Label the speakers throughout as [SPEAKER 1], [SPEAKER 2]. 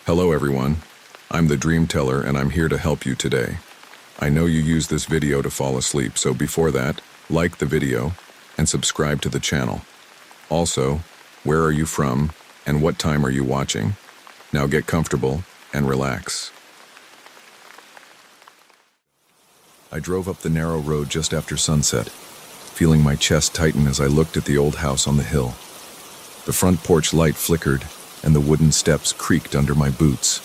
[SPEAKER 1] Hello everyone, I'm the DreamTeller and I'm here to help you today. I know you use this video to fall asleep, so before that, like the video and subscribe to the channel. Also, where are you from and what time are you watching? Now get comfortable and relax. I drove up the narrow road just after sunset, feeling my chest tighten as I looked at the old house on the hill. The front porch light flickered and the wooden steps creaked under my boots.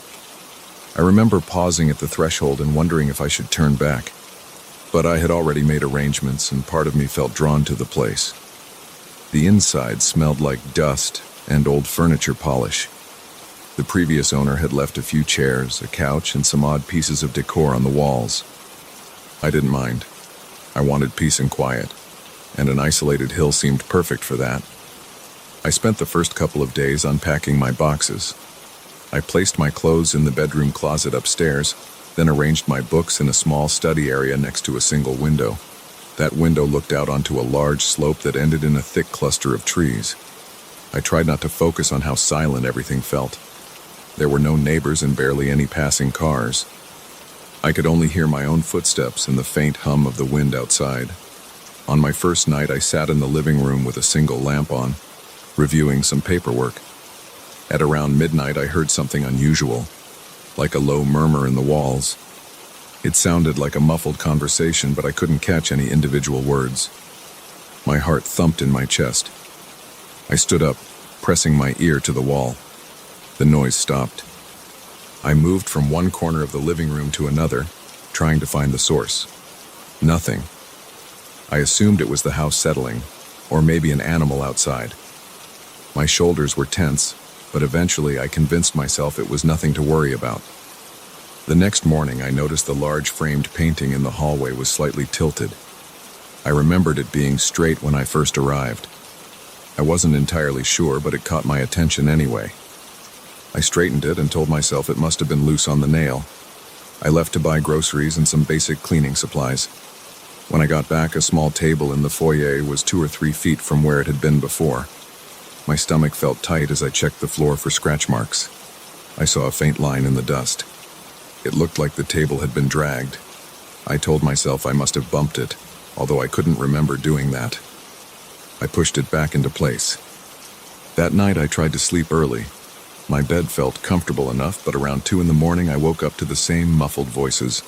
[SPEAKER 1] I remember pausing at the threshold and wondering if I should turn back, but I had already made arrangements and part of me felt drawn to the place. The inside smelled like dust and old furniture polish. The previous owner had left a few chairs, a couch, and some odd pieces of decor on the walls. I didn't mind. I wanted peace and quiet, and an isolated hill seemed perfect for that. I spent the first couple of days unpacking my boxes. I placed my clothes in the bedroom closet upstairs, then arranged my books in a small study area next to a single window. That window looked out onto a large slope that ended in a thick cluster of trees. I tried not to focus on how silent everything felt. There were no neighbors and barely any passing cars. I could only hear my own footsteps and the faint hum of the wind outside. On my first night, I sat in the living room with a single lamp on, reviewing some paperwork. At around midnight, I heard something unusual, like a low murmur in the walls. It sounded like a muffled conversation, but I couldn't catch any individual words. My heart thumped in my chest. I stood up, pressing my ear to the wall. The noise stopped. I moved from one corner of the living room to another, trying to find the source. Nothing. I assumed it was the house settling, or maybe an animal outside. My shoulders were tense, but eventually I convinced myself it was nothing to worry about. The next morning, I noticed the large framed painting in the hallway was slightly tilted. I remembered it being straight when I first arrived. I wasn't entirely sure, but it caught my attention anyway. I straightened it and told myself it must have been loose on the nail. I left to buy groceries and some basic cleaning supplies. When I got back, a small table in the foyer was 2 or 3 feet from where it had been before. My stomach felt tight as I checked the floor for scratch marks. I saw a faint line in the dust. It looked like the table had been dragged. I told myself I must have bumped it, although I couldn't remember doing that. I pushed it back into place. That night I tried to sleep early. My bed felt comfortable enough, but around 2 in the morning I woke up to the same muffled voices.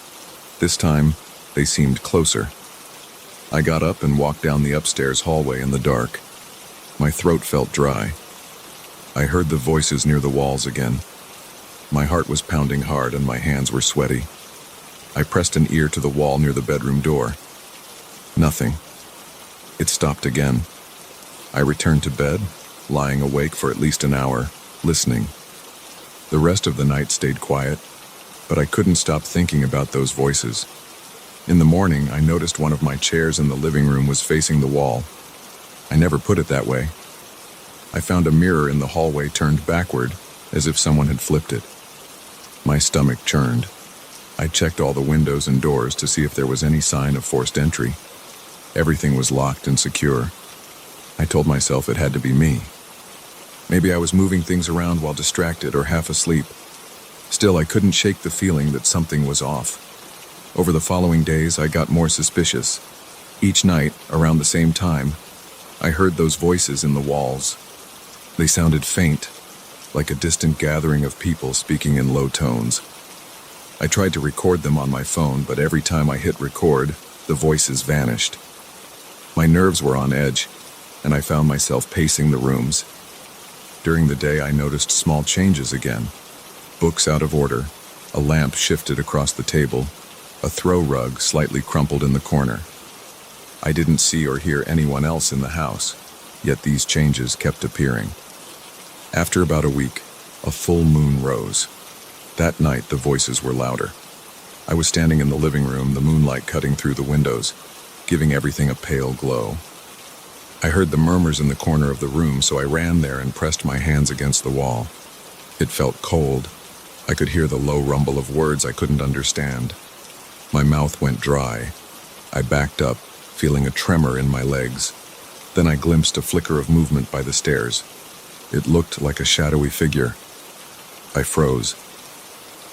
[SPEAKER 1] This time, they seemed closer. I got up and walked down the upstairs hallway in the dark. My throat felt dry. I heard the voices near the walls again. My heart was pounding hard and my hands were sweaty. I pressed an ear to the wall near the bedroom door. Nothing. It stopped again. I returned to bed, lying awake for at least an hour, listening. The rest of the night stayed quiet, but I couldn't stop thinking about those voices. In the morning, I noticed one of my chairs in the living room was facing the wall. I never put it that way. I found a mirror in the hallway turned backward, as if someone had flipped it. My stomach churned. I checked all the windows and doors to see if there was any sign of forced entry. Everything was locked and secure. I told myself it had to be me. Maybe I was moving things around while distracted or half asleep. Still, I couldn't shake the feeling that something was off. Over the following days, I got more suspicious. Each night, around the same time, I heard those voices in the walls. They sounded faint, like a distant gathering of people speaking in low tones. I tried to record them on my phone, but every time I hit record, the voices vanished. My nerves were on edge, and I found myself pacing the rooms. During the day, I noticed small changes again. Books out of order, a lamp shifted across the table, a throw rug slightly crumpled in the corner. I didn't see or hear anyone else in the house, yet these changes kept appearing. After about a week, a full moon rose. That night, the voices were louder. I was standing in the living room, the moonlight cutting through the windows, giving everything a pale glow. I heard the murmurs in the corner of the room, so I ran there and pressed my hands against the wall. It felt cold. I could hear the low rumble of words I couldn't understand. My mouth went dry. I backed up, feeling a tremor in my legs. Then I glimpsed a flicker of movement by the stairs. It looked like a shadowy figure. I froze.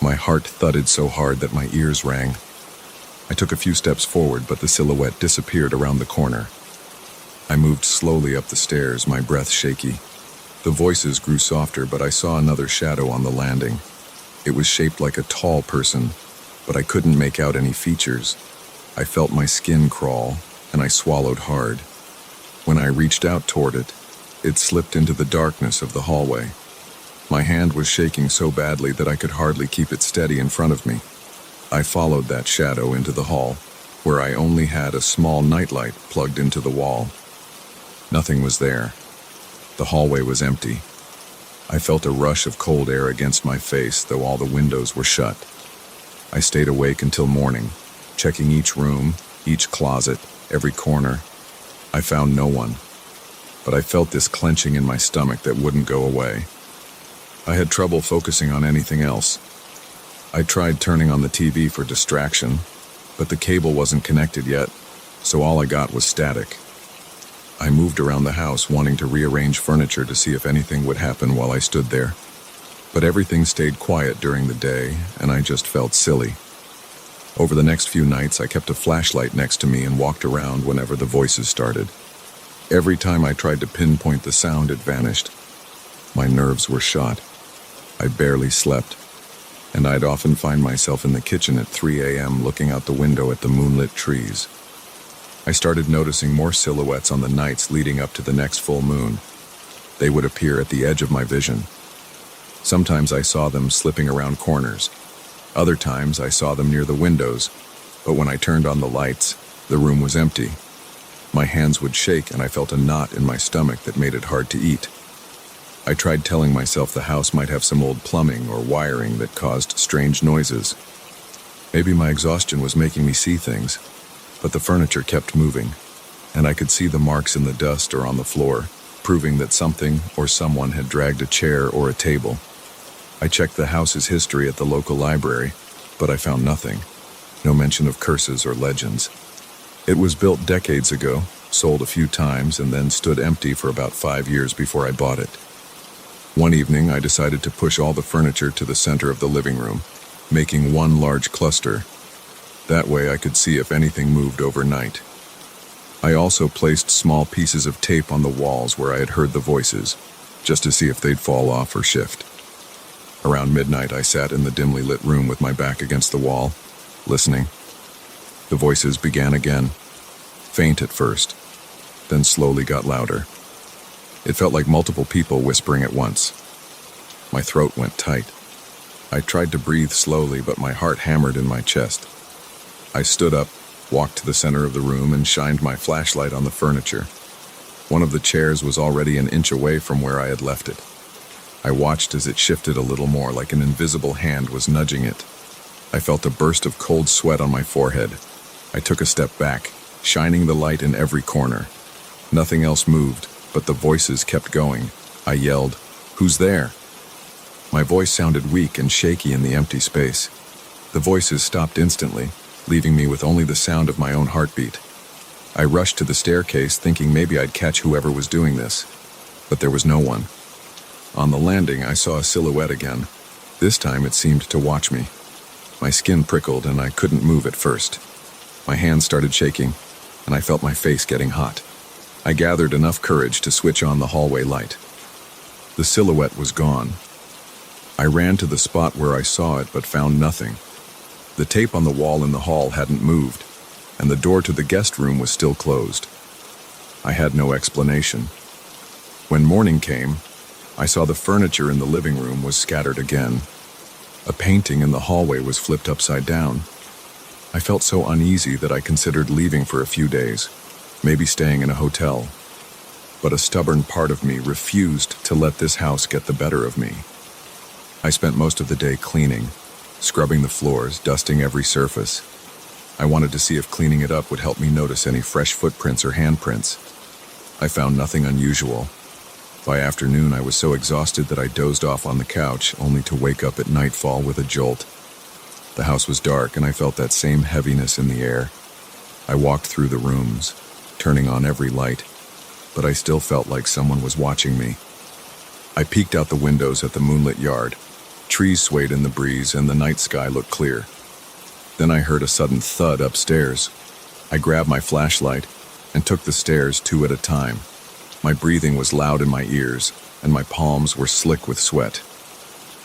[SPEAKER 1] My heart thudded so hard that my ears rang. I took a few steps forward, but the silhouette disappeared around the corner. I moved slowly up the stairs, my breath shaky. The voices grew softer, but I saw another shadow on the landing. It was shaped like a tall person, but I couldn't make out any features. I felt my skin crawl, and I swallowed hard. When I reached out toward it, it slipped into the darkness of the hallway. My hand was shaking so badly that I could hardly keep it steady in front of me. I followed that shadow into the hall, where I only had a small nightlight plugged into the wall. Nothing was there. The hallway was empty. I felt a rush of cold air against my face, though all the windows were shut. I stayed awake until morning, checking each room, each closet, every corner. I found no one, but I felt this clenching in my stomach that wouldn't go away. I had trouble focusing on anything else. I tried turning on the TV for distraction, but the cable wasn't connected yet, so all I got was static. I moved around the house, wanting to rearrange furniture to see if anything would happen while I stood there. But everything stayed quiet during the day, and I just felt silly. Over the next few nights, I kept a flashlight next to me and walked around whenever the voices started. Every time I tried to pinpoint the sound, it vanished. My nerves were shot. I barely slept, and I'd often find myself in the kitchen at 3 a.m. looking out the window at the moonlit trees. I started noticing more silhouettes on the nights leading up to the next full moon. They would appear at the edge of my vision. Sometimes I saw them slipping around corners. Other times I saw them near the windows, but when I turned on the lights, the room was empty. My hands would shake and I felt a knot in my stomach that made it hard to eat. I tried telling myself the house might have some old plumbing or wiring that caused strange noises. Maybe my exhaustion was making me see things, but the furniture kept moving, and I could see the marks in the dust or on the floor, proving that something or someone had dragged a chair or a table. I checked the house's history at the local library, but I found nothing. No mention of curses or legends. It was built decades ago, sold a few times, and then stood empty for about 5 years before I bought it. One evening, I decided to push all the furniture to the center of the living room, making one large cluster. That way I could see if anything moved overnight. I also placed small pieces of tape on the walls where I had heard the voices, just to see if they'd fall off or shift. Around midnight, I sat in the dimly lit room with my back against the wall, listening. The voices began again, faint at first, then slowly got louder. It felt like multiple people whispering at once. My throat went tight. I tried to breathe slowly, but my heart hammered in my chest. I stood up, walked to the center of the room, and shined my flashlight on the furniture. One of the chairs was already an inch away from where I had left it. I watched as it shifted a little more, like an invisible hand was nudging it. I felt a burst of cold sweat on my forehead. I took a step back, shining the light in every corner. Nothing else moved, but the voices kept going. I yelled, "Who's there?" My voice sounded weak and shaky in the empty space. The voices stopped instantly, leaving me with only the sound of my own heartbeat. I rushed to the staircase, thinking maybe I'd catch whoever was doing this, but there was no one. On the landing, I saw a silhouette again. This time it seemed to watch me. My skin prickled and I couldn't move at first. My hands started shaking, and I felt my face getting hot. I gathered enough courage to switch on the hallway light. The silhouette was gone. I ran to the spot where I saw it, but found nothing. The tape on the wall in the hall hadn't moved, and the door to the guest room was still closed. I had no explanation. When morning came, I saw the furniture in the living room was scattered again. A painting in the hallway was flipped upside down. I felt so uneasy that I considered leaving for a few days, maybe staying in a hotel. But a stubborn part of me refused to let this house get the better of me. I spent most of the day cleaning, scrubbing the floors, dusting every surface. I wanted to see if cleaning it up would help me notice any fresh footprints or handprints. I found nothing unusual. By afternoon, I was so exhausted that I dozed off on the couch, only to wake up at nightfall with a jolt. The house was dark, and I felt that same heaviness in the air. I walked through the rooms, turning on every light, but I still felt like someone was watching me. I peeked out the windows at the moonlit yard. Trees swayed in the breeze and the night sky looked clear. Then I heard a sudden thud upstairs. I grabbed my flashlight and took the stairs 2 at a time. My breathing was loud in my ears, and my palms were slick with sweat.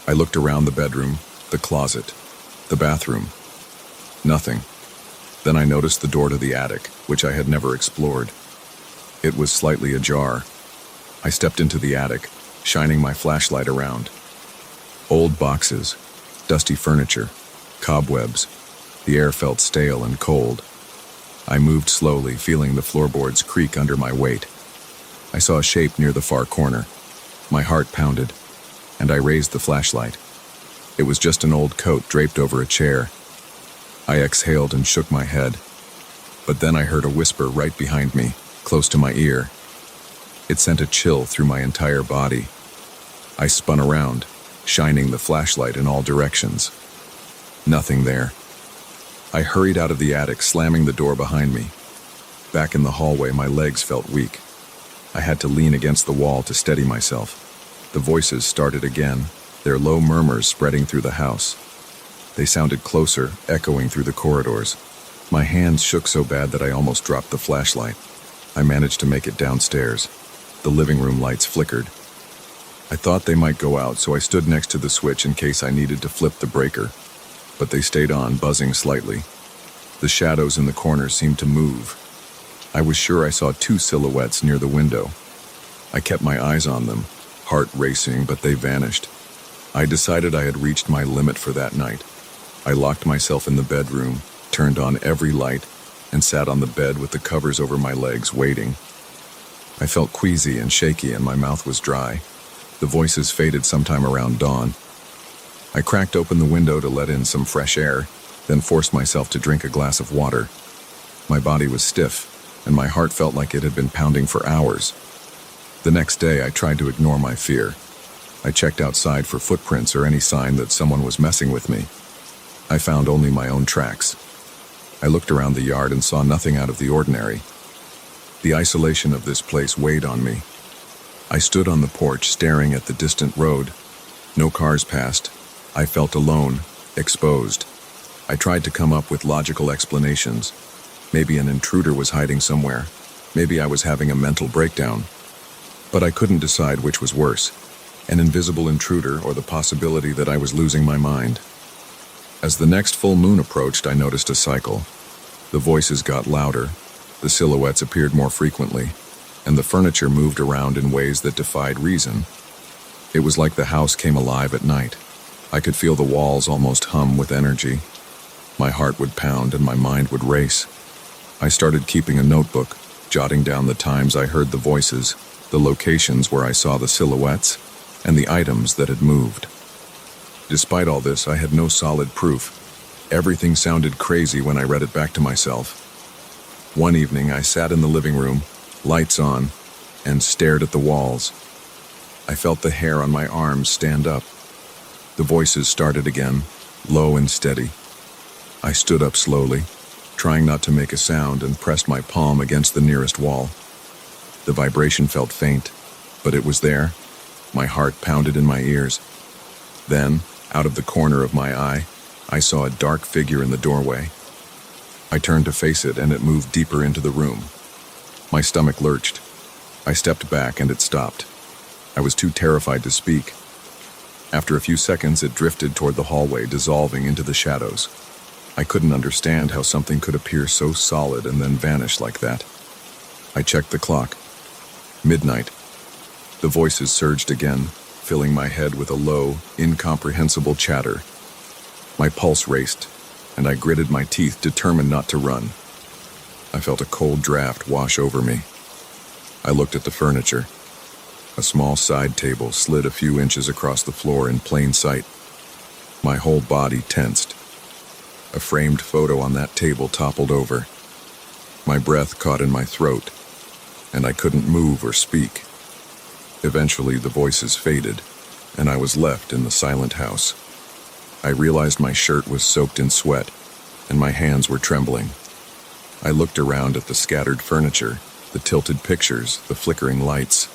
[SPEAKER 1] I looked around the bedroom, the closet, the bathroom. Nothing. Then I noticed the door to the attic, which I had never explored. It was slightly ajar. I stepped into the attic, shining my flashlight around. Old boxes, dusty furniture, cobwebs. The air felt stale and cold. I moved slowly, feeling the floorboards creak under my weight. I saw a shape near the far corner. My heart pounded, and I raised the flashlight. It was just an old coat draped over a chair. I exhaled and shook my head. But then I heard a whisper right behind me, close to my ear. It sent a chill through my entire body. I spun around, shining the flashlight in all directions. Nothing there. I hurried out of the attic, slamming the door behind me. Back in the hallway, my legs felt weak. I had to lean against the wall to steady myself. The voices started again, their low murmurs spreading through the house. They sounded closer, echoing through the corridors. My hands shook so bad that I almost dropped the flashlight. I managed to make it downstairs. The living room lights flickered. I thought they might go out, so I stood next to the switch in case I needed to flip the breaker. But they stayed on, buzzing slightly. The shadows in the corners seemed to move. I was sure I saw 2 silhouettes near the window. I kept my eyes on them, heart racing, but they vanished. I decided I had reached my limit for that night. I locked myself in the bedroom, turned on every light, and sat on the bed with the covers over my legs, waiting. I felt queasy and shaky, and my mouth was dry. The voices faded sometime around dawn. I cracked open the window to let in some fresh air, then forced myself to drink a glass of water. My body was stiff, and my heart felt like it had been pounding for hours. The next day, I tried to ignore my fear. I checked outside for footprints or any sign that someone was messing with me. I found only my own tracks. I looked around the yard and saw nothing out of the ordinary. The isolation of this place weighed on me. I stood on the porch, staring at the distant road. No cars passed. I felt alone, exposed. I tried to come up with logical explanations. Maybe an intruder was hiding somewhere. Maybe I was having a mental breakdown. But I couldn't decide which was worse, an invisible intruder or the possibility that I was losing my mind. As the next full moon approached, I noticed a cycle. The voices got louder, the silhouettes appeared more frequently, and the furniture moved around in ways that defied reason. It was like the house came alive at night. I could feel the walls almost hum with energy. My heart would pound and my mind would race. I started keeping a notebook, jotting down the times I heard the voices, the locations where I saw the silhouettes, and the items that had moved. Despite all this, I had no solid proof. Everything sounded crazy when I read it back to myself. One evening, I sat in the living room, lights on, and stared at the walls. I felt the hair on my arms stand up. The voices started again, low and steady. I stood up slowly, trying not to make a sound, and pressed my palm against the nearest wall. The vibration felt faint, but it was there. My heart pounded in my ears. Then, out of the corner of my eye, I saw a dark figure in the doorway. I turned to face it, and it moved deeper into the room. My stomach lurched. I stepped back, and it stopped. I was too terrified to speak. After a few seconds, it drifted toward the hallway, dissolving into the shadows. I couldn't understand how something could appear so solid and then vanish like that. I checked the clock. Midnight. The voices surged again, filling my head with a low, incomprehensible chatter. My pulse raced, and I gritted my teeth, determined not to run. I felt a cold draft wash over me. I looked at the furniture. A small side table slid a few inches across the floor in plain sight. My whole body tensed. A framed photo on that table toppled over. My breath caught in my throat, and I couldn't move or speak. Eventually, the voices faded, and I was left in the silent house. I realized my shirt was soaked in sweat, and my hands were trembling. I looked around at the scattered furniture, the tilted pictures, the flickering lights.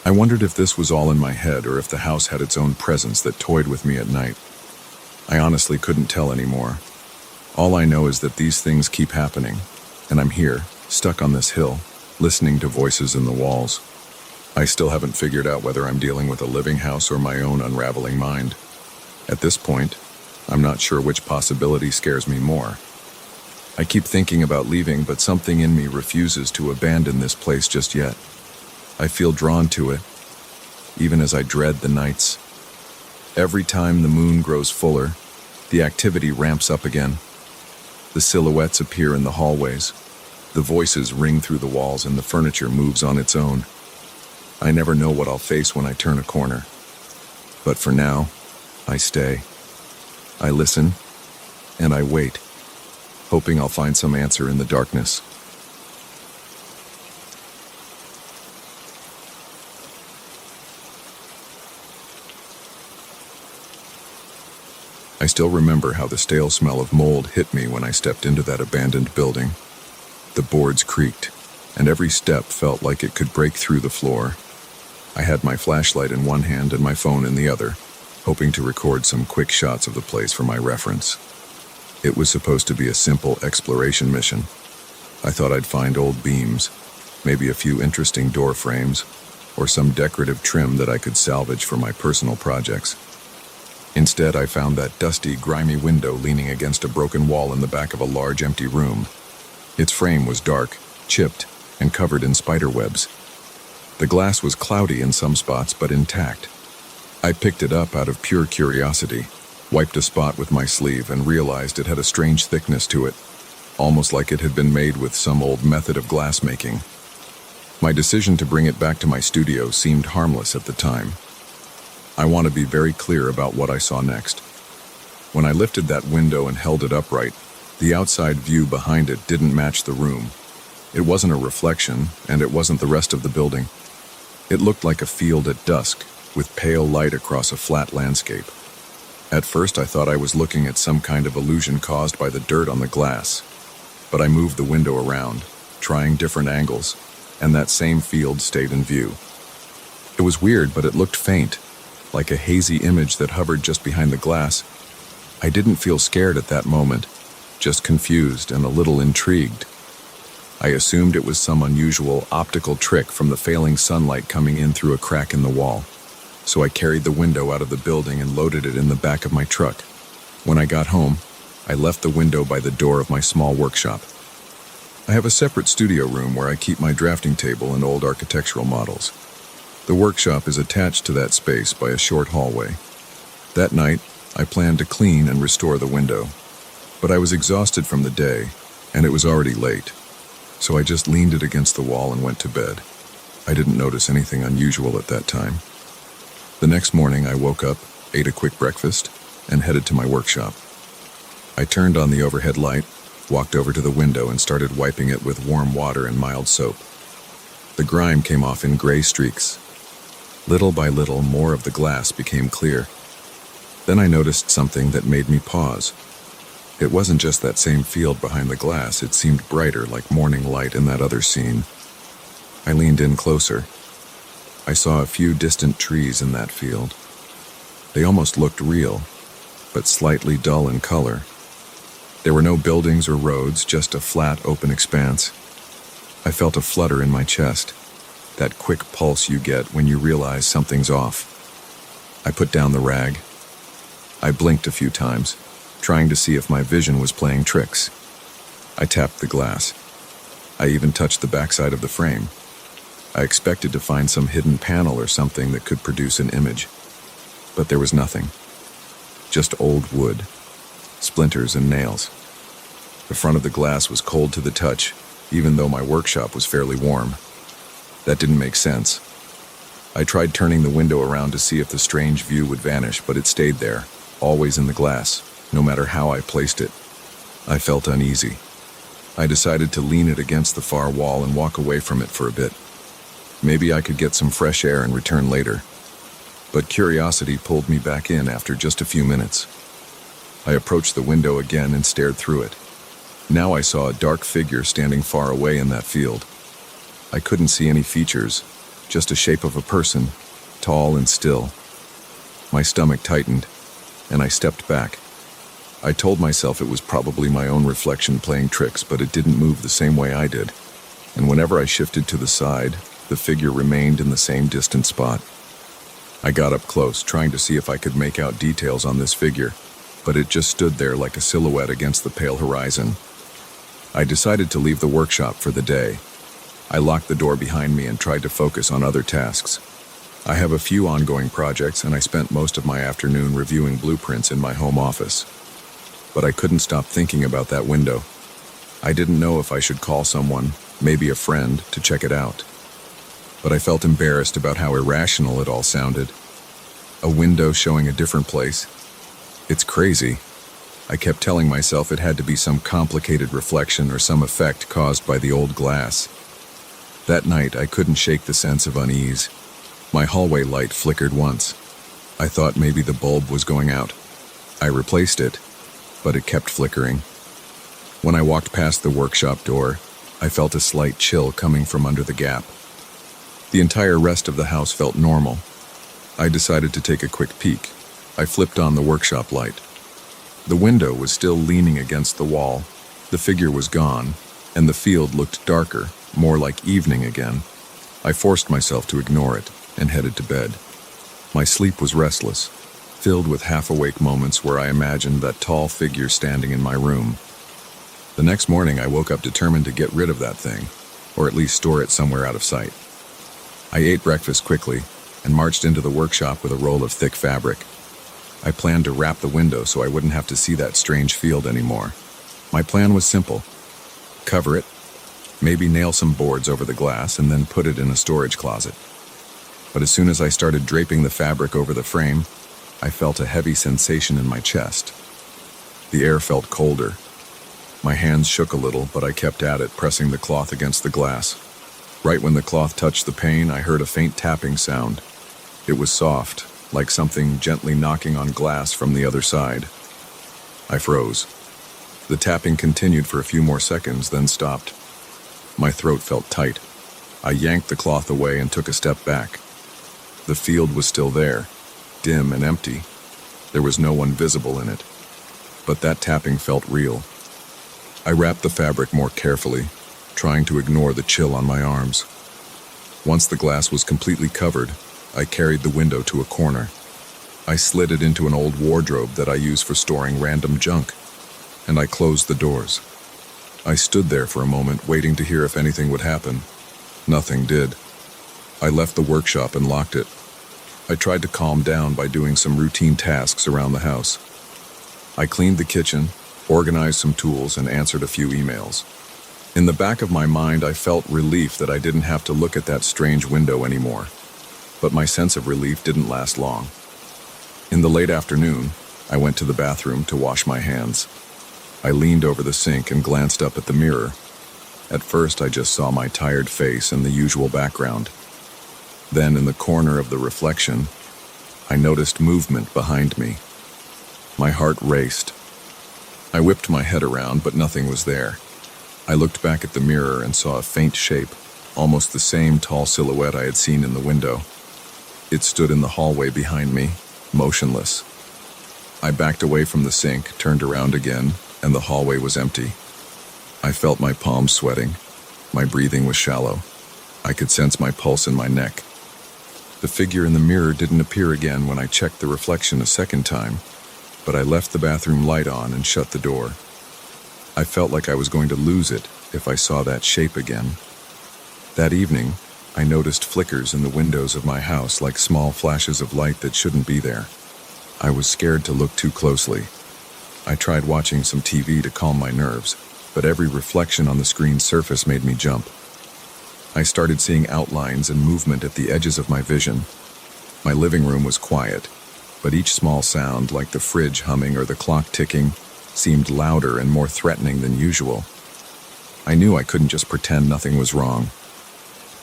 [SPEAKER 1] I wondered if this was all in my head or if the house had its own presence that toyed with me at night. I honestly couldn't tell anymore. All I know is that these things keep happening, and I'm here, stuck on this hill, listening to voices in the walls. I still haven't figured out whether I'm dealing with a living house or my own unraveling mind. At this point, I'm not sure which possibility scares me more. I keep thinking about leaving, but something in me refuses to abandon this place just yet. I feel drawn to it, even as I dread the nights. Every time the moon grows fuller, the activity ramps up again. The silhouettes appear in the hallways. The voices ring through the walls and the furniture moves on its own. I never know what I'll face when I turn a corner. But for now, I stay. I listen, and I wait, hoping I'll find some answer in the darkness. I still remember how the stale smell of mold hit me when I stepped into that abandoned building. The boards creaked, and every step felt like it could break through the floor. I had my flashlight in one hand and my phone in the other, hoping to record some quick shots of the place for my reference. It was supposed to be a simple exploration mission. I thought I'd find old beams, maybe a few interesting door frames, or some decorative trim that I could salvage for my personal projects. Instead, I found that dusty, grimy window leaning against a broken wall in the back of a large empty room. Its frame was dark, chipped, and covered in spider webs. The glass was cloudy in some spots, but intact. I picked it up out of pure curiosity, wiped a spot with my sleeve, and realized it had a strange thickness to it, almost like it had been made with some old method of glass making. My decision to bring it back to my studio seemed harmless at the time. I want to be very clear about what I saw next. When I lifted that window and held it upright, the outside view behind it didn't match the room. It wasn't a reflection, and it wasn't the rest of the building. It looked like a field at dusk, with pale light across a flat landscape. At first, I thought I was looking at some kind of illusion caused by the dirt on the glass. But I moved the window around, trying different angles, and that same field stayed in view. It was weird, but it looked faint, like a hazy image that hovered just behind the glass. I didn't feel scared at that moment, just confused and a little intrigued. I assumed it was some unusual optical trick from the failing sunlight coming in through a crack in the wall. So I carried the window out of the building and loaded it in the back of my truck. When I got home, I left the window by the door of my small workshop. I have a separate studio room where I keep my drafting table and old architectural models. The workshop is attached to that space by a short hallway. That night, I planned to clean and restore the window. But I was exhausted from the day, and it was already late. So I just leaned it against the wall and went to bed. I didn't notice anything unusual at that time. The next morning, I woke up, ate a quick breakfast, and headed to my workshop. I turned on the overhead light, walked over to the window, and started wiping it with warm water and mild soap. The grime came off in gray streaks. Little by little, more of the glass became clear. Then I noticed something that made me pause. It wasn't just that same field behind the glass, it seemed brighter, like morning light in that other scene. I leaned in closer. I saw a few distant trees in that field. They almost looked real, but slightly dull in color. There were no buildings or roads, just a flat, open expanse. I felt a flutter in my chest, that quick pulse you get when you realize something's off. I put down the rag. I blinked a few times, trying to see if my vision was playing tricks. I tapped the glass. I even touched the backside of the frame. I expected to find some hidden panel or something that could produce an image. But there was nothing. Just old wood, splinters and nails. The front of the glass was cold to the touch, even though my workshop was fairly warm. That didn't make sense. I tried turning the window around to see if the strange view would vanish, but it stayed there, always in the glass, no matter how I placed it. I felt uneasy. I decided to lean it against the far wall and walk away from it for a bit. Maybe I could get some fresh air and return later. But curiosity pulled me back in after just a few minutes. I approached the window again and stared through it. Now I saw a dark figure standing far away in that field. I couldn't see any features, just a shape of a person, tall and still. My stomach tightened, and I stepped back. I told myself it was probably my own reflection playing tricks, but it didn't move the same way I did. And whenever I shifted to the side, the figure remained in the same distant spot. I got up close, trying to see if I could make out details on this figure, but it just stood there like a silhouette against the pale horizon. I decided to leave the workshop for the day. I locked the door behind me and tried to focus on other tasks. I have a few ongoing projects, and I spent most of my afternoon reviewing blueprints in my home office. But I couldn't stop thinking about that window. I didn't know if I should call someone, maybe a friend, to check it out. But I felt embarrassed about how irrational it all sounded. A window showing a different place. It's crazy. I kept telling myself it had to be some complicated reflection or some effect caused by the old glass. That night, I couldn't shake the sense of unease. My hallway light flickered once. I thought maybe the bulb was going out. I replaced it, but it kept flickering. When I walked past the workshop door, I felt a slight chill coming from under the gap. The entire rest of the house felt normal. I decided to take a quick peek. I flipped on the workshop light. The window was still leaning against the wall. The figure was gone, and the field looked darker, more like evening again. I forced myself to ignore it and headed to bed. My sleep was restless, filled with half-awake moments where I imagined that tall figure standing in my room. The next morning, I woke up determined to get rid of that thing, or at least store it somewhere out of sight. I ate breakfast quickly and marched into the workshop with a roll of thick fabric. I planned to wrap the window so I wouldn't have to see that strange field anymore. My plan was simple. Cover it, maybe nail some boards over the glass, and then put it in a storage closet. But as soon as I started draping the fabric over the frame, I felt a heavy sensation in my chest. The air felt colder. My hands shook a little, but I kept at it, pressing the cloth against the glass. Right when the cloth touched the pane, I heard a faint tapping sound. It was soft, like something gently knocking on glass from the other side. I froze. The tapping continued for a few more seconds, then stopped. My throat felt tight. I yanked the cloth away and took a step back. The field was still there, dim and empty. There was no one visible in it. But that tapping felt real. I wrapped the fabric more carefully, trying to ignore the chill on my arms. Once the glass was completely covered, I carried the window to a corner. I slid it into an old wardrobe that I use for storing random junk, and I closed the doors. I stood there for a moment, waiting to hear if anything would happen. Nothing did. I left the workshop and locked it. I tried to calm down by doing some routine tasks around the house. I cleaned the kitchen, organized some tools, and answered a few emails. In the back of my mind, I felt relief that I didn't have to look at that strange window anymore. But my sense of relief didn't last long. In the late afternoon, I went to the bathroom to wash my hands. I leaned over the sink and glanced up at the mirror. At first, I just saw my tired face and the usual background. Then, in the corner of the reflection, I noticed movement behind me. My heart raced. I whipped my head around, but nothing was there. I looked back at the mirror and saw a faint shape, almost the same tall silhouette I had seen in the window. It stood in the hallway behind me, motionless. I backed away from the sink, turned around again, and the hallway was empty. I felt my palms sweating. My breathing was shallow. I could sense my pulse in my neck. The figure in the mirror didn't appear again when I checked the reflection a second time, but I left the bathroom light on and shut the door. I felt like I was going to lose it if I saw that shape again. That evening, I noticed flickers in the windows of my house, like small flashes of light that shouldn't be there. I was scared to look too closely. I tried watching some TV to calm my nerves, but every reflection on the screen's surface made me jump. I started seeing outlines and movement at the edges of my vision. My living room was quiet, but each small sound, like the fridge humming or the clock ticking, seemed louder and more threatening than usual. I knew I couldn't just pretend nothing was wrong.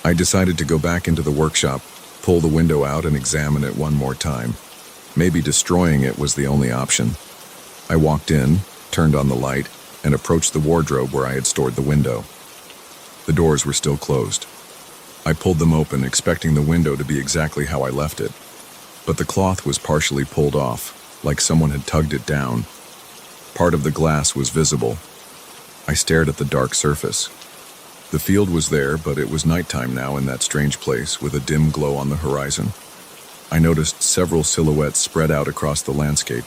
[SPEAKER 1] I decided to go back into the workshop, pull the window out, and examine it one more time. Maybe destroying it was the only option. I walked in, turned on the light, and approached the wardrobe where I had stored the window. The doors were still closed. I pulled them open, expecting the window to be exactly how I left it. But the cloth was partially pulled off, like someone had tugged it down. Part of the glass was visible. I stared at the dark surface. The field was there, but it was nighttime now in that strange place with a dim glow on the horizon. I noticed several silhouettes spread out across the landscape.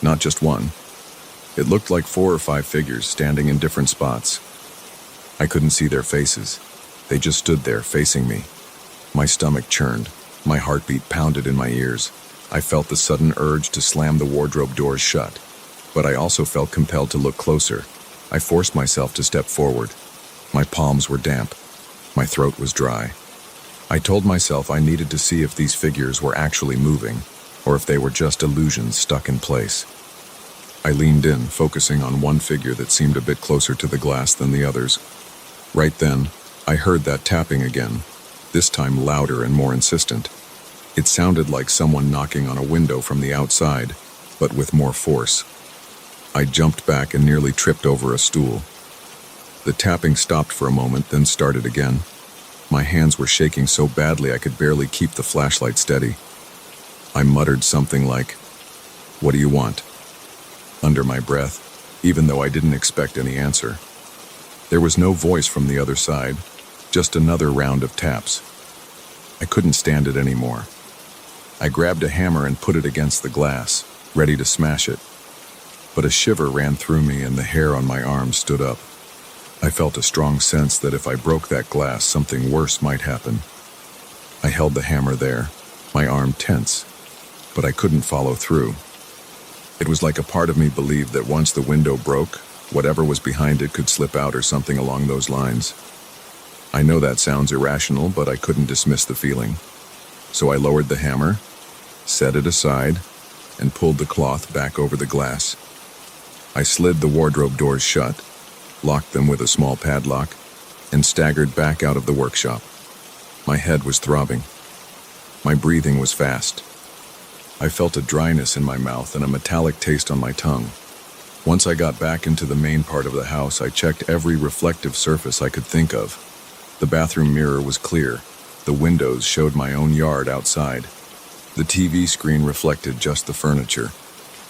[SPEAKER 1] Not just one. It looked like 4 or 5 figures standing in different spots. I couldn't see their faces. They just stood there facing me. My stomach churned. My heartbeat pounded in my ears. I felt the sudden urge to slam the wardrobe doors shut. But I also felt compelled to look closer. I forced myself to step forward. My palms were damp. My throat was dry. I told myself I needed to see if these figures were actually moving, or if they were just illusions stuck in place. I leaned in, focusing on one figure that seemed a bit closer to the glass than the others. Right then, I heard that tapping again, this time louder and more insistent. It sounded like someone knocking on a window from the outside, but with more force. I jumped back and nearly tripped over a stool. The tapping stopped for a moment, then started again. My hands were shaking so badly I could barely keep the flashlight steady. I muttered something like, "What do you want?" under my breath, even though I didn't expect any answer. There was no voice from the other side, just another round of taps. I couldn't stand it anymore. I grabbed a hammer and put it against the glass, ready to smash it. But a shiver ran through me and the hair on my arm stood up. I felt a strong sense that if I broke that glass, something worse might happen. I held the hammer there, my arm tense, but I couldn't follow through. It was like a part of me believed that once the window broke, whatever was behind it could slip out or something along those lines. I know that sounds irrational, but I couldn't dismiss the feeling. So I lowered the hammer, set it aside, and pulled the cloth back over the glass. I slid the wardrobe doors shut, locked them with a small padlock, and staggered back out of the workshop. My head was throbbing. My breathing was fast. I felt a dryness in my mouth and a metallic taste on my tongue. Once I got back into the main part of the house, I checked every reflective surface I could think of. The bathroom mirror was clear. The windows showed my own yard outside. The TV screen reflected just the furniture.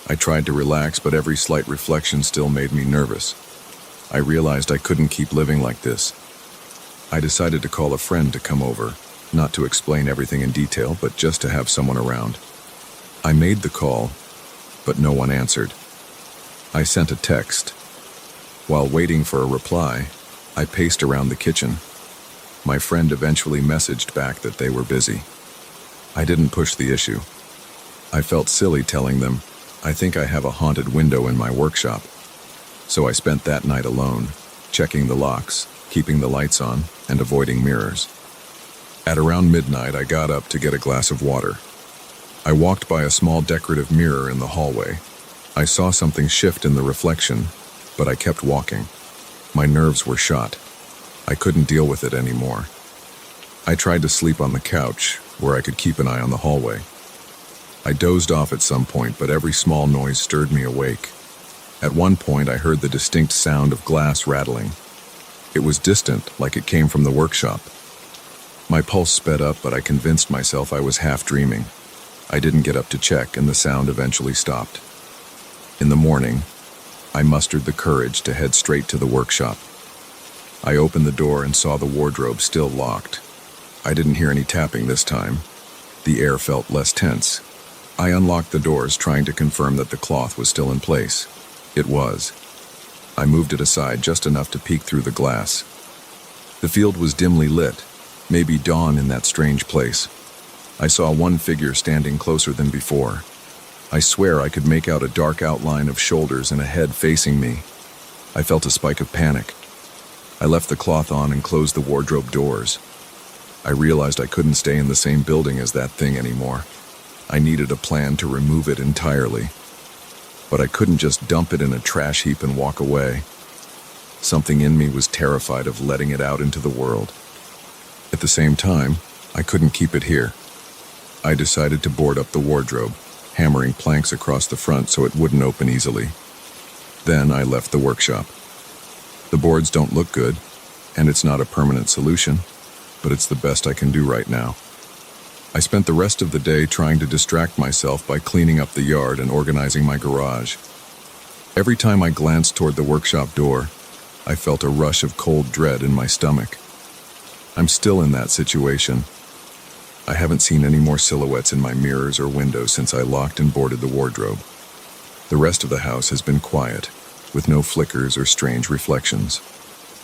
[SPEAKER 1] I tried to relax, but every slight reflection still made me nervous. I realized I couldn't keep living like this. I decided to call a friend to come over, not to explain everything in detail, but just to have someone around. I made the call, but no one answered. I sent a text. While waiting for a reply, I paced around the kitchen. My friend eventually messaged back that they were busy. I didn't push the issue. I felt silly telling them, "I think I have a haunted window in my workshop." So I spent that night alone, checking the locks, keeping the lights on, and avoiding mirrors. At around midnight, I got up to get a glass of water. I walked by a small decorative mirror in the hallway. I saw something shift in the reflection, but I kept walking. My nerves were shot. I couldn't deal with it anymore. I tried to sleep on the couch, where I could keep an eye on the hallway. I dozed off at some point, but every small noise stirred me awake. At one point, I heard the distinct sound of glass rattling. It was distant, like it came from the workshop. My pulse sped up, but I convinced myself I was half dreaming. I didn't get up to check, and the sound eventually stopped. In the morning, I mustered the courage to head straight to the workshop. I opened the door and saw the wardrobe still locked. I didn't hear any tapping this time. The air felt less tense. I unlocked the doors, trying to confirm that the cloth was still in place. It was. I moved it aside just enough to peek through the glass. The field was dimly lit, maybe dawn in that strange place. I saw one figure standing closer than before. I swear I could make out a dark outline of shoulders and a head facing me. I felt a spike of panic. I left the cloth on and closed the wardrobe doors. I realized I couldn't stay in the same building as that thing anymore. I needed a plan to remove it entirely. But I couldn't just dump it in a trash heap and walk away. Something in me was terrified of letting it out into the world. At the same time, I couldn't keep it here. I decided to board up the wardrobe, hammering planks across the front so it wouldn't open easily. Then I left the workshop. The boards don't look good, and it's not a permanent solution, but it's the best I can do right now. I spent the rest of the day trying to distract myself by cleaning up the yard and organizing my garage. Every time I glanced toward the workshop door, I felt a rush of cold dread in my stomach. I'm still in that situation. I haven't seen any more silhouettes in my mirrors or windows since I locked and boarded the wardrobe. The rest of the house has been quiet, with no flickers or strange reflections.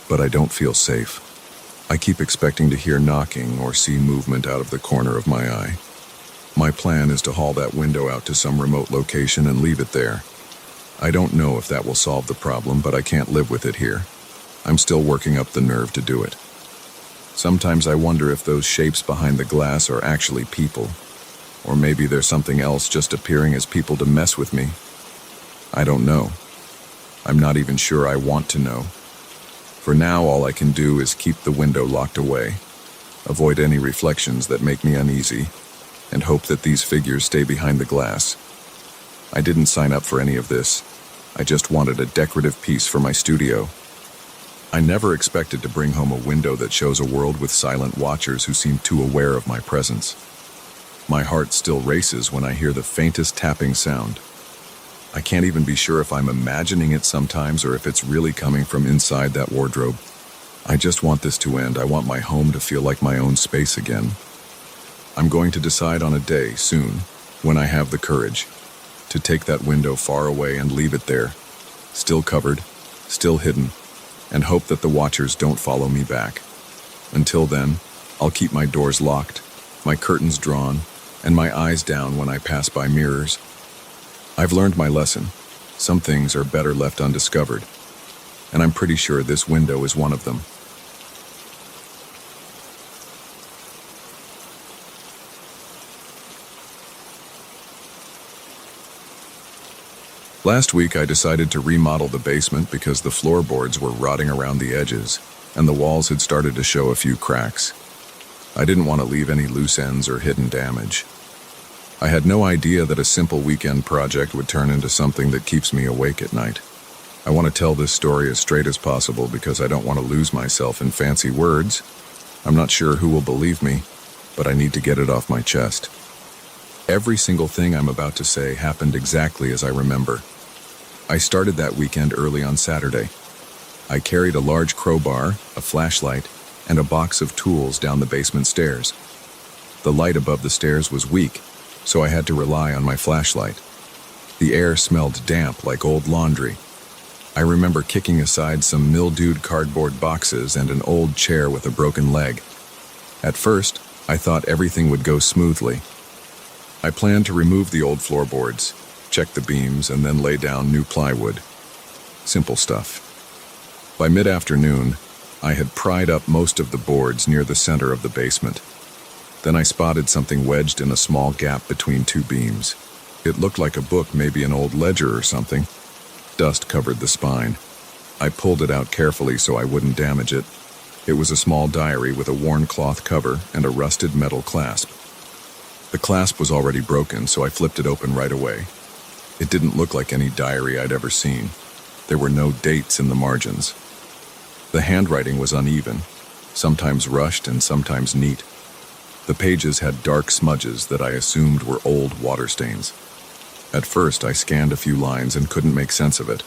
[SPEAKER 1] But I don't feel safe. I keep expecting to hear knocking or see movement out of the corner of my eye. My plan is to haul that window out to some remote location and leave it there. I don't know if that will solve the problem, but I can't live with it here. I'm still working up the nerve to do it. Sometimes I wonder if those shapes behind the glass are actually people, or maybe there's something else just appearing as people to mess with me. I don't know. I'm not even sure I want to know. For now, all I can do is keep the window locked away, avoid any reflections that make me uneasy, and hope that these figures stay behind the glass. I didn't sign up for any of this. I just wanted a decorative piece for my studio. I never expected to bring home a window that shows a world with silent watchers who seem too aware of my presence. My heart still races when I hear the faintest tapping sound. I can't even be sure if I'm imagining it sometimes or if it's really coming from inside that wardrobe. I just want this to end. I want my home to feel like my own space again. I'm going to decide on a day soon, when I have the courage, to take that window far away and leave it there, still covered, still hidden, and hope that the watchers don't follow me back. Until then, I'll keep my doors locked, my curtains drawn, and my eyes down when I pass by mirrors. I've learned my lesson. Some things are better left undiscovered, and I'm pretty sure this window is one of them. Last week I decided to remodel the basement because the floorboards were rotting around the edges, and the walls had started to show a few cracks. I didn't want to leave any loose ends or hidden damage. I had no idea that a simple weekend project would turn into something that keeps me awake at night. I want to tell this story as straight as possible because I don't want to lose myself in fancy words. I'm not sure who will believe me, but I need to get it off my chest. Every single thing I'm about to say happened exactly as I remember. I started that weekend early on Saturday. I carried a large crowbar, a flashlight, and a box of tools down the basement stairs. The light above the stairs was weak, so I had to rely on my flashlight. The air smelled damp like old laundry. I remember kicking aside some mildewed cardboard boxes and an old chair with a broken leg. At first, I thought everything would go smoothly. I planned to remove the old floorboards, check the beams, and then lay down new plywood. Simple stuff. By mid-afternoon, I had pried up most of the boards near the center of the basement. Then I spotted something wedged in a small gap between two beams. It looked like a book, maybe an old ledger or something. Dust covered the spine. I pulled it out carefully so I wouldn't damage it. It was a small diary with a worn cloth cover and a rusted metal clasp. The clasp was already broken, so I flipped it open right away. It didn't look like any diary I'd ever seen. There were no dates in the margins. The handwriting was uneven, sometimes rushed and sometimes neat. The pages had dark smudges that I assumed were old water stains. At first, I scanned a few lines and couldn't make sense of it.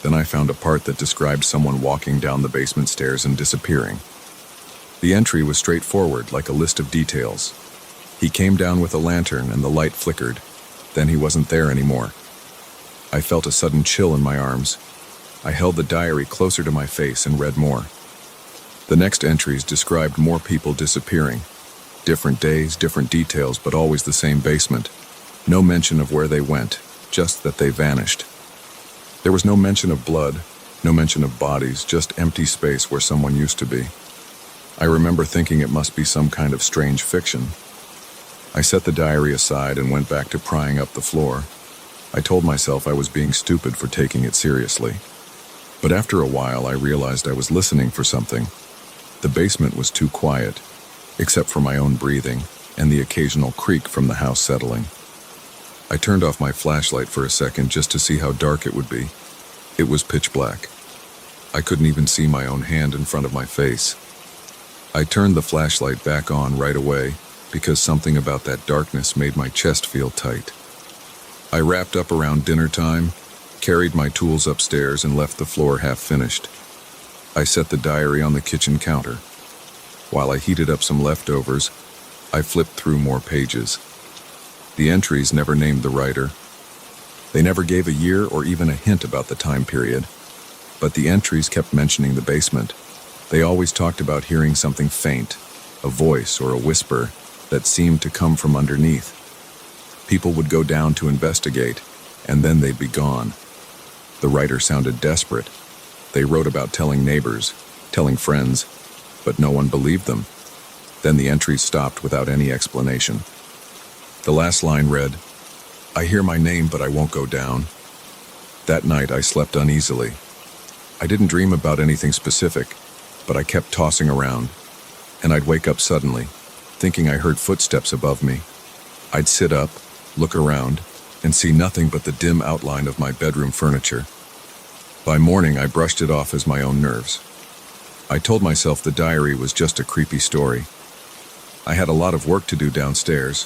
[SPEAKER 1] Then I found a part that described someone walking down the basement stairs and disappearing. The entry was straightforward, like a list of details. He came down with a lantern and the light flickered. Then he wasn't there anymore. I felt a sudden chill in my arms. I held the diary closer to my face and read more. The next entries described more people disappearing. Different days, different details, but always the same basement. No mention of where they went, just that they vanished. There was no mention of blood, no mention of bodies, just empty space where someone used to be. I remember thinking it must be some kind of strange fiction. I set the diary aside and went back to prying up the floor. I told myself I was being stupid for taking it seriously. But after a while, I realized I was listening for something. The basement was too quiet, except for my own breathing and the occasional creak from the house settling. I turned off my flashlight for a second just to see how dark it would be. It was pitch black. I couldn't even see my own hand in front of my face. I turned the flashlight back on right away because something about that darkness made my chest feel tight. I wrapped up around dinner time, carried my tools upstairs, and left the floor half finished. I set the diary on the kitchen counter. While I heated up some leftovers, I flipped through more pages. The entries never named the writer. They never gave a year or even a hint about the time period, but the entries kept mentioning the basement. They always talked about hearing something faint, a voice or a whisper that seemed to come from underneath. People would go down to investigate, and then they'd be gone. The writer sounded desperate. They wrote about telling neighbors, telling friends, but no one believed them. Then the entries stopped without any explanation. The last line read, "I hear my name, but I won't go down." That night I slept uneasily. I didn't dream about anything specific, but I kept tossing around, and I'd wake up suddenly, thinking I heard footsteps above me. I'd sit up, look around, and see nothing but the dim outline of my bedroom furniture. By morning, I brushed it off as my own nerves. I told myself the diary was just a creepy story. I had a lot of work to do downstairs,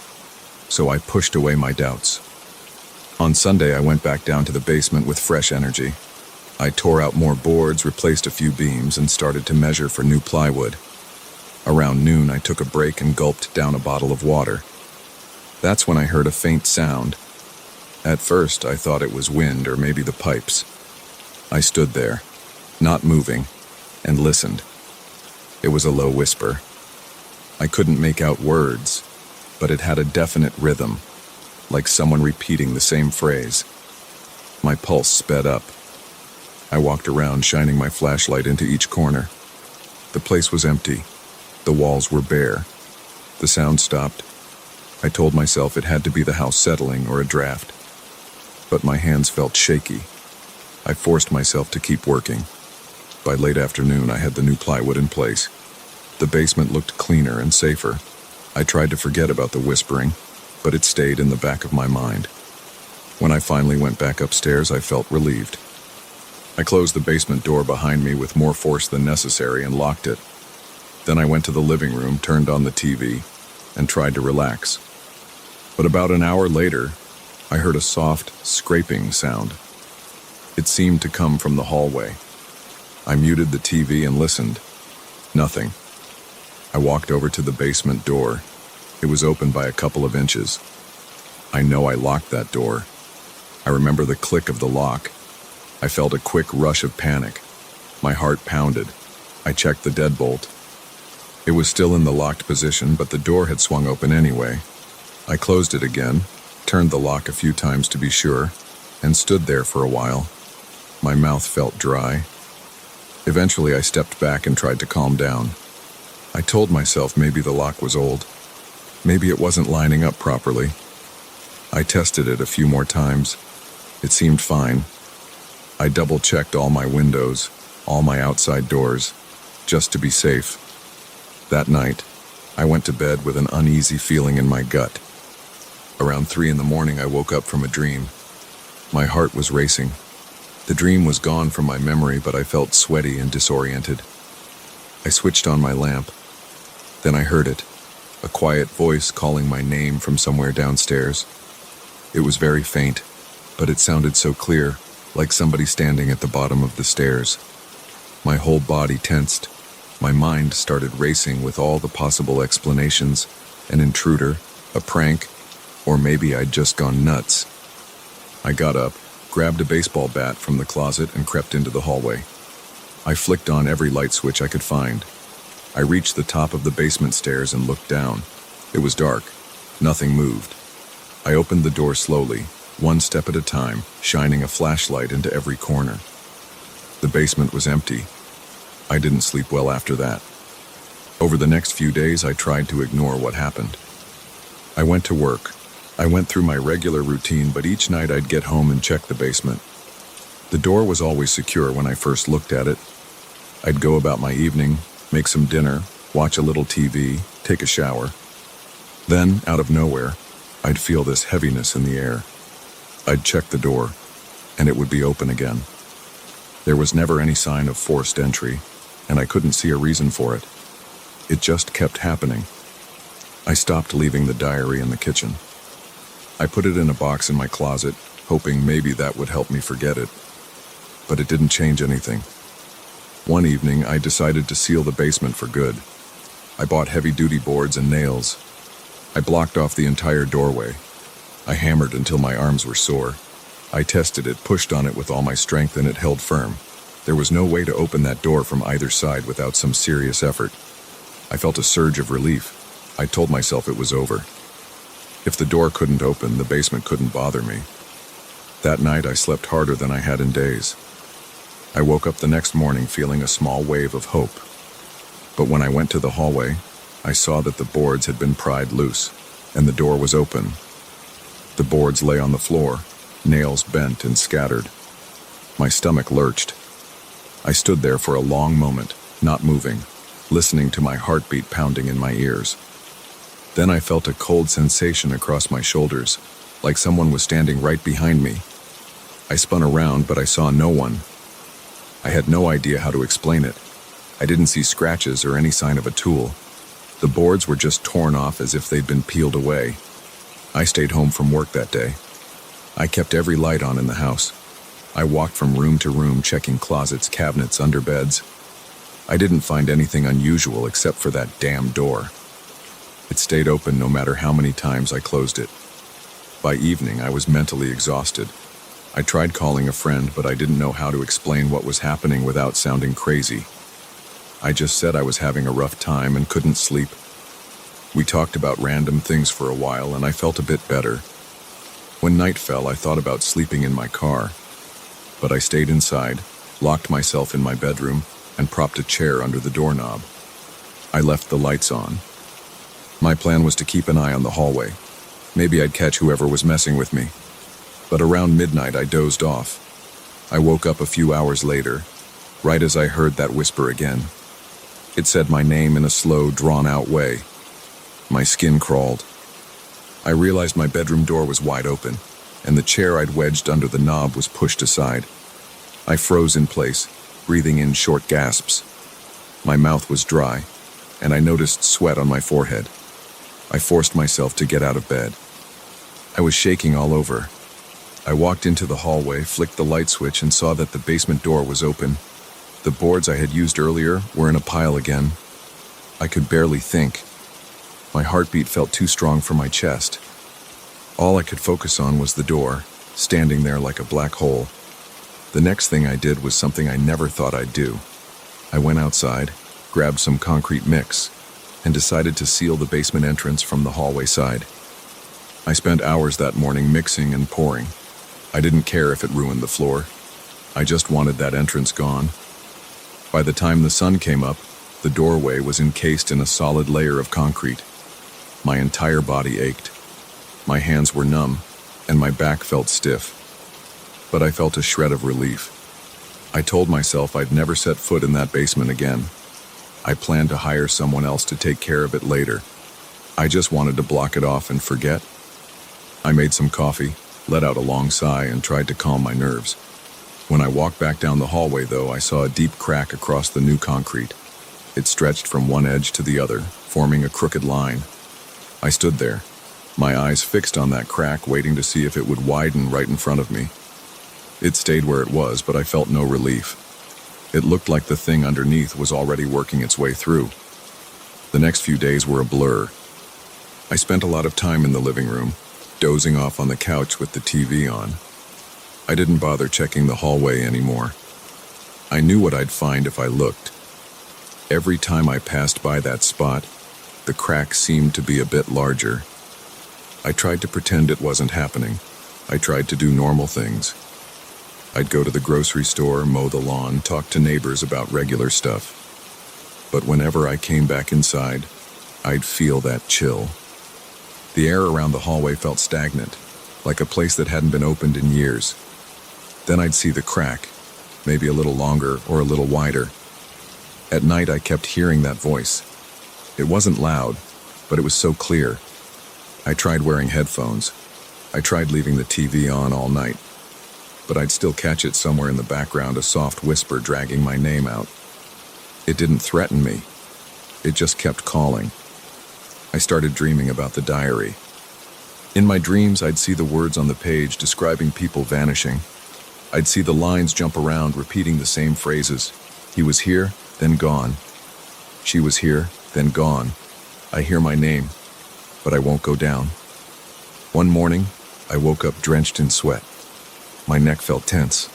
[SPEAKER 1] so I pushed away my doubts. On Sunday, I went back down to the basement with fresh energy. I tore out more boards, replaced a few beams, and started to measure for new plywood. Around noon, I took a break and gulped down a bottle of water. That's when I heard a faint sound. At first, I thought it was wind or maybe the pipes. I stood there, not moving, and listened. It was a low whisper. I couldn't make out words, but it had a definite rhythm, like someone repeating the same phrase. My pulse sped up. I walked around, shining my flashlight into each corner. The place was empty. The walls were bare. The sound stopped. I told myself it had to be the house settling or a draft. But my hands felt shaky. I forced myself to keep working. By late afternoon, I had the new plywood in place. The basement looked cleaner and safer. I tried to forget about the whispering, but it stayed in the back of my mind. When I finally went back upstairs, I felt relieved. I closed the basement door behind me with more force than necessary and locked it. Then I went to the living room, turned on the TV, and tried to relax. But about an hour later, I heard a soft, scraping sound. It seemed to come from the hallway. I muted the TV and listened. Nothing. I walked over to the basement door. It was open by a couple of inches. I know I locked that door. I remember the click of the lock. I felt a quick rush of panic. My heart pounded. I checked the deadbolt. It was still in the locked position, but the door had swung open anyway. I closed it again, turned the lock a few times to be sure, and stood there for a while. My mouth felt dry. Eventually, I stepped back and tried to calm down. I told myself maybe the lock was old. Maybe it wasn't lining up properly. I tested it a few more times. It seemed fine. I double-checked all my windows, all my outside doors, just to be safe. That night, I went to bed with an uneasy feeling in my gut. Around 3 in the morning, I woke up from a dream. My heart was racing. The dream was gone from my memory, but I felt sweaty and disoriented. I switched on my lamp. Then I heard it, a quiet voice calling my name from somewhere downstairs. It was very faint, but it sounded so clear, like somebody standing at the bottom of the stairs. My whole body tensed. My mind started racing with all the possible explanations: an intruder, a prank, or maybe I'd just gone nuts. I got up, grabbed a baseball bat from the closet, and crept into the hallway. I flicked on every light switch I could find. I reached the top of the basement stairs and looked down. It was dark. Nothing moved. I opened the door slowly, one step at a time, shining a flashlight into every corner. The basement was empty. I didn't sleep well after that. Over the next few days, I tried to ignore what happened. I went to work. I went through my regular routine, but each night I'd get home and check the basement. The door was always secure when I first looked at it. I'd go about my evening, make some dinner, watch a little TV, take a shower. Then, out of nowhere, I'd feel this heaviness in the air. I'd check the door, and it would be open again. There was never any sign of forced entry, and I couldn't see a reason for it. It just kept happening. I stopped leaving the diary in the kitchen. I put it in a box in my closet, hoping maybe that would help me forget it. But it didn't change anything. One evening, I decided to seal the basement for good. I bought heavy-duty boards and nails. I blocked off the entire doorway. I hammered until my arms were sore. I tested it, pushed on it with all my strength, and it held firm. There was no way to open that door from either side without some serious effort. I felt a surge of relief. I told myself it was over. If the door couldn't open, the basement couldn't bother me. That night, I slept harder than I had in days. I woke up the next morning feeling a small wave of hope. But when I went to the hallway, I saw that the boards had been pried loose, and the door was open. The boards lay on the floor, nails bent and scattered. My stomach lurched. I stood there for a long moment, not moving, listening to my heartbeat pounding in my ears. Then I felt a cold sensation across my shoulders, like someone was standing right behind me. I spun around, but I saw no one. I had no idea how to explain it. I didn't see scratches or any sign of a tool. The boards were just torn off as if they'd been peeled away. I stayed home from work that day. I kept every light on in the house. I walked from room to room, checking closets, cabinets, under beds. I didn't find anything unusual except for that damn door. It stayed open no matter how many times I closed it. By evening, I was mentally exhausted. I tried calling a friend, but I didn't know how to explain what was happening without sounding crazy. I just said I was having a rough time and couldn't sleep. We talked about random things for a while, and I felt a bit better. When night fell, I thought about sleeping in my car. But I stayed inside, locked myself in my bedroom, and propped a chair under the doorknob. I left the lights on. My plan was to keep an eye on the hallway. Maybe I'd catch whoever was messing with me. But around midnight, I dozed off. I woke up a few hours later, right as I heard that whisper again. It said my name in a slow, drawn-out way. My skin crawled. I realized my bedroom door was wide open, and the chair I'd wedged under the knob was pushed aside. I froze in place, breathing in short gasps. My mouth was dry, and I noticed sweat on my forehead. I forced myself to get out of bed. I was shaking all over. I walked into the hallway, flicked the light switch, and saw that the basement door was open. The boards I had used earlier were in a pile again. I could barely think. My heartbeat felt too strong for my chest. All I could focus on was the door, standing there like a black hole. The next thing I did was something I never thought I'd do. I went outside, grabbed some concrete mix, and decided to seal the basement entrance from the hallway side. I spent hours that morning mixing and pouring. I didn't care if it ruined the floor. I just wanted that entrance gone. By the time the sun came up, the doorway was encased in a solid layer of concrete. My entire body ached. My hands were numb, and my back felt stiff. But I felt a shred of relief. I told myself I'd never set foot in that basement again. I planned to hire someone else to take care of it later. I just wanted to block it off and forget. I made some coffee, let out a long sigh, and tried to calm my nerves. When I walked back down the hallway, though, I saw a deep crack across the new concrete. It stretched from one edge to the other, forming a crooked line. I stood there, my eyes fixed on that crack, waiting to see if it would widen right in front of me. It stayed where it was, but I felt no relief. It looked like the thing underneath was already working its way through. The next few days were a blur. I spent a lot of time in the living room, dozing off on the couch with the TV on. I didn't bother checking the hallway anymore. I knew what I'd find if I looked. Every time I passed by that spot, the crack seemed to be a bit larger. I tried to pretend it wasn't happening. I tried to do normal things. I'd go to the grocery store, mow the lawn, talk to neighbors about regular stuff. But whenever I came back inside, I'd feel that chill. The air around the hallway felt stagnant, like a place that hadn't been opened in years. Then I'd see the crack, maybe a little longer or a little wider. At night, I kept hearing that voice. It wasn't loud, but it was so clear. I tried wearing headphones. I tried leaving the TV on all night. But I'd still catch it somewhere in the background, a soft whisper dragging my name out. It didn't threaten me. It just kept calling. I started dreaming about the diary. In my dreams, I'd see the words on the page describing people vanishing. I'd see the lines jump around, repeating the same phrases. He was here, then gone. She was here, then gone. I hear my name, but I won't go down. One morning, I woke up drenched in sweat. My neck felt tense.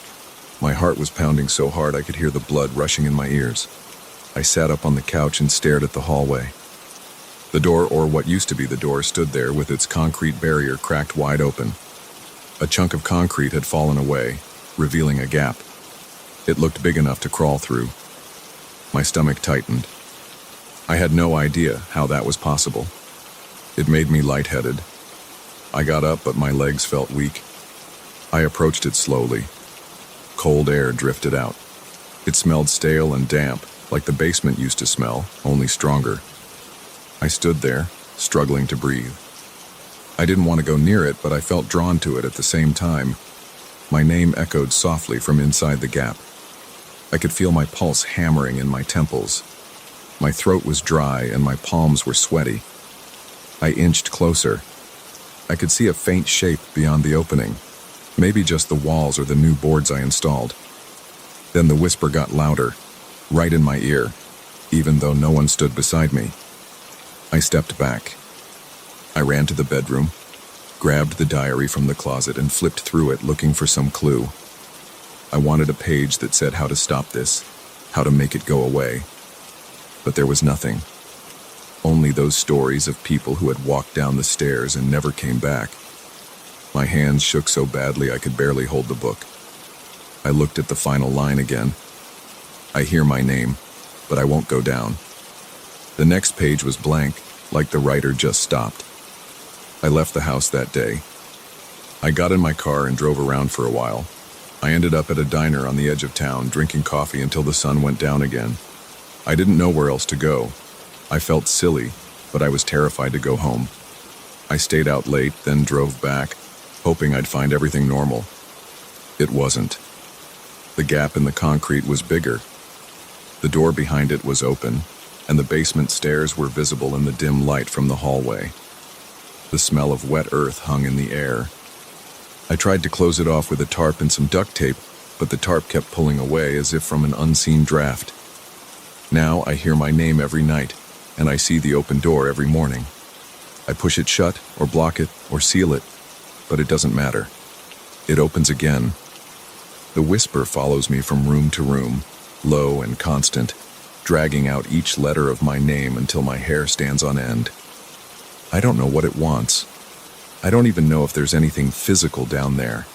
[SPEAKER 1] My heart was pounding so hard I could hear the blood rushing in my ears. I sat up on the couch and stared at the hallway. The door, or what used to be the door, stood there with its concrete barrier cracked wide open. A chunk of concrete had fallen away, revealing a gap. It looked big enough to crawl through. My stomach tightened. I had no idea how that was possible. It made me lightheaded. I got up, but my legs felt weak. I approached it slowly. Cold air drifted out. It smelled stale and damp, like the basement used to smell, only stronger. I stood there, struggling to breathe. I didn't want to go near it, but I felt drawn to it at the same time. My name echoed softly from inside the gap. I could feel my pulse hammering in my temples. My throat was dry and my palms were sweaty. I inched closer. I could see a faint shape beyond the opening, maybe just the walls or the new boards I installed. Then the whisper got louder, right in my ear, even though no one stood beside me. I stepped back. I ran to the bedroom, grabbed the diary from the closet and flipped through it looking for some clue. I wanted a page that said how to stop this, how to make it go away. But there was nothing. Only those stories of people who had walked down the stairs and never came back. My hands shook so badly I could barely hold the book. I looked at the final line again. I hear my name, but I won't go down. The next page was blank, like the writer just stopped. I left the house that day. I got in my car and drove around for a while. I ended up at a diner on the edge of town, drinking coffee until the sun went down again. I didn't know where else to go. I felt silly, but I was terrified to go home. I stayed out late, then drove back, hoping I'd find everything normal. It wasn't. The gap in the concrete was bigger. The door behind it was open, and the basement stairs were visible in the dim light from the hallway. The smell of wet earth hung in the air. I tried to close it off with a tarp and some duct tape, but the tarp kept pulling away as if from an unseen draft. Now I hear my name every night, and I see the open door every morning. I push it shut, or block it, or seal it, but it doesn't matter. It opens again. The whisper follows me from room to room, low and constant, dragging out each letter of my name until my hair stands on end. I don't know what it wants. I don't even know if there's anything physical down there.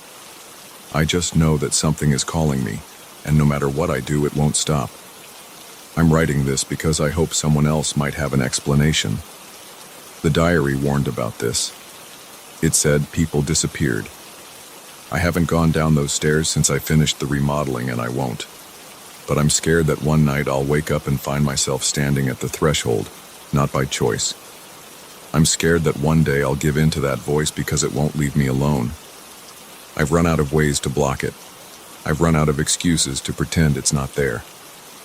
[SPEAKER 1] I just know that something is calling me, and no matter what I do, it won't stop. I'm writing this because I hope someone else might have an explanation. The diary warned about this. It said people disappeared. I haven't gone down those stairs since I finished the remodeling, and I won't. But I'm scared that one night I'll wake up and find myself standing at the threshold, not by choice. I'm scared that one day I'll give in to that voice because it won't leave me alone. I've run out of ways to block it. I've run out of excuses to pretend it's not there.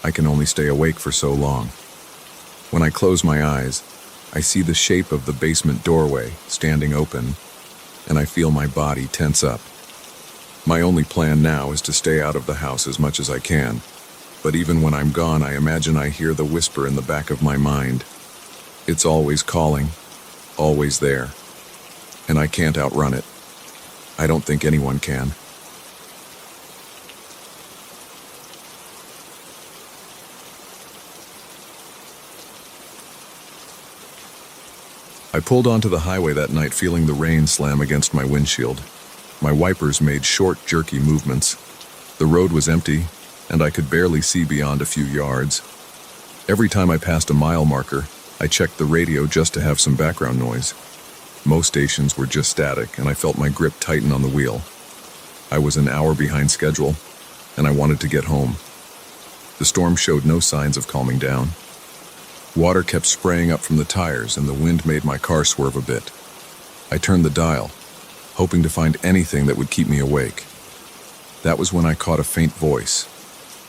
[SPEAKER 1] I can only stay awake for so long. When I close my eyes, I see the shape of the basement doorway standing open, and I feel my body tense up. My only plan now is to stay out of the house as much as I can. But even when I'm gone, I imagine I hear the whisper in the back of my mind. It's always calling, always there, and I can't outrun it. I don't think anyone can. I pulled onto the highway that night feeling the rain slam against my windshield. My wipers made short, jerky movements. The road was empty, and I could barely see beyond a few yards. Every time I passed a mile marker, I checked the radio just to have some background noise. Most stations were just static, and I felt my grip tighten on the wheel. I was an hour behind schedule, and I wanted to get home. The storm showed no signs of calming down. Water kept spraying up from the tires, and the wind made my car swerve a bit. I turned the dial, hoping to find anything that would keep me awake. That was when I caught a faint voice.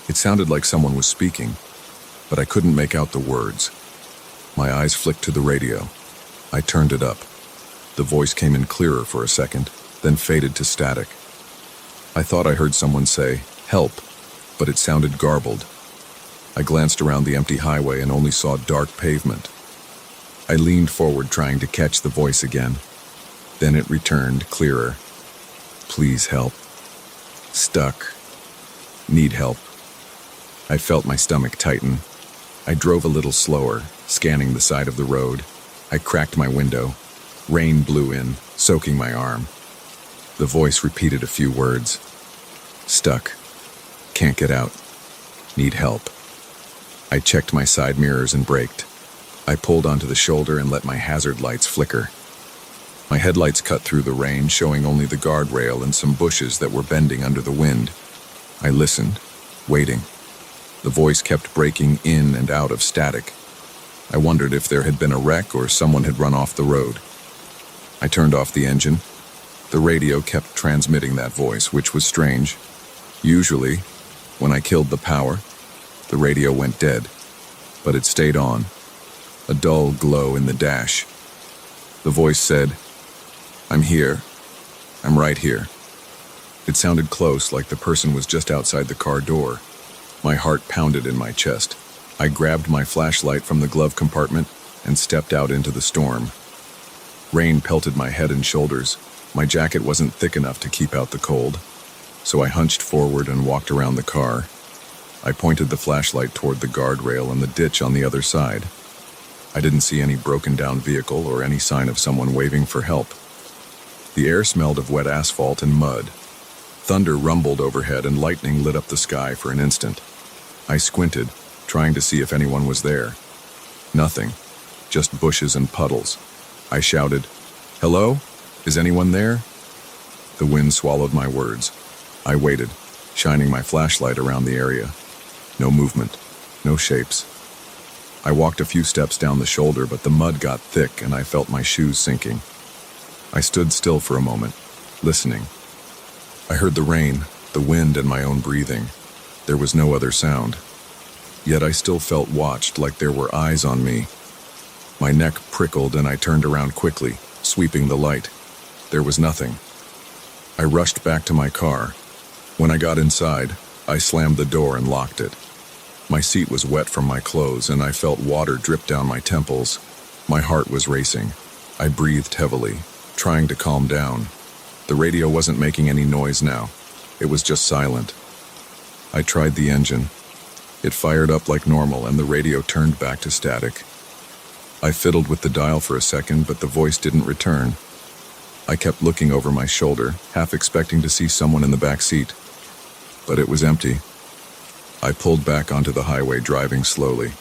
[SPEAKER 1] It sounded like someone was speaking, but I couldn't make out the words. My eyes flicked to the radio. I turned it up. The voice came in clearer for a second, then faded to static. I thought I heard someone say, "Help," but it sounded garbled. I glanced around the empty highway and only saw dark pavement. I leaned forward trying to catch the voice again. Then it returned, clearer. "Please help. Stuck. Need help." I felt my stomach tighten. I drove a little slower, scanning the side of the road. I cracked my window. Rain blew in, soaking my arm. The voice repeated a few words. "Stuck. Can't get out. Need help." I checked my side mirrors and braked. I pulled onto the shoulder and let my hazard lights flicker. My headlights cut through the rain, showing only the guardrail and some bushes that were bending under the wind. I listened, waiting. The voice kept breaking in and out of static. I wondered if there had been a wreck or someone had run off the road. I turned off the engine. The radio kept transmitting that voice, which was strange. Usually, when I killed the power, the radio went dead, but it stayed on, a dull glow in the dash. The voice said, "I'm here. I'm right here." It sounded close, like the person was just outside the car door. My heart pounded in my chest. I grabbed my flashlight from the glove compartment and stepped out into the storm. Rain pelted my head and shoulders. My jacket wasn't thick enough to keep out the cold, so I hunched forward and walked around the car. I pointed the flashlight toward the guardrail and the ditch on the other side. I didn't see any broken-down vehicle or any sign of someone waving for help. The air smelled of wet asphalt and mud. Thunder rumbled overhead and lightning lit up the sky for an instant. I squinted, trying to see if anyone was there. Nothing, just bushes and puddles. I shouted, "Hello? Is anyone there?" The wind swallowed my words. I waited, shining my flashlight around the area. No movement, no shapes. I walked a few steps down the shoulder, but the mud got thick and I felt my shoes sinking. I stood still for a moment, listening. I heard the rain, the wind, and my own breathing. There was no other sound. Yet I still felt watched, like there were eyes on me. My neck prickled and I turned around quickly, sweeping the light. There was nothing. I rushed back to my car. When I got inside, I slammed the door and locked it. My seat was wet from my clothes and I felt water drip down my temples. My heart was racing. I breathed heavily, trying to calm down. The radio wasn't making any noise now. It was just silent. I tried the engine. It fired up like normal and the radio turned back to static. I fiddled with the dial for a second, but the voice didn't return. I kept looking over my shoulder, half expecting to see someone in the back seat. But it was empty. I pulled back onto the highway, driving slowly.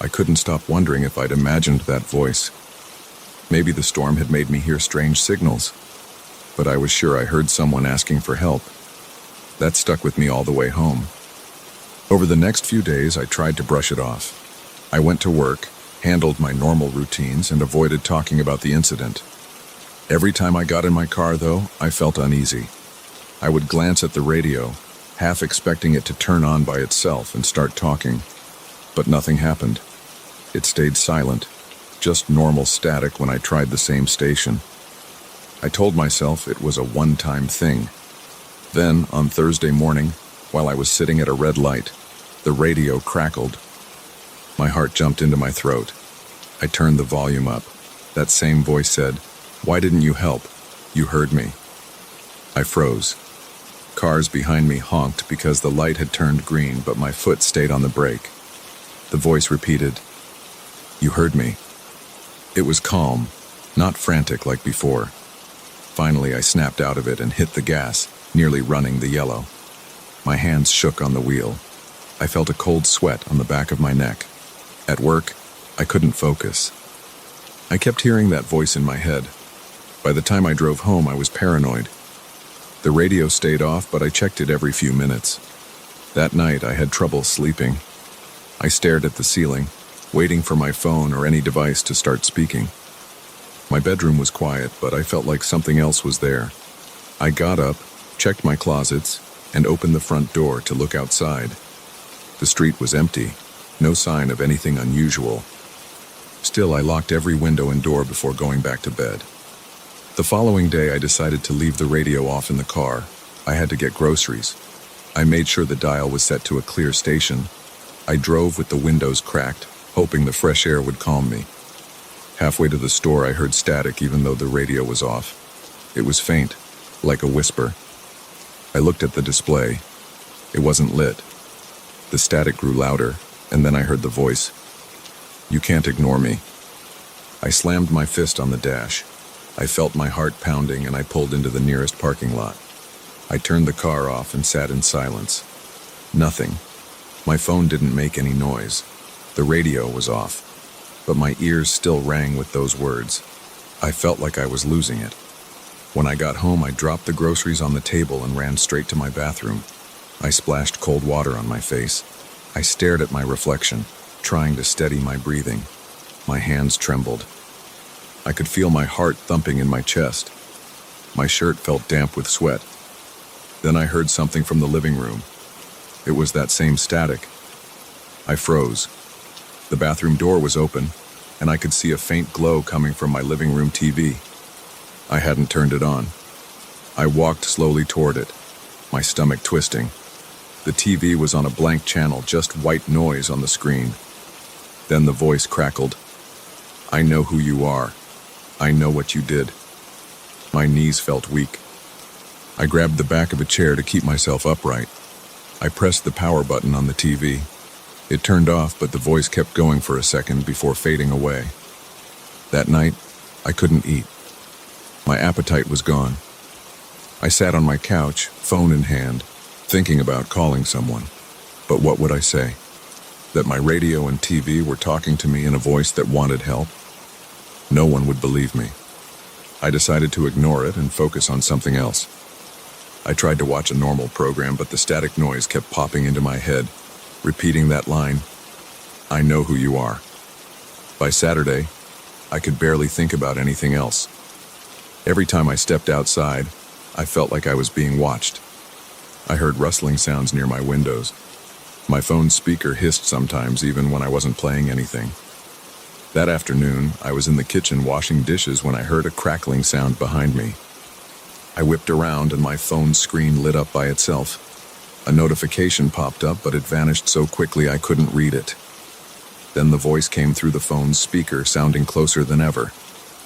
[SPEAKER 1] I couldn't stop wondering if I'd imagined that voice. Maybe the storm had made me hear strange signals, but I was sure I heard someone asking for help. That stuck with me all the way home. Over the next few days, I tried to brush it off. I went to work, handled my normal routines, and avoided talking about the incident. Every time I got in my car, though, I felt uneasy. I would glance at the radio, half expecting it to turn on by itself and start talking. But nothing happened. It stayed silent, just normal static when I tried the same station. I told myself it was a one-time thing. Then, on Thursday morning, while I was sitting at a red light, the radio crackled. My heart jumped into my throat. I turned the volume up. That same voice said, "Why didn't you help? You heard me." I froze. Cars behind me honked because the light had turned green, but my foot stayed on the brake. The voice repeated, "You heard me." It was calm, not frantic like before. Finally, I snapped out of it and hit the gas, nearly running the yellow. My hands shook on the wheel. I felt a cold sweat on the back of my neck. At work, I couldn't focus. I kept hearing that voice in my head. By the time I drove home, I was paranoid. The radio stayed off, but I checked it every few minutes. That night, I had trouble sleeping. I stared at the ceiling, waiting for my phone or any device to start speaking. My bedroom was quiet, but I felt like something else was there. I got up, checked my closets, and opened the front door to look outside. The street was empty, no sign of anything unusual. Still, I locked every window and door before going back to bed. The following day, I decided to leave the radio off in the car. I had to get groceries. I made sure the dial was set to a clear station. I drove with the windows cracked, hoping the fresh air would calm me. Halfway to the store, I heard static even though the radio was off. It was faint, like a whisper. I looked at the display. It wasn't lit. The static grew louder, and then I heard the voice. "You can't ignore me." I slammed my fist on the dash. I felt my heart pounding, and I pulled into the nearest parking lot. I turned the car off and sat in silence. Nothing. My phone didn't make any noise. The radio was off, but my ears still rang with those words. I felt like I was losing it. When I got home, I dropped the groceries on the table and ran straight to my bathroom. I splashed cold water on my face. I stared at my reflection, trying to steady my breathing. My hands trembled. I could feel my heart thumping in my chest. My shirt felt damp with sweat. Then I heard something from the living room. It was that same static. I froze. The bathroom door was open, and I could see a faint glow coming from my living room TV. I hadn't turned it on. I walked slowly toward it, my stomach twisting. The TV was on a blank channel, just white noise on the screen. Then the voice crackled. "I know who you are. I know what you did." My knees felt weak. I grabbed the back of a chair to keep myself upright. I pressed the power button on the TV. It turned off, but the voice kept going for a second before fading away. That night, I couldn't eat. My appetite was gone. I sat on my couch, phone in hand, thinking about calling someone. But what would I say? That my radio and TV were talking to me in a voice that wanted help? No one would believe me. I decided to ignore it and focus on something else. I tried to watch a normal program, but the static noise kept popping into my head, repeating that line, "I know who you are." By Saturday, I could barely think about anything else. Every time I stepped outside, I felt like I was being watched. I heard rustling sounds near my windows. My phone's speaker hissed sometimes, even when I wasn't playing anything. That afternoon, I was in the kitchen washing dishes when I heard a crackling sound behind me. I whipped around and my phone's screen lit up by itself. A notification popped up, but it vanished so quickly I couldn't read it. Then the voice came through the phone's speaker, sounding closer than ever.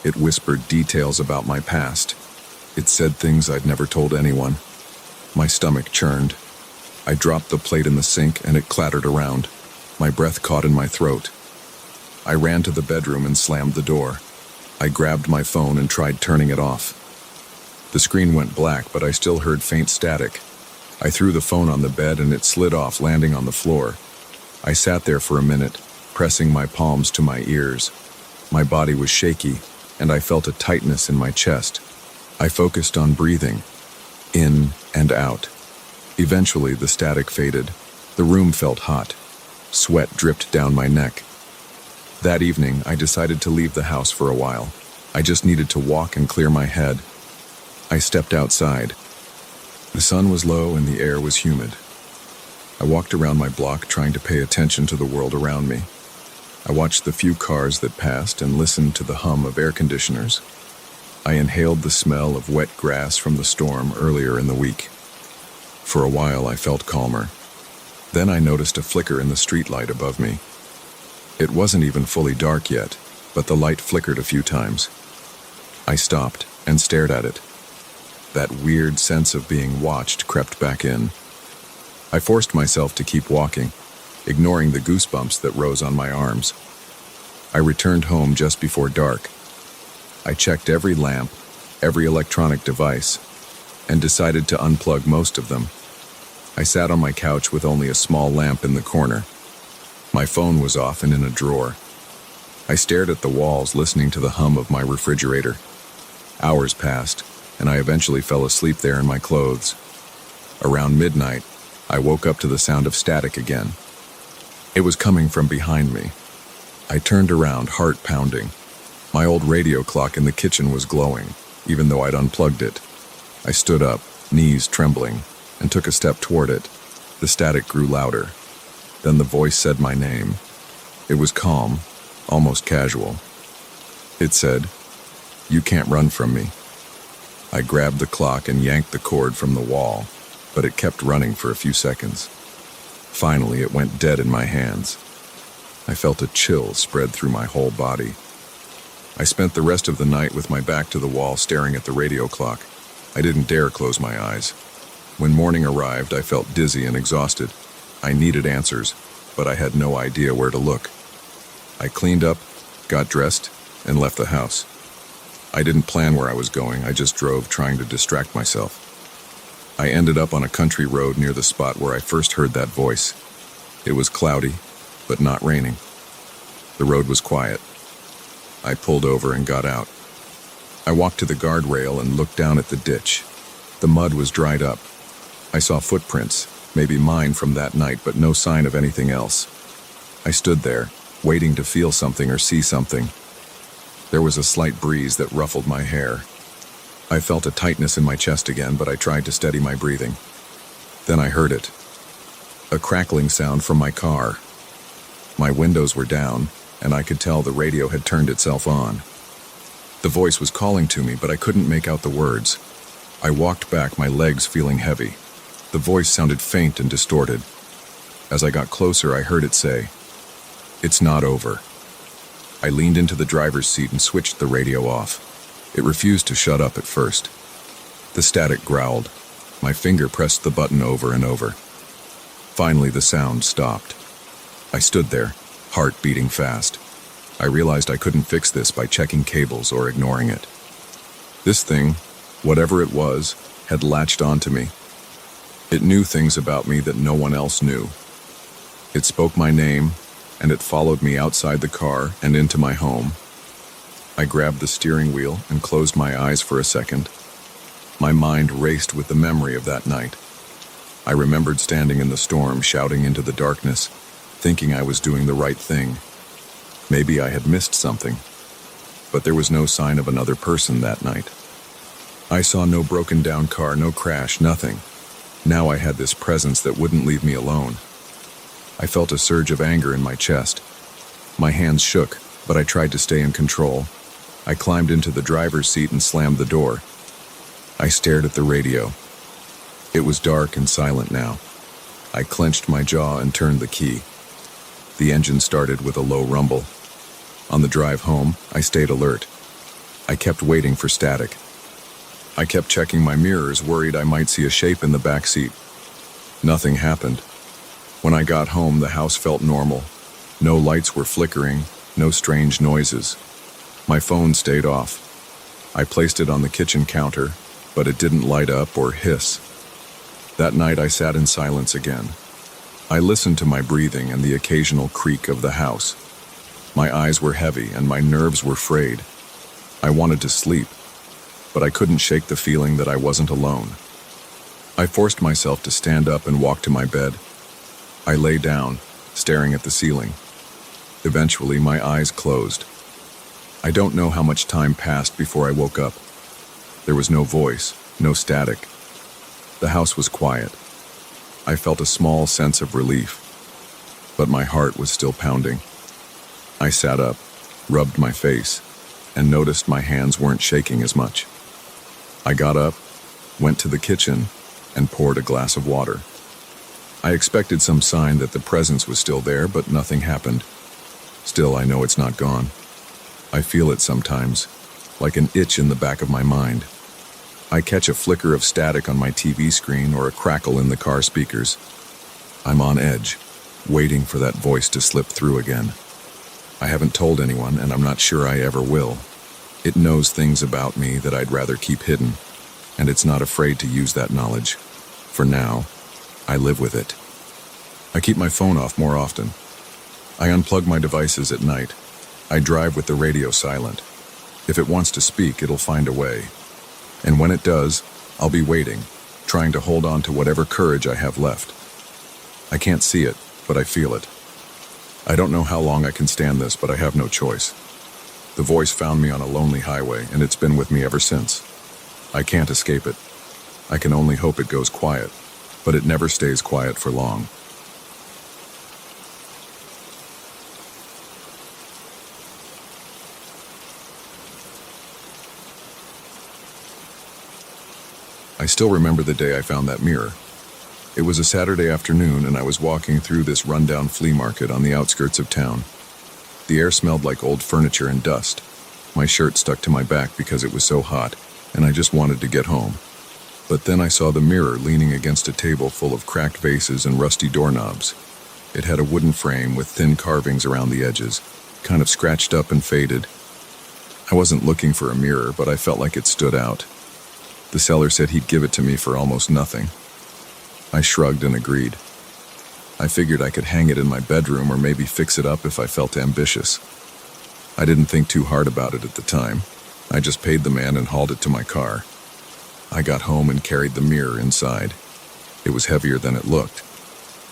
[SPEAKER 1] It whispered details about my past. It said things I'd never told anyone. My stomach churned. I dropped the plate in the sink and it clattered around. My breath caught in my throat. I ran to the bedroom and slammed the door. I grabbed my phone and tried turning it off. The screen went black, but I still heard faint static. I threw the phone on the bed and it slid off, landing on the floor. I sat there for a minute, pressing my palms to my ears. My body was shaky, and I felt a tightness in my chest. I focused on breathing, in and out. Eventually, the static faded. The room felt hot. Sweat dripped down my neck. That evening, I decided to leave the house for a while. I just needed to walk and clear my head. I stepped outside. The sun was low and the air was humid. I walked around my block trying to pay attention to the world around me. I watched the few cars that passed and listened to the hum of air conditioners. I inhaled the smell of wet grass from the storm earlier in the week. For a while, I felt calmer. Then I noticed a flicker in the streetlight above me. It wasn't even fully dark yet, but the light flickered a few times. I stopped and stared at it. That weird sense of being watched crept back in. I forced myself to keep walking, ignoring the goosebumps that rose on my arms. I returned home just before dark. I checked every lamp, every electronic device, and decided to unplug most of them. I sat on my couch with only a small lamp in the corner. My phone was off and in a drawer. I stared at the walls, listening to the hum of my refrigerator. Hours passed, and I eventually fell asleep there in my clothes. Around midnight, I woke up to the sound of static again. It was coming from behind me. I turned around, heart pounding. My old radio clock in the kitchen was glowing, even though I'd unplugged it. I stood up, knees trembling, and took a step toward it. The static grew louder. Then the voice said my name. It was calm, almost casual. It said, "You can't run from me." I grabbed the clock and yanked the cord from the wall, but it kept running for a few seconds. Finally, it went dead in my hands. I felt a chill spread through my whole body. I spent the rest of the night with my back to the wall staring at the radio clock. I didn't dare close my eyes. When morning arrived, I felt dizzy and exhausted. I needed answers, but I had no idea where to look. I cleaned up, got dressed, and left the house. I didn't plan where I was going, I just drove trying to distract myself. I ended up on a country road near the spot where I first heard that voice. It was cloudy, but not raining. The road was quiet. I pulled over and got out. I walked to the guardrail and looked down at the ditch. The mud was dried up. I saw footprints, maybe mine from that night, but no sign of anything else. I stood there, waiting to feel something or see something. There was a slight breeze that ruffled my hair. I felt a tightness in my chest again, but I tried to steady my breathing. Then I heard it. A crackling sound from my car. My windows were down, and I could tell the radio had turned itself on. The voice was calling to me, but I couldn't make out the words. I walked back, my legs feeling heavy. The voice sounded faint and distorted. As I got closer, I heard it say, "It's not over." I leaned into the driver's seat and switched the radio off. It refused to shut up at first. The static growled. My finger pressed the button over and over. Finally, the sound stopped. I stood there, heart beating fast. I realized I couldn't fix this by checking cables or ignoring it. This thing, whatever it was, had latched onto me. It knew things about me that no one else knew. It spoke my name, and it followed me outside the car and into my home. I grabbed the steering wheel and closed my eyes for a second. My mind raced with the memory of that night. I remembered standing in the storm, shouting into the darkness, thinking I was doing the right thing. Maybe I had missed something, but there was no sign of another person that night. I saw no broken down car, no crash, nothing. Now I had this presence that wouldn't leave me alone. I felt a surge of anger in my chest. My hands shook, but I tried to stay in control. I climbed into the driver's seat and slammed the door. I stared at the radio. It was dark and silent now. I clenched my jaw and turned the key. The engine started with a low rumble. On the drive home, I stayed alert. I kept waiting for static. I kept checking my mirrors, worried I might see a shape in the back seat. Nothing happened. When I got home, the house felt normal. No lights were flickering, no strange noises. My phone stayed off. I placed it on the kitchen counter, but it didn't light up or hiss. That night I sat in silence again. I listened to my breathing and the occasional creak of the house. My eyes were heavy and my nerves were frayed. I wanted to sleep, but I couldn't shake the feeling that I wasn't alone. I forced myself to stand up and walk to my bed. I lay down, staring at the ceiling. Eventually, my eyes closed. I don't know how much time passed before I woke up. There was no voice, no static. The house was quiet. I felt a small sense of relief, but my heart was still pounding. I sat up, rubbed my face, and noticed my hands weren't shaking as much. I got up, went to the kitchen, and poured a glass of water. I expected some sign that the presence was still there, but nothing happened. Still, I know it's not gone. I feel it sometimes, like an itch in the back of my mind. I catch a flicker of static on my TV screen or a crackle in the car speakers. I'm on edge, waiting for that voice to slip through again. I haven't told anyone, and I'm not sure I ever will. It knows things about me that I'd rather keep hidden, and it's not afraid to use that knowledge. For now, I live with it. I keep my phone off more often. I unplug my devices at night. I drive with the radio silent. If it wants to speak, it'll find a way. And when it does, I'll be waiting, trying to hold on to whatever courage I have left. I can't see it, but I feel it. I don't know how long I can stand this, but I have no choice. The voice found me on a lonely highway, and it's been with me ever since. I can't escape it. I can only hope it goes quiet, but it never stays quiet for long. still remember the day I found that mirror. It was a Saturday afternoon and I was walking through this rundown flea market on the outskirts of town. The air smelled like old furniture and dust. My shirt stuck to my back because it was so hot, and I just wanted to get home. But then I saw the mirror leaning against a table full of cracked vases and rusty doorknobs. It had a wooden frame with thin carvings around the edges, kind of scratched up and faded. I wasn't looking for a mirror, but I felt like it stood out. The seller said he'd give it to me for almost nothing. I shrugged and agreed. I figured I could hang it in my bedroom or maybe fix it up if I felt ambitious. I didn't think too hard about it at the time. I just paid the man and hauled it to my car. I got home and carried the mirror inside. It was heavier than it looked.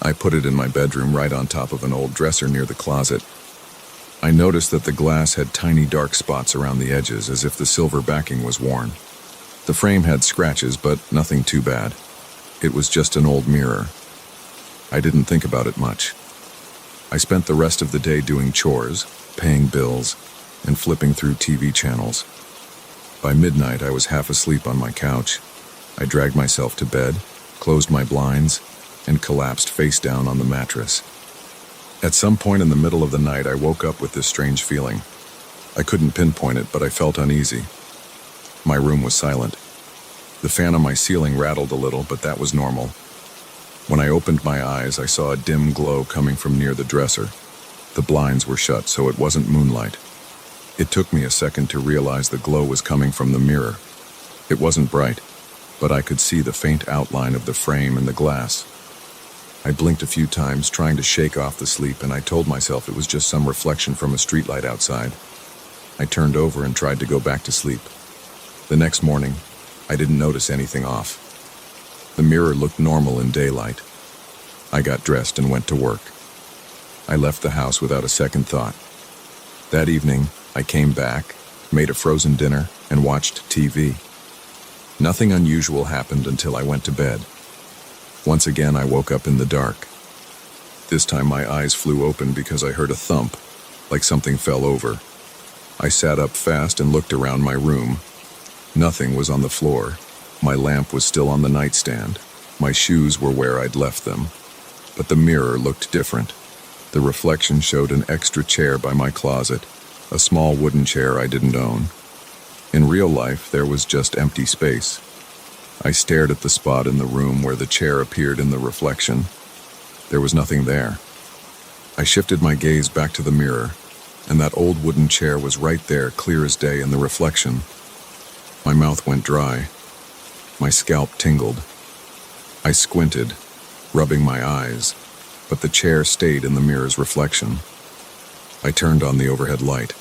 [SPEAKER 1] I put it in my bedroom right on top of an old dresser near the closet. I noticed that the glass had tiny dark spots around the edges as if the silver backing was worn. The frame had scratches, but nothing too bad. It was just an old mirror. I didn't think about it much. I spent the rest of the day doing chores, paying bills, and flipping through TV channels. By midnight, I was half asleep on my couch. I dragged myself to bed, closed my blinds, and collapsed face down on the mattress. At some point in the middle of the night, I woke up with this strange feeling. I couldn't pinpoint it, but I felt uneasy. My room was silent. The fan on my ceiling rattled a little, but that was normal. When I opened my eyes, I saw a dim glow coming from near the dresser. The blinds were shut, so it wasn't moonlight. It took me a second to realize the glow was coming from the mirror. It wasn't bright, but I could see the faint outline of the frame and the glass. I blinked a few times, trying to shake off the sleep, and I told myself it was just some reflection from a streetlight outside. I turned over and tried to go back to sleep. The next morning, I didn't notice anything off. The mirror looked normal in daylight. I got dressed and went to work. I left the house without a second thought. That evening, I came back, made a frozen dinner, and watched TV. Nothing unusual happened until I went to bed. Once again, I woke up in the dark. This time my eyes flew open because I heard a thump, like something fell over. I sat up fast and looked around my room. Nothing was on the floor. My lamp was still on the nightstand. My shoes were where I'd left them. But the mirror looked different. The reflection showed an extra chair by my closet, a small wooden chair I didn't own. In real life, there was just empty space. I stared at the spot in the room where the chair appeared in the reflection. There was nothing there. I shifted my gaze back to the mirror, and that old wooden chair was right there, clear as day in the reflection. My mouth went dry. My scalp tingled. I squinted, rubbing my eyes, but the chair stayed in the mirror's reflection. I turned on the overhead light.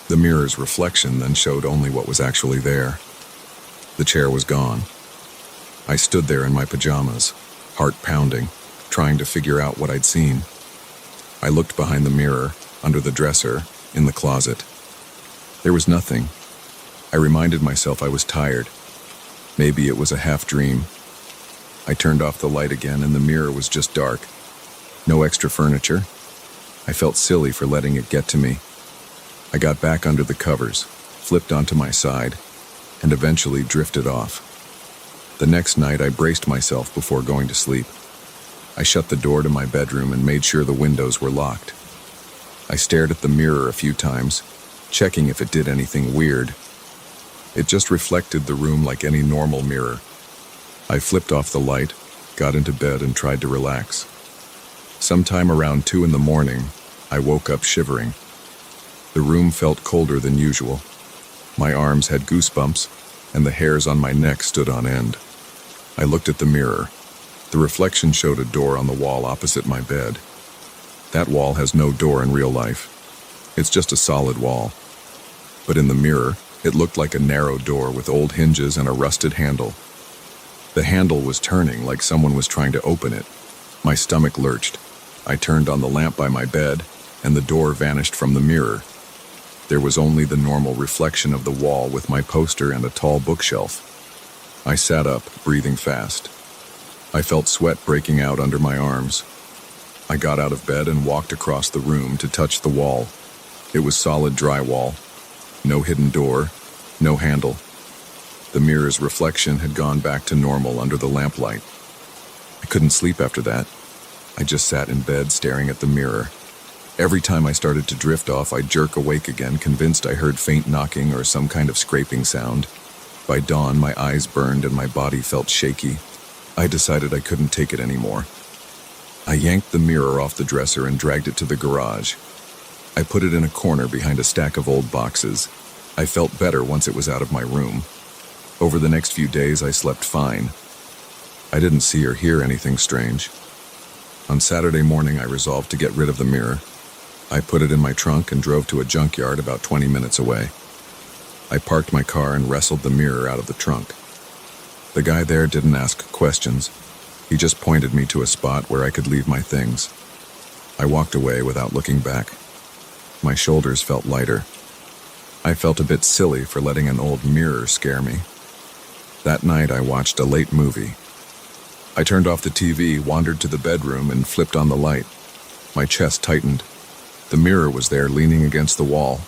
[SPEAKER 1] The mirror's reflection then showed only what was actually there. The chair was gone. I stood there in my pajamas, heart pounding, trying to figure out what I'd seen. I looked behind the mirror, under the dresser, in the closet. There was nothing. I reminded myself I was tired. Maybe it was a half-dream. I turned off the light again and the mirror was just dark. No extra furniture. I felt silly for letting it get to me. I got back under the covers, flipped onto my side, and eventually drifted off. The next night I braced myself before going to sleep. I shut the door to my bedroom and made sure the windows were locked. I stared at the mirror a few times, checking if it did anything weird. It just reflected the room like any normal mirror. I flipped off the light, got into bed, and tried to relax. Sometime around 2 in the morning, I woke up shivering. The room felt colder than usual. My arms had goosebumps, and the hairs on my neck stood on end. I looked at the mirror. The reflection showed a door on the wall opposite my bed. That wall has no door in real life. It's just a solid wall. But in the mirror, it looked like a narrow door with old hinges and a rusted handle. The handle was turning like someone was trying to open it. My stomach lurched. I turned on the lamp by my bed, and the door vanished from the mirror. There was only the normal reflection of the wall with my poster and a tall bookshelf. I sat up, breathing fast. I felt sweat breaking out under my arms. I got out of bed and walked across the room to touch the wall. It was solid drywall. No hidden door, no handle. The mirror's reflection had gone back to normal under the lamplight. I couldn't sleep after that. I just sat in bed staring at the mirror. Every time I started to drift off, I'd jerk awake again, convinced I heard faint knocking or some kind of scraping sound. By dawn, my eyes burned and my body felt shaky. I decided I couldn't take it anymore. I yanked the mirror off the dresser and dragged it to the garage. I put it in a corner behind a stack of old boxes. I felt better once it was out of my room. Over the next few days, I slept fine. I didn't see or hear anything strange. On Saturday morning, I resolved to get rid of the mirror. I put it in my trunk and drove to a junkyard about 20 minutes away. I parked my car and wrestled the mirror out of the trunk. The guy there didn't ask questions. He just pointed me to a spot where I could leave my things. I walked away without looking back. My shoulders felt lighter. I felt a bit silly for letting an old mirror scare me. That night, I watched a late movie. I turned off the TV, wandered to the bedroom, and flipped on the light. My chest tightened. The mirror was there, leaning against the wall.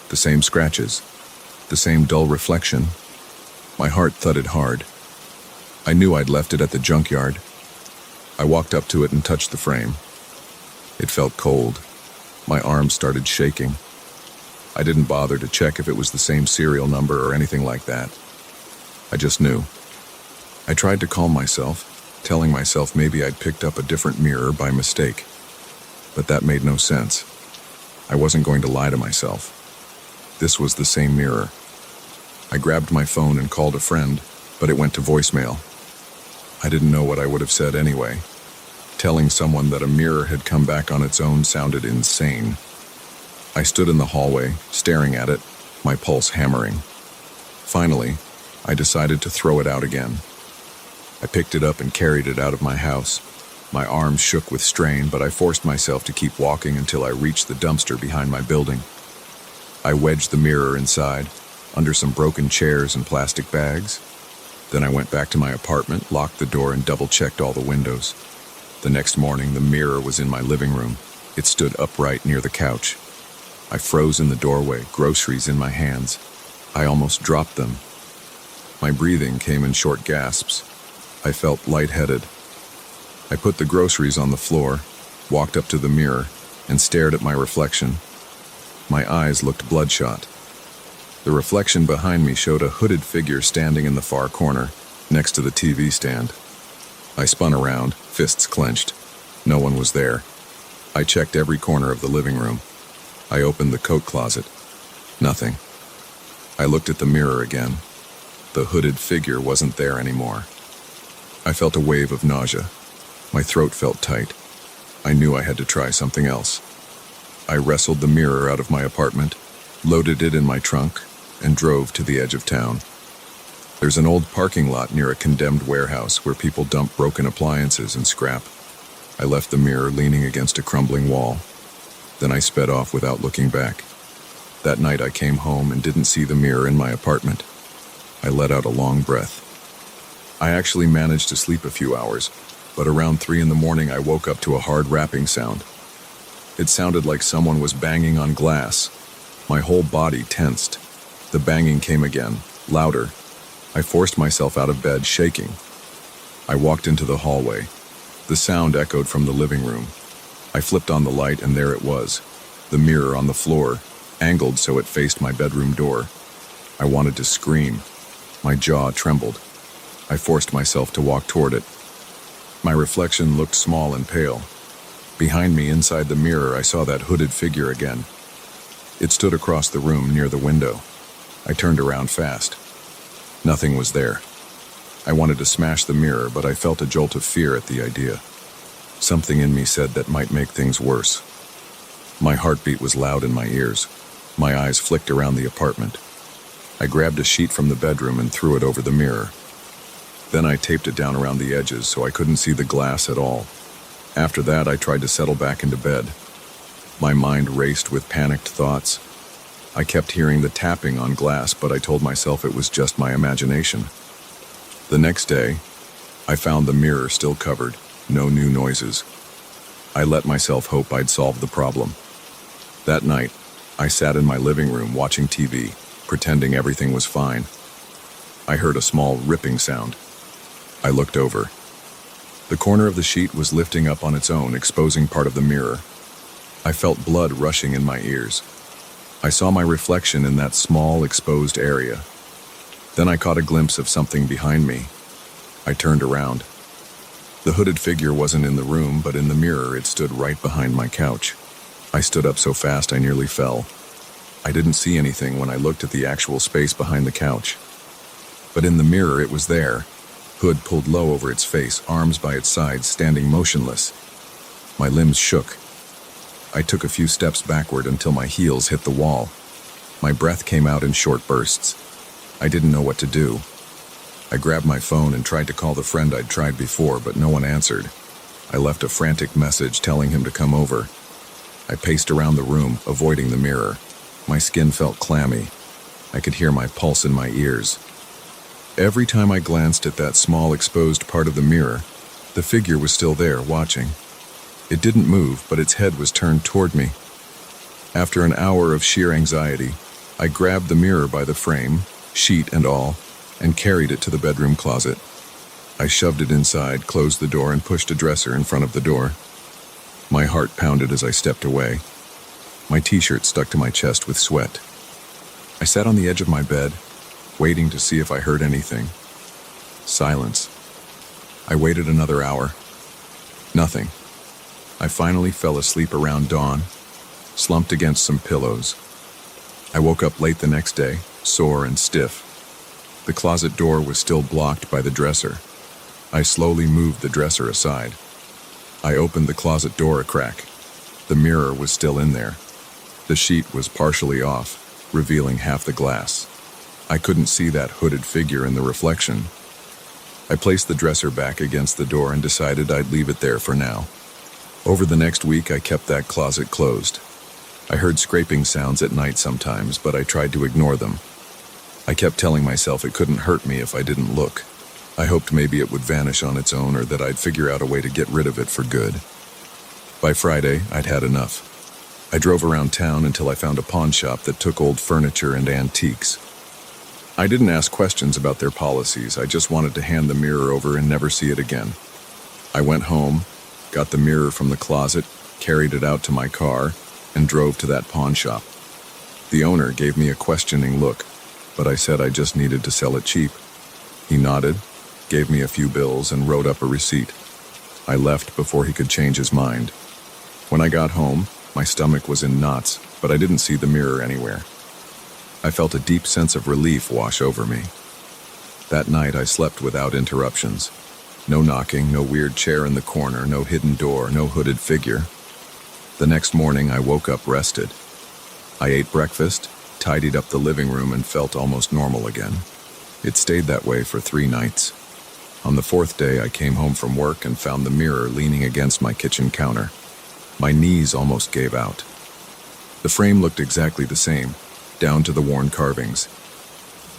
[SPEAKER 1] The same scratches. The same dull reflection. My heart thudded hard. I knew I'd left it at the junkyard. I walked up to it and touched the frame. It felt cold. My arms started shaking. I didn't bother to check if it was the same serial number or anything like that. I just knew. I tried to calm myself, telling myself maybe I'd picked up a different mirror by mistake. But that made no sense. I wasn't going to lie to myself. This was the same mirror. I grabbed my phone and called a friend, but it went to voicemail. I didn't know what I would have said anyway. Telling someone that a mirror had come back on its own sounded insane. I stood in the hallway, staring at it, my pulse hammering. Finally, I decided to throw it out again. I picked it up and carried it out of my house. My arms shook with strain, but I forced myself to keep walking until I reached the dumpster behind my building. I wedged the mirror inside, under some broken chairs and plastic bags. Then I went back to my apartment, locked the door, and double-checked all the windows. The next morning, the mirror was in my living room. It stood upright near the couch. I froze in the doorway, groceries in my hands. I almost dropped them. My breathing came in short gasps. I felt lightheaded. I put the groceries on the floor, walked up to the mirror, and stared at my reflection. My eyes looked bloodshot. The reflection behind me showed a hooded figure standing in the far corner, next to the TV stand. I spun around, fists clenched. No one was there. I checked every corner of the living room. I opened the coat closet. Nothing. I looked at the mirror again. The hooded figure wasn't there anymore. I felt a wave of nausea. My throat felt tight. I knew I had to try something else. I wrestled the mirror out of my apartment, loaded it in my trunk, and drove to the edge of town. There's an old parking lot near a condemned warehouse where people dump broken appliances and scrap. I left the mirror leaning against a crumbling wall. Then I sped off without looking back. That night I came home and didn't see the mirror in my apartment. I let out a long breath. I actually managed to sleep a few hours, but around 3 in the morning I woke up to a hard rapping sound. It sounded like someone was banging on glass. My whole body tensed. The banging came again, louder. I forced myself out of bed, shaking. I walked into the hallway. The sound echoed from the living room. I flipped on the light and there it was, the mirror on the floor, angled so it faced my bedroom door. I wanted to scream. My jaw trembled. I forced myself to walk toward it. My reflection looked small and pale. Behind me, inside the mirror, I saw that hooded figure again. It stood across the room near the window. I turned around fast. Nothing was there. I wanted to smash the mirror, but I felt a jolt of fear at the idea. Something in me said that might make things worse. My heartbeat was loud in my ears. My eyes flicked around the apartment. I grabbed a sheet from the bedroom and threw it over the mirror. Then I taped it down around the edges so I couldn't see the glass at all. After that, I tried to settle back into bed. My mind raced with panicked thoughts. I kept hearing the tapping on glass, but I told myself it was just my imagination. The next day, I found the mirror still covered, no new noises. I let myself hope I'd solve the problem. That night, I sat in my living room watching TV, pretending everything was fine. I heard a small ripping sound. I looked over. The corner of the sheet was lifting up on its own, exposing part of the mirror. I felt blood rushing in my ears. I saw my reflection in that small, exposed area. Then I caught a glimpse of something behind me. I turned around. The hooded figure wasn't in the room, but in the mirror it stood right behind my couch. I stood up so fast I nearly fell. I didn't see anything when I looked at the actual space behind the couch. But in the mirror it was there, hood pulled low over its face, arms by its sides, standing motionless. My limbs shook. I took a few steps backward until my heels hit the wall. My breath came out in short bursts. I didn't know what to do. I grabbed my phone and tried to call the friend I'd tried before, but no one answered. I left a frantic message telling him to come over. I paced around the room, avoiding the mirror. My skin felt clammy. I could hear my pulse in my ears. Every time I glanced at that small exposed part of the mirror, the figure was still there, watching. It didn't move, but its head was turned toward me. After an hour of sheer anxiety, I grabbed the mirror by the frame, sheet and all, and carried it to the bedroom closet. I shoved it inside, closed the door, and pushed a dresser in front of the door. My heart pounded as I stepped away. My t-shirt stuck to my chest with sweat. I sat on the edge of my bed, waiting to see if I heard anything. Silence. I waited another hour. Nothing. I finally fell asleep around dawn, slumped against some pillows. I woke up late the next day, sore and stiff. The closet door was still blocked by the dresser. I slowly moved the dresser aside. I opened the closet door a crack. The mirror was still in there. The sheet was partially off, revealing half the glass. I couldn't see that hooded figure in the reflection. I placed the dresser back against the door and decided I'd leave it there for now. Over the next week, I kept that closet closed. I heard scraping sounds at night sometimes, but I tried to ignore them. I kept telling myself it couldn't hurt me if I didn't look. I hoped maybe it would vanish on its own, or that I'd figure out a way to get rid of it for good. By Friday, I'd had enough. I drove around town until I found a pawn shop that took old furniture and antiques. I didn't ask questions about their policies. I just wanted to hand the mirror over and never see it again. I went home, got the mirror from the closet, carried it out to my car, and drove to that pawn shop. The owner gave me a questioning look, but I said I just needed to sell it cheap. He nodded, gave me a few bills, and wrote up a receipt. I left before he could change his mind. When I got home, my stomach was in knots, but I didn't see the mirror anywhere. I felt a deep sense of relief wash over me. That night I slept without interruptions. No knocking, no weird chair in the corner, no hidden door, no hooded figure. The next morning I woke up rested. I ate breakfast, tidied up the living room, and felt almost normal again. It stayed that way for 3 nights. On the 4th day, I came home from work and found the mirror leaning against my kitchen counter. My knees almost gave out. The frame looked exactly the same, down to the worn carvings.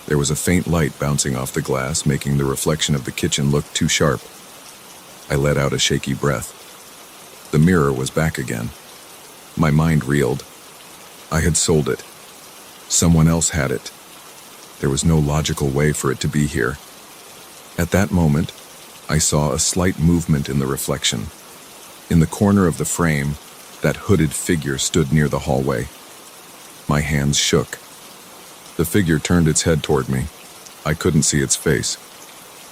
[SPEAKER 1] There was a faint light bouncing off the glass, making the reflection of the kitchen look too sharp. I let out a shaky breath. The mirror was back again. My mind reeled. I had sold it. Someone else had it. There was no logical way for it to be here. At that moment, I saw a slight movement in the reflection. In the corner of the frame, that hooded figure stood near the hallway. My hands shook. The figure turned its head toward me. I couldn't see its face.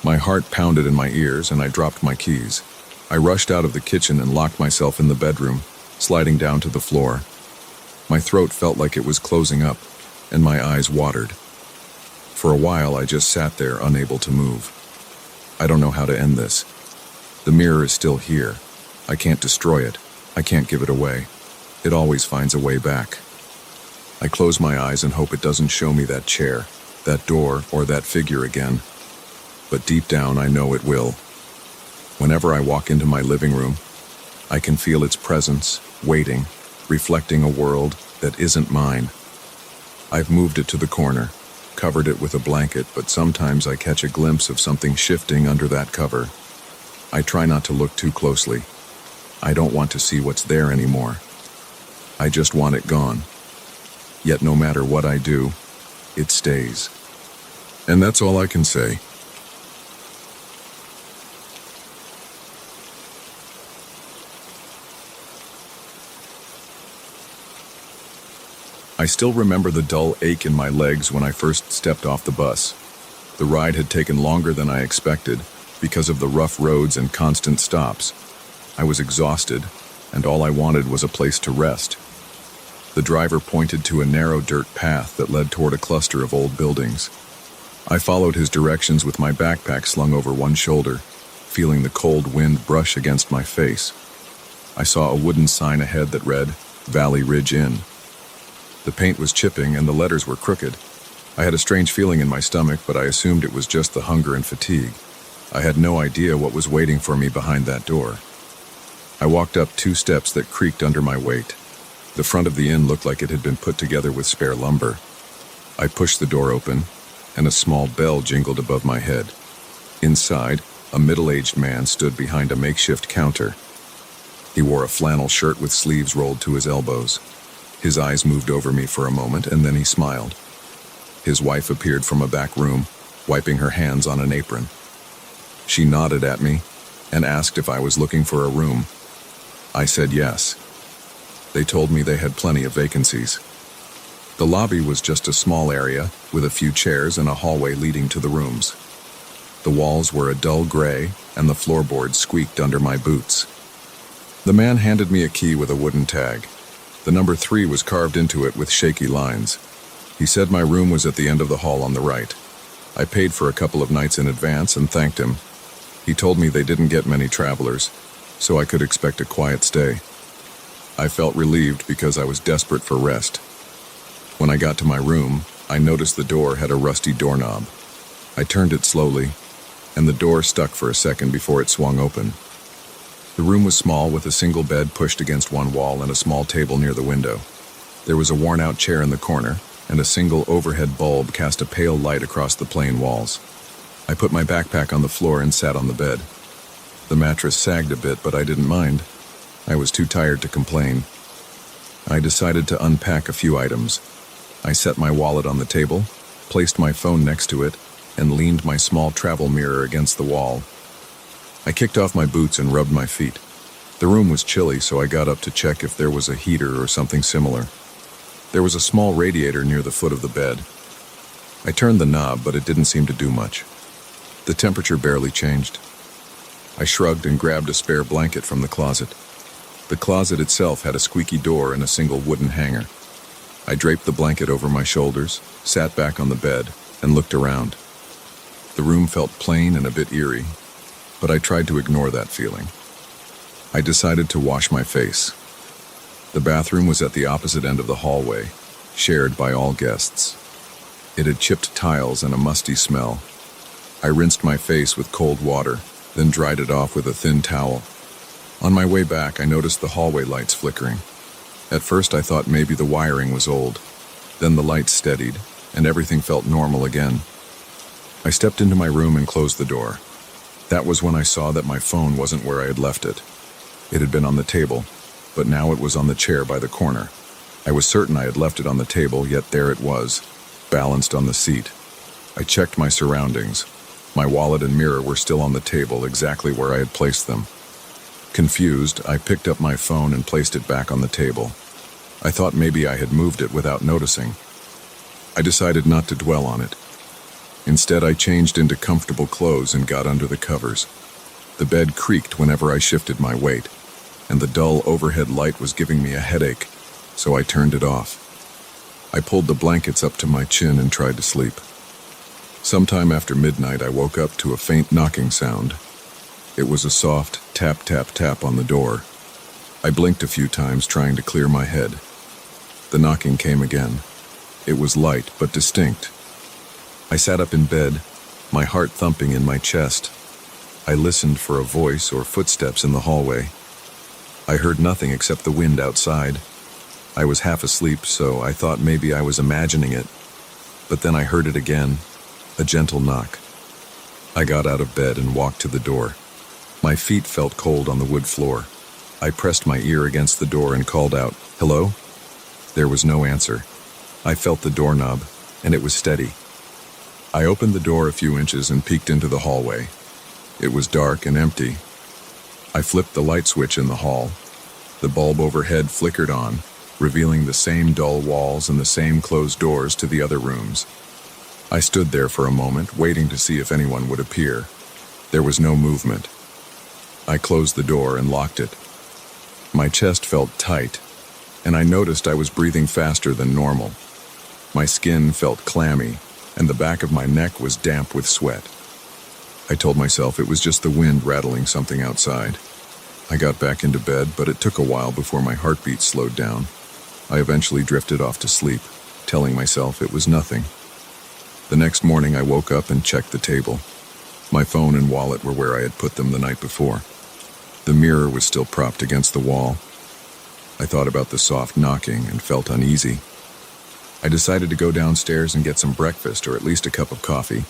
[SPEAKER 1] My heart pounded in my ears, and I dropped my keys. I rushed out of the kitchen and locked myself in the bedroom, sliding down to the floor. My throat felt like it was closing up, and my eyes watered. For a while, I just sat there, unable to move. I don't know how to end this. The mirror is still here. I can't destroy it. I can't give it away. It always finds a way back. I close my eyes and hope it doesn't show me that chair, that door, or that figure again. But deep down, I know it will. Whenever I walk into my living room, I can feel its presence, waiting, reflecting a world that isn't mine. I've moved it to the corner, covered it with a blanket, but sometimes I catch a glimpse of something shifting under that cover. I try not to look too closely. I don't want to see what's there anymore. I just want it gone. Yet no matter what I do, it stays. And that's all I can say. I still remember the dull ache in my legs when I first stepped off the bus. The ride had taken longer than I expected because of the rough roads and constant stops. I was exhausted, and all I wanted was a place to rest. The driver pointed to a narrow dirt path that led toward a cluster of old buildings. I followed his directions with my backpack slung over one shoulder, feeling the cold wind brush against my face. I saw a wooden sign ahead that read, Valley Ridge Inn. The paint was chipping and the letters were crooked. I had a strange feeling in my stomach, but I assumed it was just the hunger and fatigue. I had no idea what was waiting for me behind that door. I walked up 2 steps that creaked under my weight. The front of the inn looked like it had been put together with spare lumber. I pushed the door open, and a small bell jingled above my head. Inside, a middle-aged man stood behind a makeshift counter. He wore a flannel shirt with sleeves rolled to his elbows. His eyes moved over me for a moment, and then he smiled. His wife appeared from a back room, wiping her hands on an apron. She nodded at me and asked if I was looking for a room. I said yes. They told me they had plenty of vacancies. The lobby was just a small area with a few chairs and a hallway leading to the rooms. The walls were a dull gray, and the floorboards squeaked under my boots. The man handed me a key with a wooden tag. The number 3 was carved into it with shaky lines. He said my room was at the end of the hall on the right. I paid for a couple of nights in advance and thanked him. He told me they didn't get many travelers, so I could expect a quiet stay. I felt relieved because I was desperate for rest. When I got to my room, I noticed the door had a rusty doorknob. I turned it slowly, and the door stuck for a second before it swung open. The room was small, with a single bed pushed against one wall and a small table near the window. There was a worn-out chair in the corner, and a single overhead bulb cast a pale light across the plain walls. I put my backpack on the floor and sat on the bed. The mattress sagged a bit, but I didn't mind. I was too tired to complain. I decided to unpack a few items. I set my wallet on the table, placed my phone next to it, and leaned my small travel mirror against the wall. I kicked off my boots and rubbed my feet. The room was chilly, so I got up to check if there was a heater or something similar. There was a small radiator near the foot of the bed. I turned the knob, but it didn't seem to do much. The temperature barely changed. I shrugged and grabbed a spare blanket from the closet. The closet itself had a squeaky door and a single wooden hanger. I draped the blanket over my shoulders, sat back on the bed, and looked around. The room felt plain and a bit eerie, but I tried to ignore that feeling. I decided to wash my face. The bathroom was at the opposite end of the hallway, shared by all guests. It had chipped tiles and a musty smell. I rinsed my face with cold water, then dried it off with a thin towel. On my way back, I noticed the hallway lights flickering. At first, I thought maybe the wiring was old. Then the lights steadied, and everything felt normal again. I stepped into my room and closed the door. That was when I saw that my phone wasn't where I had left it. It had been on the table, but now it was on the chair by the corner. I was certain I had left it on the table, yet there it was, balanced on the seat. I checked my surroundings. My wallet and mirror were still on the table, exactly where I had placed them. Confused, I picked up my phone and placed it back on the table. I thought maybe I had moved it without noticing. I decided not to dwell on it. Instead, I changed into comfortable clothes and got under the covers. The bed creaked whenever I shifted my weight, and the dull overhead light was giving me a headache, so I turned it off. I pulled the blankets up to my chin and tried to sleep. Sometime after midnight, I woke up to a faint knocking sound. It was a soft tap, tap, tap on the door. I blinked a few times, trying to clear my head. The knocking came again. It was light but distinct. I sat up in bed, my heart thumping in my chest. I listened for a voice or footsteps in the hallway. I heard nothing except the wind outside. I was half asleep, so I thought maybe I was imagining it. But then I heard it again, a gentle knock. I got out of bed and walked to the door. My feet felt cold on the wood floor. I pressed my ear against the door and called out, "Hello?" There was no answer. I felt the doorknob, and it was steady. I opened the door a few inches and peeked into the hallway. It was dark and empty. I flipped the light switch in the hall. The bulb overhead flickered on, revealing the same dull walls and the same closed doors to the other rooms. I stood there for a moment, waiting to see if anyone would appear. There was no movement. I closed the door and locked it. My chest felt tight, and I noticed I was breathing faster than normal. My skin felt clammy, and the back of my neck was damp with sweat. I told myself it was just the wind rattling something outside. I got back into bed, but it took a while before my heartbeat slowed down. I eventually drifted off to sleep, telling myself it was nothing. The next morning I woke up and checked the table. My phone and wallet were where I had put them the night before. The mirror was still propped against the wall. I thought about the soft knocking and felt uneasy. I decided to go downstairs and get some breakfast, or at least a cup of coffee.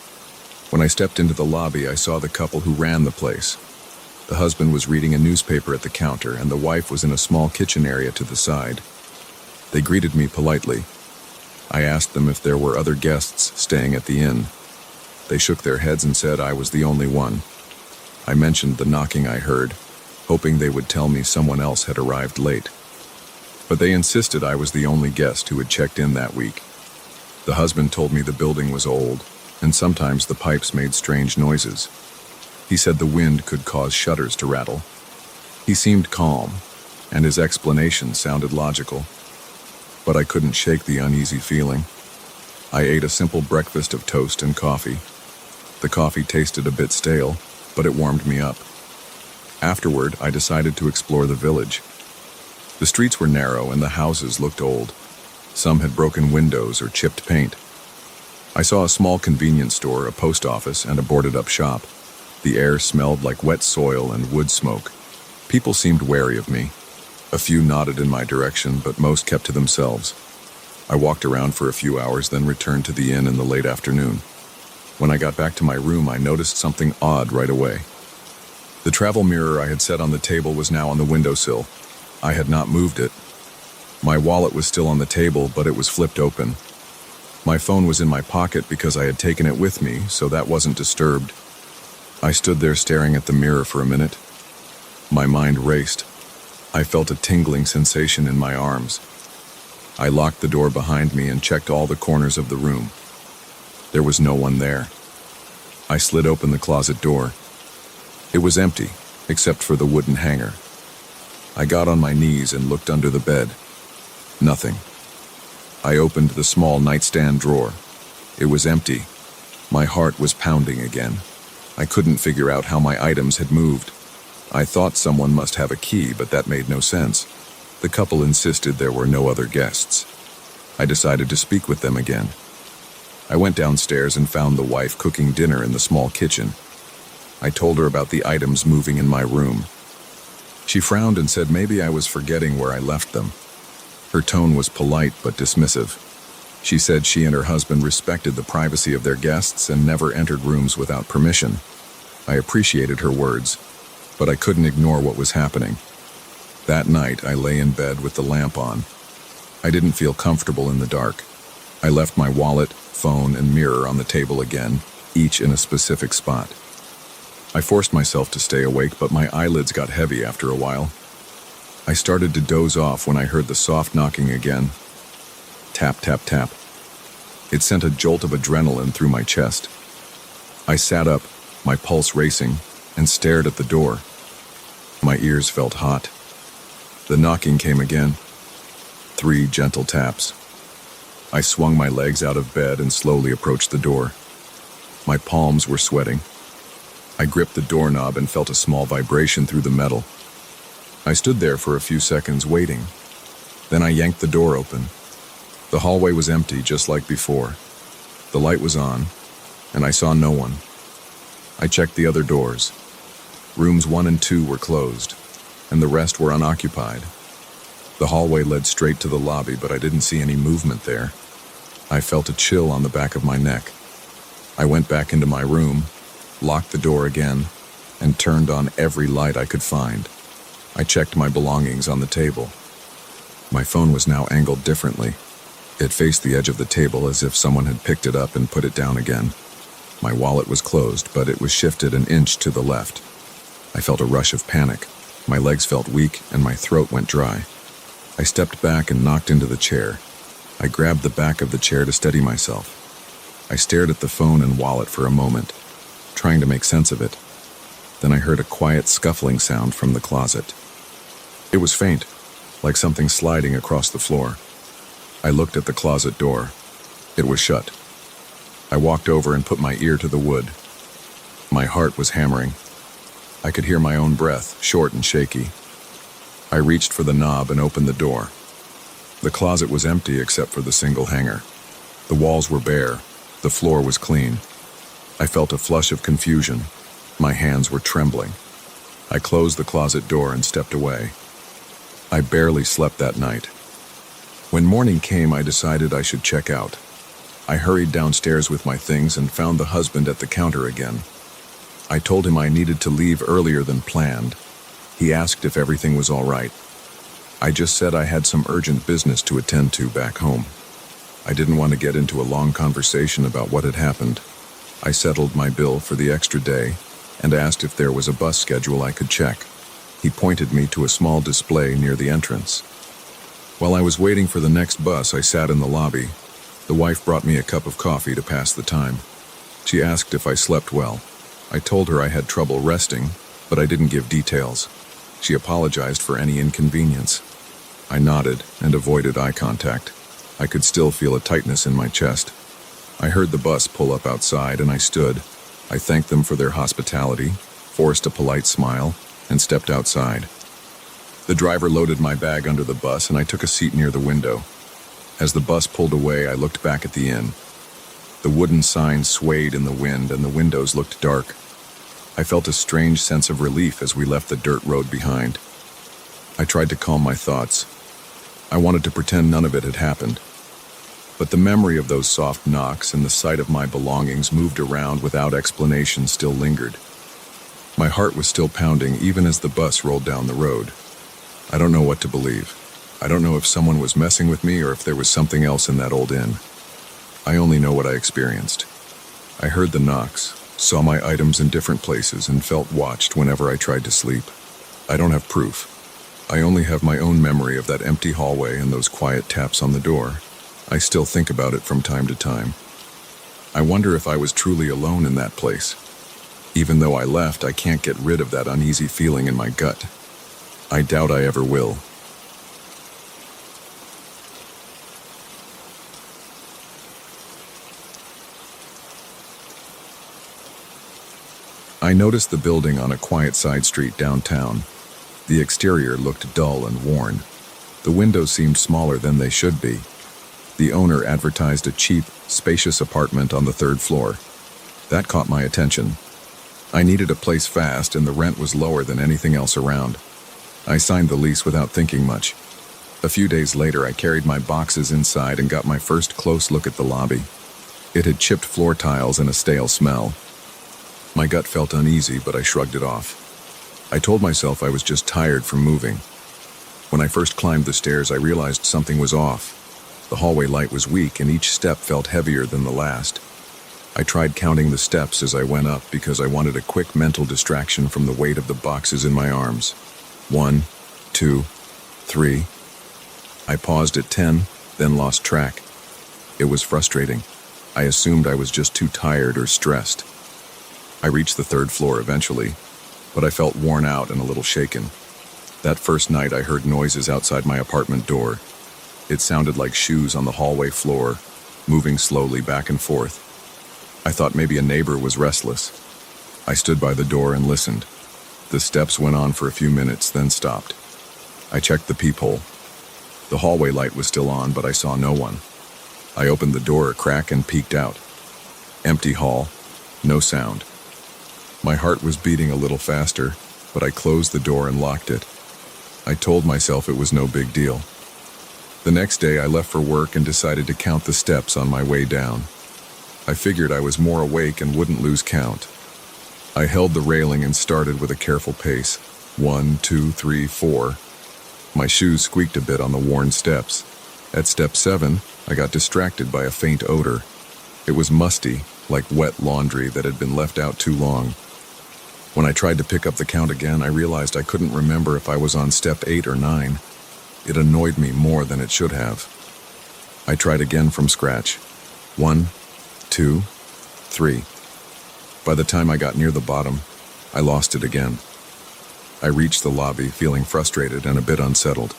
[SPEAKER 1] When I stepped into the lobby, I saw the couple who ran the place. The husband was reading a newspaper at the counter, and the wife was in a small kitchen area to the side. They greeted me politely. I asked them if there were other guests staying at the inn. They shook their heads and said I was the only one. I mentioned the knocking I heard, hoping they would tell me someone else had arrived late. But they insisted I was the only guest who had checked in that week. The husband told me the building was old, and sometimes the pipes made strange noises. He said the wind could cause shutters to rattle. He seemed calm, and his explanation sounded logical. But I couldn't shake the uneasy feeling. I ate a simple breakfast of toast and coffee. The coffee tasted a bit stale, but it warmed me up. Afterward, I decided to explore the village. The streets were narrow and the houses looked old. Some had broken windows or chipped paint. I saw a small convenience store, a post office, and a boarded-up shop. The air smelled like wet soil and wood smoke. People seemed wary of me. A few nodded in my direction, but most kept to themselves. I walked around for a few hours, then returned to the inn in the late afternoon. When I got back to my room, I noticed something odd right away. The travel mirror I had set on the table was now on the windowsill. I had not moved it. My wallet was still on the table, but it was flipped open. My phone was in my pocket because I had taken it with me, so that wasn't disturbed. I stood there staring at the mirror for a minute. My mind raced. I felt a tingling sensation in my arms. I locked the door behind me and checked all the corners of the room. There was no one there. I slid open the closet door. It was empty, except for the wooden hanger. I got on my knees and looked under the bed. Nothing. I opened the small nightstand drawer. It was empty. My heart was pounding again. I couldn't figure out how my items had moved. I thought someone must have a key, but that made no sense. The couple insisted there were no other guests. I decided to speak with them again. I went downstairs and found the wife cooking dinner in the small kitchen. I told her about the items moving in my room. She frowned and said maybe I was forgetting where I left them. Her tone was polite but dismissive. She said she and her husband respected the privacy of their guests and never entered rooms without permission. I appreciated her words, but I couldn't ignore what was happening. That night, I lay in bed with the lamp on. I didn't feel comfortable in the dark. I left my wallet, phone, and mirror on the table again, each in a specific spot. I forced myself to stay awake, but my eyelids got heavy after a while. I started to doze off when I heard the soft knocking again. Tap, tap, tap. It sent a jolt of adrenaline through my chest. I sat up, my pulse racing, and stared at the door. My ears felt hot. The knocking came again. 3 gentle taps. I swung my legs out of bed and slowly approached the door. My palms were sweating. I gripped the doorknob and felt a small vibration through the metal. I stood there for a few seconds waiting. Then I yanked the door open. The hallway was empty, just like before. The light was on, and I saw no one. I checked the other doors. Rooms 1 and 2 were closed, and the rest were unoccupied. The hallway led straight to the lobby, but I didn't see any movement there. I felt a chill on the back of my neck. I went back into my room, locked the door again, and turned on every light I could find. I checked my belongings on the table. My phone was now angled differently. It faced the edge of the table as if someone had picked it up and put it down again. My wallet was closed, but it was shifted an inch to the left. I felt a rush of panic. My legs felt weak, and my throat went dry. I stepped back and knocked into the chair. I grabbed the back of the chair to steady myself. I stared at the phone and wallet for a moment, trying to make sense of it. Then I heard a quiet scuffling sound from the closet. It was faint, like something sliding across the floor. I looked at the closet door. It was shut. I walked over and put my ear to the wood. My heart was hammering. I could hear my own breath, short and shaky. I reached for the knob and opened the door. The closet was empty except for the single hanger. The walls were bare. The floor was clean. I felt a flush of confusion. My hands were trembling. I closed the closet door and stepped away. I barely slept that night. When morning came, I decided I should check out. I hurried downstairs with my things and found the husband at the counter again. I told him I needed to leave earlier than planned. He asked if everything was all right. I just said I had some urgent business to attend to back home. I didn't want to get into a long conversation about what had happened. I settled my bill for the extra day and asked if there was a bus schedule I could check. He pointed me to a small display near the entrance. While I was waiting for the next bus, I sat in the lobby. The wife brought me a cup of coffee to pass the time. She asked if I slept well. I told her I had trouble resting, but I didn't give details. She apologized for any inconvenience. I nodded and avoided eye contact. I could still feel a tightness in my chest. I heard the bus pull up outside and I stood. I thanked them for their hospitality, forced a polite smile, and stepped outside. The driver loaded my bag under the bus and I took a seat near the window. As the bus pulled away, I looked back at the inn. The wooden sign swayed in the wind and the windows looked dark. I felt a strange sense of relief as we left the dirt road behind. I tried to calm my thoughts. I wanted to pretend none of it had happened. But the memory of those soft knocks and the sight of my belongings moved around without explanation still lingered. My heart was still pounding even as the bus rolled down the road. I don't know what to believe. I don't know if someone was messing with me or if there was something else in that old inn. I only know what I experienced. I heard the knocks, saw my items in different places, and felt watched whenever I tried to sleep. I don't have proof. I only have my own memory of that empty hallway and those quiet taps on the door. I still think about it from time to time. I wonder if I was truly alone in that place. Even though I left, I can't get rid of that uneasy feeling in my gut. I doubt I ever will. I noticed the building on a quiet side street downtown. The exterior looked dull and worn. The windows seemed smaller than they should be. The owner advertised a cheap, spacious apartment on the third floor. That caught my attention. I needed a place fast, and the rent was lower than anything else around. I signed the lease without thinking much. A few days later, I carried my boxes inside and got my first close look at the lobby. It had chipped floor tiles and a stale smell. My gut felt uneasy, but I shrugged it off. I told myself I was just tired from moving. When I first climbed the stairs, I realized something was off. The hallway light was weak, and each step felt heavier than the last. I tried counting the steps as I went up because I wanted a quick mental distraction from the weight of the boxes in my arms. 1, 2, 3. I paused at 10, then lost track. It was frustrating. I assumed I was just too tired or stressed. I reached the third floor eventually, but I felt worn out and a little shaken. That first night I heard noises outside my apartment door. It sounded like shoes on the hallway floor, moving slowly back and forth. I thought maybe a neighbor was restless. I stood by the door and listened. The steps went on for a few minutes, then stopped. I checked the peephole. The hallway light was still on, but I saw no one. I opened the door a crack and peeked out. Empty hall, no sound. My heart was beating a little faster, but I closed the door and locked it. I told myself it was no big deal. The next day I left for work and decided to count the steps on my way down. I figured I was more awake and wouldn't lose count. I held the railing and started with a careful pace. 1, 2, 3, 4. My shoes squeaked a bit on the worn steps. At step 7, I got distracted by a faint odor. It was musty, like wet laundry that had been left out too long. When I tried to pick up the count again, I realized I couldn't remember if I was on step 8 or 9. It annoyed me more than it should have. I tried again from scratch. 1, 2, 3. By the time I got near the bottom, I lost it again. I reached the lobby feeling frustrated and a bit unsettled.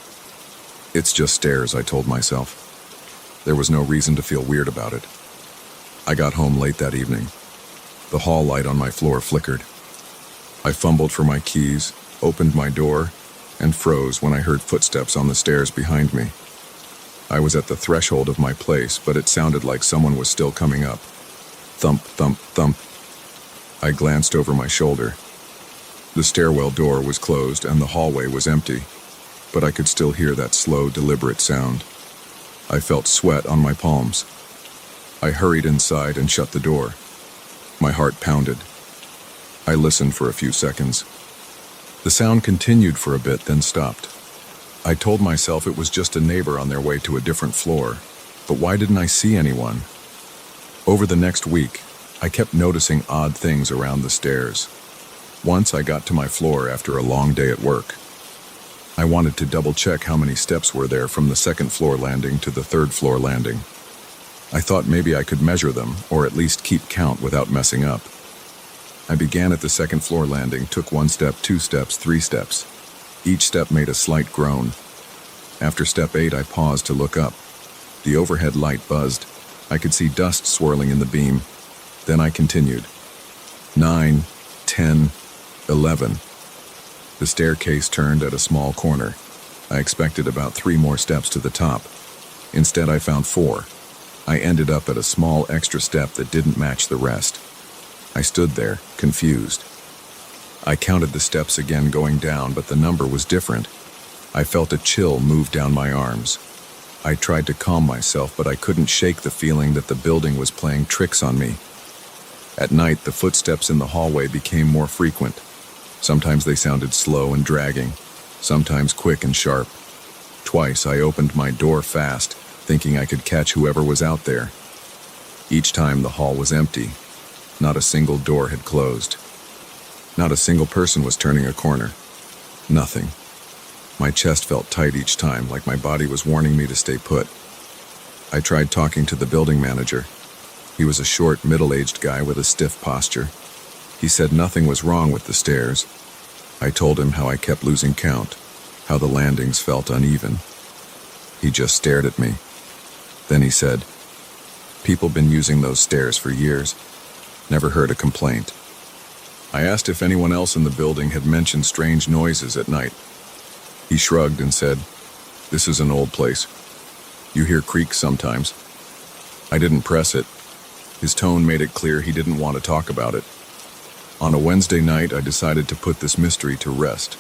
[SPEAKER 1] It's just stairs, I told myself. There was no reason to feel weird about it. I got home late that evening. The hall light on my floor flickered. I fumbled for my keys, opened my door, and froze when I heard footsteps on the stairs behind me. I was at the threshold of my place, but it sounded like someone was still coming up. Thump, thump, thump. I glanced over my shoulder. The stairwell door was closed and the hallway was empty, but I could still hear that slow, deliberate sound. I felt sweat on my palms. I hurried inside and shut the door. My heart pounded. I listened for a few seconds. The sound continued for a bit, then stopped. I told myself it was just a neighbor on their way to a different floor, but why didn't I see anyone? Over the next week, I kept noticing odd things around the stairs. Once I got to my floor after a long day at work. I wanted to double-check how many steps were there from the second floor landing to the third floor landing. I thought maybe I could measure them, or at least keep count without messing up. I began at the second floor landing, took 1 step, 2 steps, 3 steps. Each step made a slight groan. After step 8, I paused to look up. The overhead light buzzed. I could see dust swirling in the beam. Then I continued. 9, 10, 11. The staircase turned at a small corner. I expected about 3 more steps to the top. Instead, I found 4. I ended up at a small extra step that didn't match the rest. I stood there, confused. I counted the steps again going down, but the number was different. I felt a chill move down my arms. I tried to calm myself, but I couldn't shake the feeling that the building was playing tricks on me. At night, the footsteps in the hallway became more frequent. Sometimes they sounded slow and dragging, sometimes quick and sharp. Twice I opened my door fast, thinking I could catch whoever was out there. Each time the hall was empty. Not a single door had closed. Not a single person was turning a corner. Nothing. My chest felt tight each time, like my body was warning me to stay put. I tried talking to the building manager. He was a short, middle-aged guy with a stiff posture. He said nothing was wrong with the stairs. I told him how I kept losing count, how the landings felt uneven. He just stared at me. Then he said, "People been using those stairs for years. Never heard a complaint." I asked if anyone else in the building had mentioned strange noises at night. He shrugged and said, "This is an old place. You hear creaks sometimes." I didn't press it. His tone made it clear he didn't want to talk about it. On a Wednesday night, I decided to put this mystery to rest.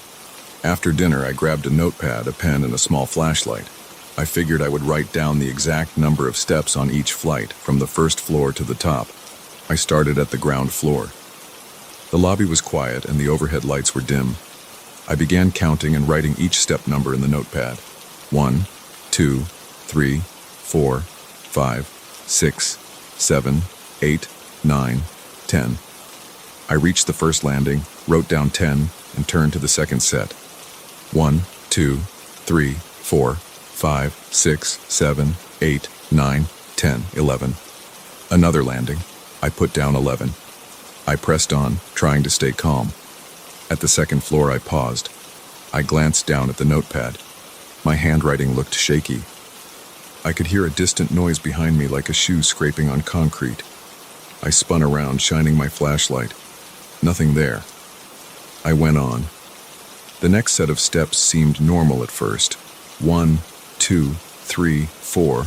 [SPEAKER 1] After dinner, I grabbed a notepad, a pen, and a small flashlight. I figured I would write down the exact number of steps on each flight, from the first floor to the top. I started at the ground floor. The lobby was quiet and the overhead lights were dim. I began counting and writing each step number in the notepad. 1, 2, 3, 4, 5, 6, 7, 8, 9, 10. I reached the first landing, wrote down 10, and turned to the second set. 1, 2, 3, 4, 5, 6, 7, 8, 9, 10, 11. Another landing. I put down 11. I pressed on, trying to stay calm. At the second floor, I paused. I glanced down at the notepad. My handwriting looked shaky. I could hear a distant noise behind me, like a shoe scraping on concrete. I spun around, shining my flashlight. Nothing there. I went on. The next set of steps seemed normal at first. 1, 2, 3, 4.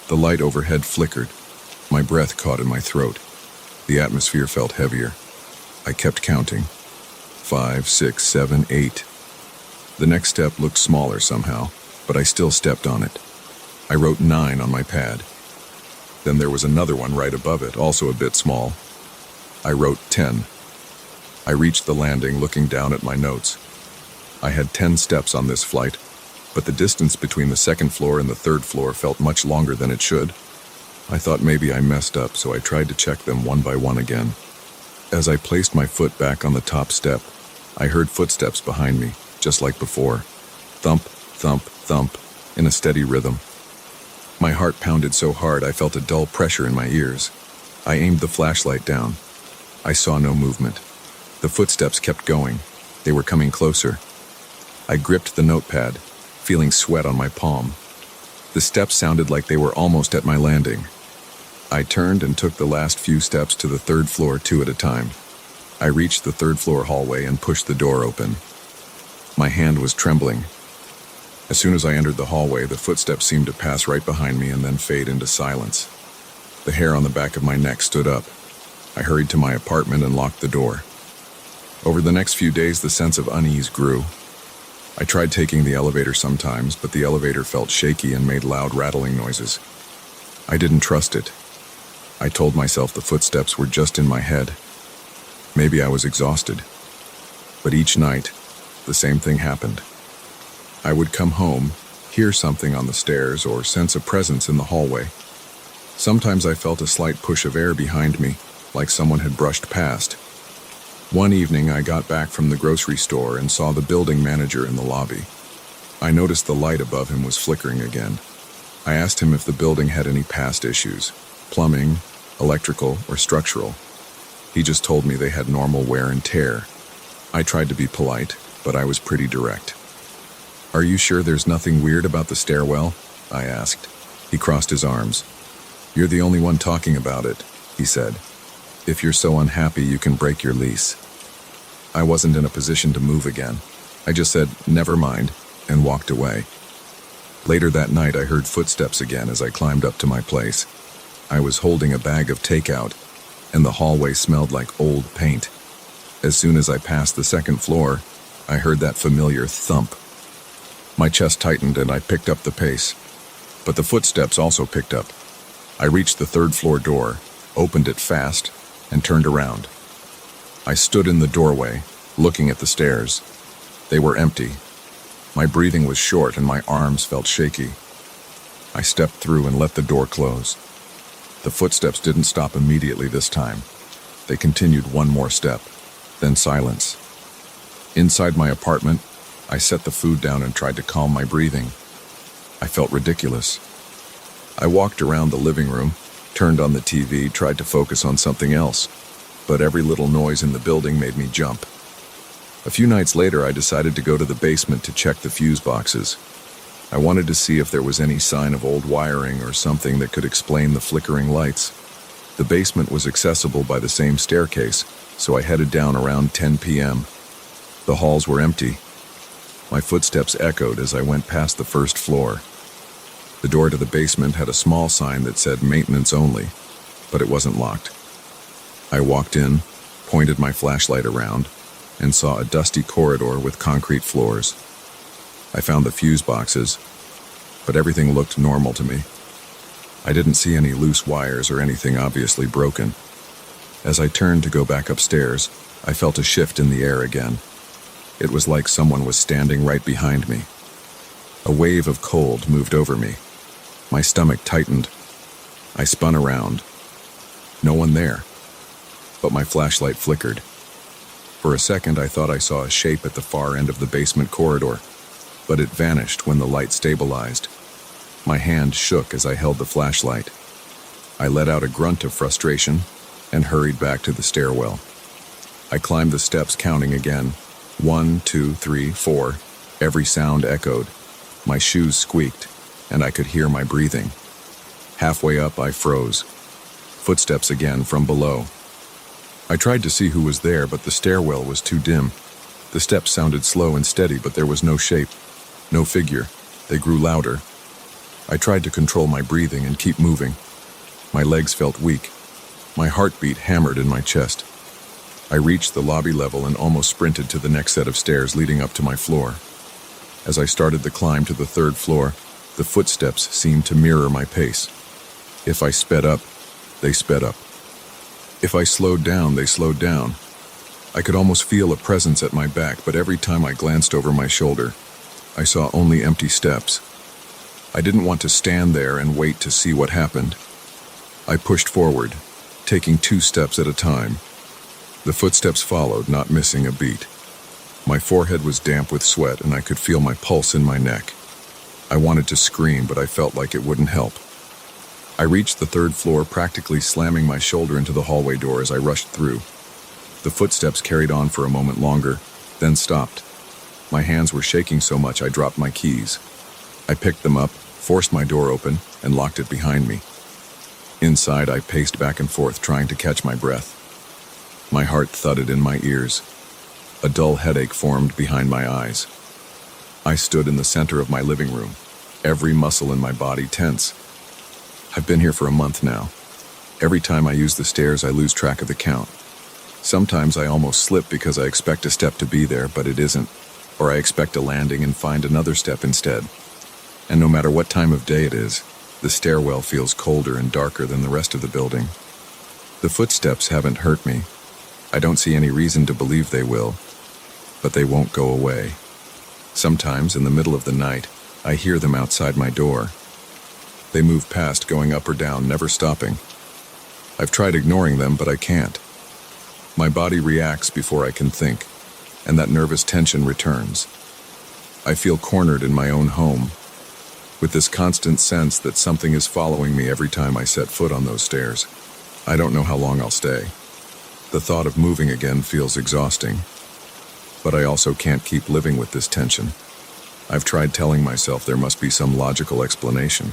[SPEAKER 1] The light overhead flickered. My breath caught in my throat. The atmosphere felt heavier. I kept counting. 5, 6, 7, 8. The next step looked smaller somehow, but I still stepped on it. I wrote 9 on my pad. Then there was another one right above it, also a bit small. I wrote 10. I reached the landing, looking down at my notes. I had 10 steps on this flight, but the distance between the second floor and the third floor felt much longer than it should. I thought maybe I messed up, so I tried to check them one by one again. As I placed my foot back on the top step, I heard footsteps behind me, just like before. Thump, thump, thump, in a steady rhythm. My heart pounded so hard I felt a dull pressure in my ears. I aimed the flashlight down. I saw no movement. The footsteps kept going. They were coming closer. I gripped the notepad, feeling sweat on my palm. The steps sounded like they were almost at my landing. I turned and took the last few steps to the third floor, 2 at a time. I reached the third floor hallway and pushed the door open. My hand was trembling. As soon as I entered the hallway, the footsteps seemed to pass right behind me and then fade into silence. The hair on the back of my neck stood up. I hurried to my apartment and locked the door. Over the next few days, the sense of unease grew. I tried taking the elevator sometimes, but the elevator felt shaky and made loud rattling noises. I didn't trust it. I told myself the footsteps were just in my head. Maybe I was exhausted. But each night, the same thing happened. I would come home, hear something on the stairs, or sense a presence in the hallway. Sometimes I felt a slight push of air behind me, like someone had brushed past. One evening, I got back from the grocery store and saw the building manager in the lobby. I noticed the light above him was flickering again. I asked him if the building had any past issues, plumbing, electrical, or structural. He just told me they had normal wear and tear. I tried to be polite, but I was pretty direct. "Are you sure there's nothing weird about the stairwell?" I asked. He crossed his arms. "You're the only one talking about it," he said. "If you're so unhappy, you can break your lease." I wasn't in a position to move again. I just said, "Never mind," and walked away. Later that night, I heard footsteps again as I climbed up to my place. I was holding a bag of takeout, and the hallway smelled like old paint. As soon as I passed the second floor, I heard that familiar thump. My chest tightened and I picked up the pace. But the footsteps also picked up. I reached the third floor door, opened it fast, and turned around. I stood in the doorway, looking at the stairs. They were empty. My breathing was short and my arms felt shaky. I stepped through and let the door close. The footsteps didn't stop immediately this time. They continued one more step, then silence. Inside my apartment, I set the food down and tried to calm my breathing. I felt ridiculous. I walked around the living room, turned on the TV, tried to focus on something else, but every little noise in the building made me jump. A few nights later, I decided to go to the basement to check the fuse boxes. I wanted to see if there was any sign of old wiring or something that could explain the flickering lights. The basement was accessible by the same staircase, so I headed down around 10 p.m. The halls were empty. My footsteps echoed as I went past the first floor. The door to the basement had a small sign that said maintenance only, but it wasn't locked. I walked in, pointed my flashlight around, and saw a dusty corridor with concrete floors. I found the fuse boxes, but everything looked normal to me. I didn't see any loose wires or anything obviously broken. As I turned to go back upstairs, I felt a shift in the air again. It was like someone was standing right behind me. A wave of cold moved over me. My stomach tightened. I spun around. No one there, but my flashlight flickered. For a second, I thought I saw a shape at the far end of the basement corridor, but it vanished when the light stabilized. My hand shook as I held the flashlight. I let out a grunt of frustration and hurried back to the stairwell. I climbed the steps, counting again. 1, 2, 3, 4. Every sound echoed. My shoes squeaked, and I could hear my breathing. Halfway up, I froze. Footsteps again from below. I tried to see who was there, but the stairwell was too dim. The steps sounded slow and steady, but there was no shape, no figure. They grew louder. I tried to control my breathing and keep moving. My legs felt weak. My heartbeat hammered in my chest. I reached the lobby level and almost sprinted to the next set of stairs leading up to my floor. As I started the climb to the third floor, the footsteps seemed to mirror my pace. If I sped up, they sped up. If I slowed down, they slowed down. I could almost feel a presence at my back, but every time I glanced over my shoulder, I saw only empty steps. I didn't want to stand there and wait to see what happened. I pushed forward, taking 2 steps at a time. The footsteps followed, not missing a beat. My forehead was damp with sweat, and I could feel my pulse in my neck. I wanted to scream, but I felt like it wouldn't help. I reached the 3rd floor, practically slamming my shoulder into the hallway door as I rushed through. The footsteps carried on for a moment longer, then stopped. My hands were shaking so much I dropped my keys. I picked them up, forced my door open, and locked it behind me. Inside, I paced back and forth, trying to catch my breath. My heart thudded in my ears. A dull headache formed behind my eyes. I stood in the center of my living room, every muscle in my body tense. I've been here for a month now. Every time I use the stairs, I lose track of the count. Sometimes I almost slip because I expect a step to be there, but it isn't, or I expect a landing and find another step instead. And no matter what time of day it is, the stairwell feels colder and darker than the rest of the building. The footsteps haven't hurt me. I don't see any reason to believe they will, but they won't go away. Sometimes, in the middle of the night, I hear them outside my door. They move past, going up or down, never stopping. I've tried ignoring them, but I can't. My body reacts before I can think, and that nervous tension returns. I feel cornered in my own home, with this constant sense that something is following me every time I set foot on those stairs. I don't know how long I'll stay. The thought of moving again feels exhausting, but I also can't keep living with this tension. I've tried telling myself there must be some logical explanation.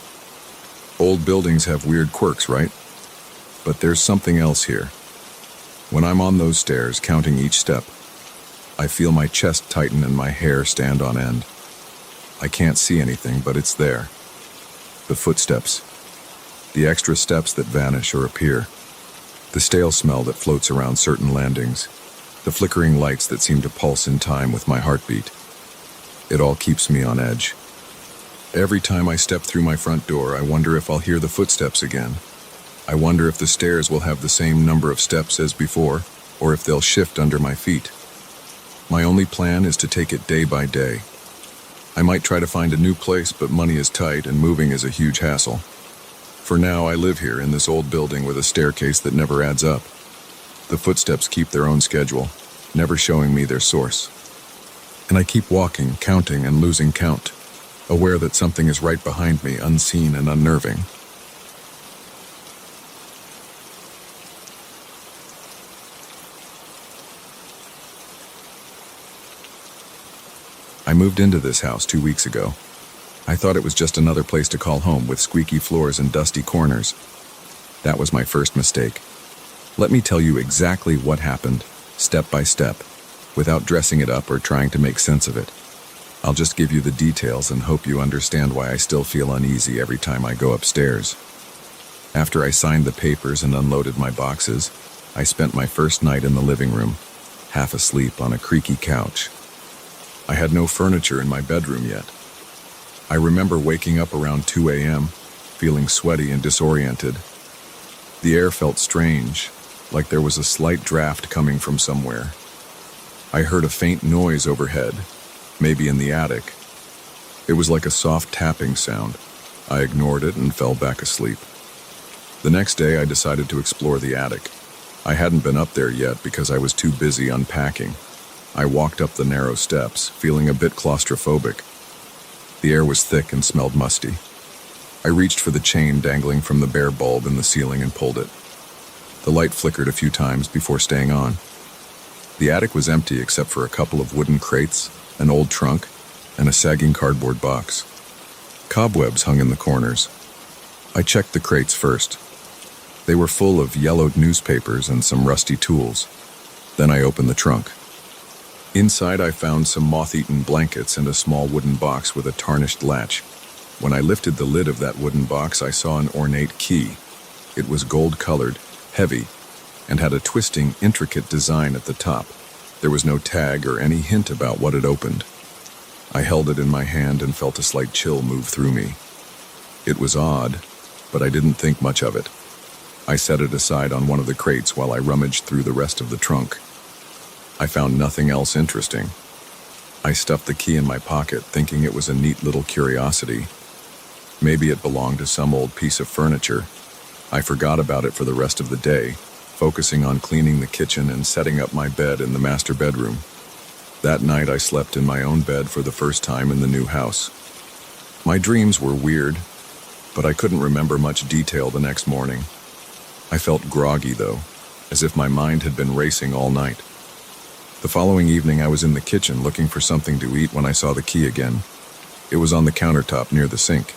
[SPEAKER 1] Old buildings have weird quirks, right? But there's something else here. When I'm on those stairs, counting each step, I feel my chest tighten and my hair stand on end. I can't see anything, but it's there. The footsteps. The extra steps that vanish or appear. The stale smell that floats around certain landings. The flickering lights that seem to pulse in time with my heartbeat. It all keeps me on edge. Every time I step through my front door, I wonder if I'll hear the footsteps again. I wonder if the stairs will have the same number of steps as before, or if they'll shift under my feet. My only plan is to take it day by day. I might try to find a new place, but money is tight and moving is a huge hassle. For now, I live here in this old building with a staircase that never adds up. The footsteps keep their own schedule, never showing me their source. And I keep walking, counting and losing count, aware that something is right behind me, unseen and unnerving. I moved into this house 2 weeks ago. I thought it was just another place to call home with squeaky floors and dusty corners. That was my first mistake. Let me tell you exactly what happened, step by step, without dressing it up or trying to make sense of it. I'll just give you the details and hope you understand why I still feel uneasy every time I go upstairs. After I signed the papers and unloaded my boxes, I spent my first night in the living room, half asleep on a creaky couch. I had no furniture in my bedroom yet. I remember waking up around 2 a.m., feeling sweaty and disoriented. The air felt strange, like there was a slight draft coming from somewhere. I heard a faint noise overhead, maybe in the attic. It was like a soft tapping sound. I ignored it and fell back asleep. The next day, I decided to explore the attic. I hadn't been up there yet because I was too busy unpacking. I walked up the narrow steps, feeling a bit claustrophobic. The air was thick and smelled musty. I reached for the chain dangling from the bare bulb in the ceiling and pulled it. The light flickered a few times before staying on. The attic was empty except for a couple of wooden crates, an old trunk, and a sagging cardboard box. Cobwebs hung in the corners. I checked the crates first. They were full of yellowed newspapers and some rusty tools. Then I opened the trunk. Inside, I found some moth-eaten blankets and a small wooden box with a tarnished latch. When I lifted the lid of that wooden box, I saw an ornate key. It was gold-colored, heavy, and had a twisting, intricate design at the top. There was no tag or any hint about what it opened. I held it in my hand and felt a slight chill move through me. It was odd, but I didn't think much of it. I set it aside on one of the crates while I rummaged through the rest of the trunk. I found nothing else interesting. I stuffed the key in my pocket, thinking it was a neat little curiosity. Maybe it belonged to some old piece of furniture. I forgot about it for the rest of the day, focusing on cleaning the kitchen and setting up my bed in the master bedroom. That night I slept in my own bed for the first time in the new house. My dreams were weird, but I couldn't remember much detail the next morning. I felt groggy though, as if my mind had been racing all night. The following evening I was in the kitchen looking for something to eat when I saw the key again. It was on the countertop near the sink.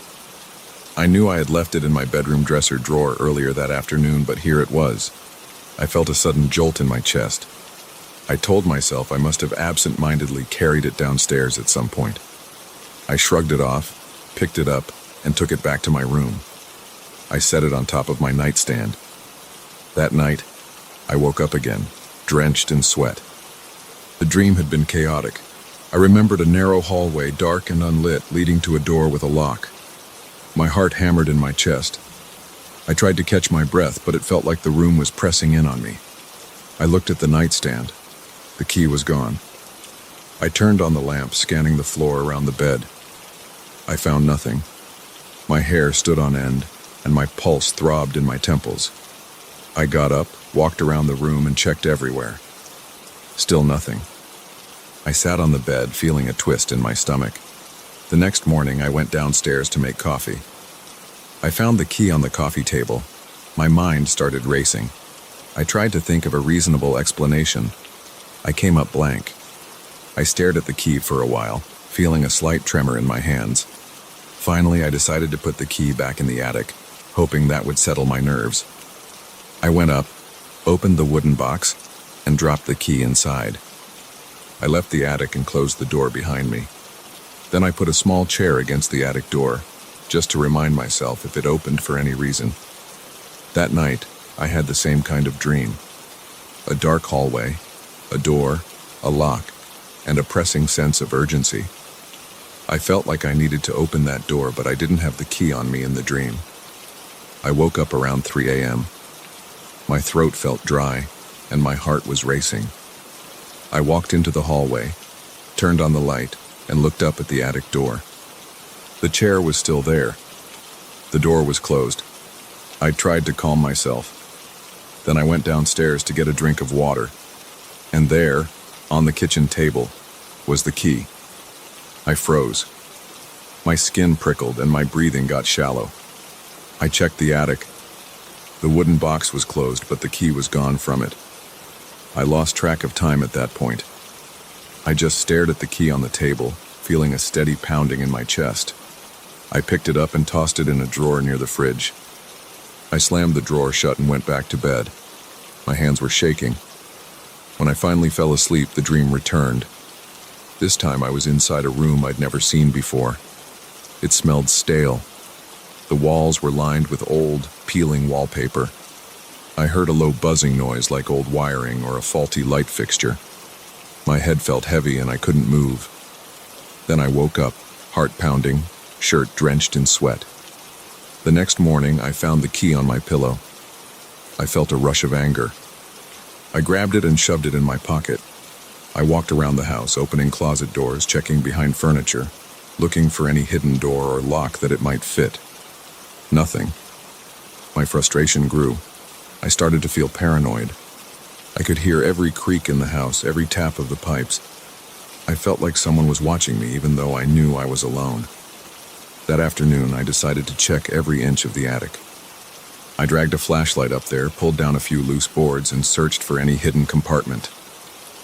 [SPEAKER 1] I knew I had left it in my bedroom dresser drawer earlier that afternoon, but here it was. I felt a sudden jolt in my chest. I told myself I must have absent-mindedly carried it downstairs at some point. I shrugged it off, picked it up, and took it back to my room. I set it on top of my nightstand. That night, I woke up again, drenched in sweat. The dream had been chaotic. I remembered a narrow hallway, dark and unlit, leading to a door with a lock. My heart hammered in my chest. I tried to catch my breath, but it felt like the room was pressing in on me. I looked at the nightstand. The key was gone. I turned on the lamp, scanning the floor around the bed. I found nothing. My hair stood on end, and my pulse throbbed in my temples. I got up, walked around the room, and checked everywhere. Still nothing. I sat on the bed, feeling a twist in my stomach. The next morning, I went downstairs to make coffee. I found the key on the coffee table. My mind started racing. I tried to think of a reasonable explanation. I came up blank. I stared at the key for a while, feeling a slight tremor in my hands. Finally, I decided to put the key back in the attic, hoping that would settle my nerves. I went up, opened the wooden box, and dropped the key inside. I left the attic and closed the door behind me. Then I put a small chair against the attic door, just to remind myself if it opened for any reason. That night, I had the same kind of dream. A dark hallway, a door, a lock, and a pressing sense of urgency. I felt like I needed to open that door, but I didn't have the key on me in the dream. I woke up around 3 a.m. My throat felt dry, and my heart was racing. I walked into the hallway, turned on the light, and looked up at the attic door. The chair was still there. The door was closed. I tried to calm myself. Then I went downstairs to get a drink of water. And there, on the kitchen table, was the key. I froze. My skin prickled and my breathing got shallow. I checked the attic. The wooden box was closed, but the key was gone from it. I lost track of time at that point. I just stared at the key on the table, feeling a steady pounding in my chest. I picked it up and tossed it in a drawer near the fridge. I slammed the drawer shut and went back to bed. My hands were shaking. When I finally fell asleep, the dream returned. This time I was inside a room I'd never seen before. It smelled stale. The walls were lined with old, peeling wallpaper. I heard a low buzzing noise like old wiring or a faulty light fixture. My head felt heavy and I couldn't move. Then I woke up, heart pounding, shirt drenched in sweat. The next morning, I found the key on my pillow. I felt a rush of anger. I grabbed it and shoved it in my pocket. I walked around the house, opening closet doors, checking behind furniture, looking for any hidden door or lock that it might fit. Nothing. My frustration grew. I started to feel paranoid. I could hear every creak in the house, every tap of the pipes. I felt like someone was watching me, even though I knew I was alone. That afternoon, I decided to check every inch of the attic. I dragged a flashlight up there, pulled down a few loose boards, and searched for any hidden compartment.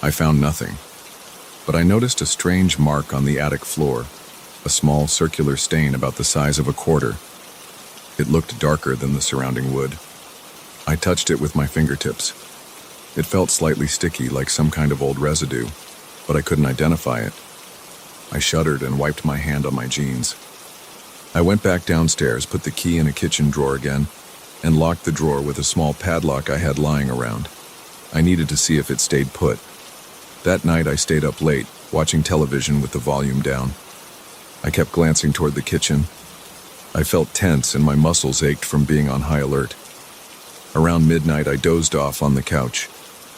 [SPEAKER 1] I found nothing. But I noticed a strange mark on the attic floor, a small circular stain about the size of a quarter. It looked darker than the surrounding wood. I touched it with my fingertips. It felt slightly sticky, like some kind of old residue, but I couldn't identify it. I shuddered and wiped my hand on my jeans. I went back downstairs, put the key in a kitchen drawer again, and locked the drawer with a small padlock I had lying around. I needed to see if it stayed put. That night I stayed up late, watching television with the volume down. I kept glancing toward the kitchen. I felt tense and my muscles ached from being on high alert. Around midnight, I dozed off on the couch.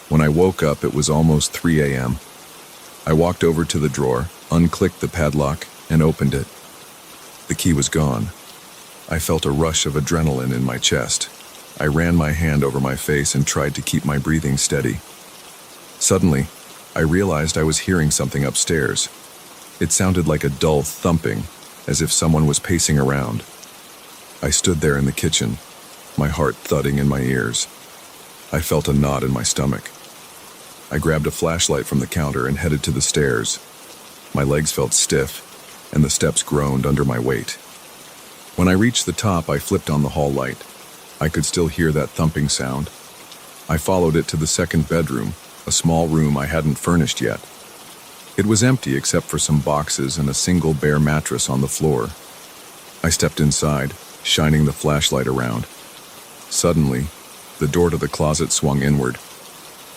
[SPEAKER 1] When I woke up, it was almost 3 a.m. I walked over to the drawer, unclicked the padlock, and opened it. The key was gone. I felt a rush of adrenaline in my chest. I ran my hand over my face and tried to keep my breathing steady. Suddenly, I realized I was hearing something upstairs. It sounded like a dull thumping, as if someone was pacing around. I stood there in the kitchen, my heart thudding in my ears. I felt a knot in my stomach. I grabbed a flashlight from the counter and headed to the stairs. My legs felt stiff, and the steps groaned under my weight. When I reached the top, I flipped on the hall light. I could still hear that thumping sound. I followed it to the second bedroom, a small room I hadn't furnished yet. It was empty except for some boxes and a single bare mattress on the floor. I stepped inside, shining the flashlight around. Suddenly, the door to the closet swung inward.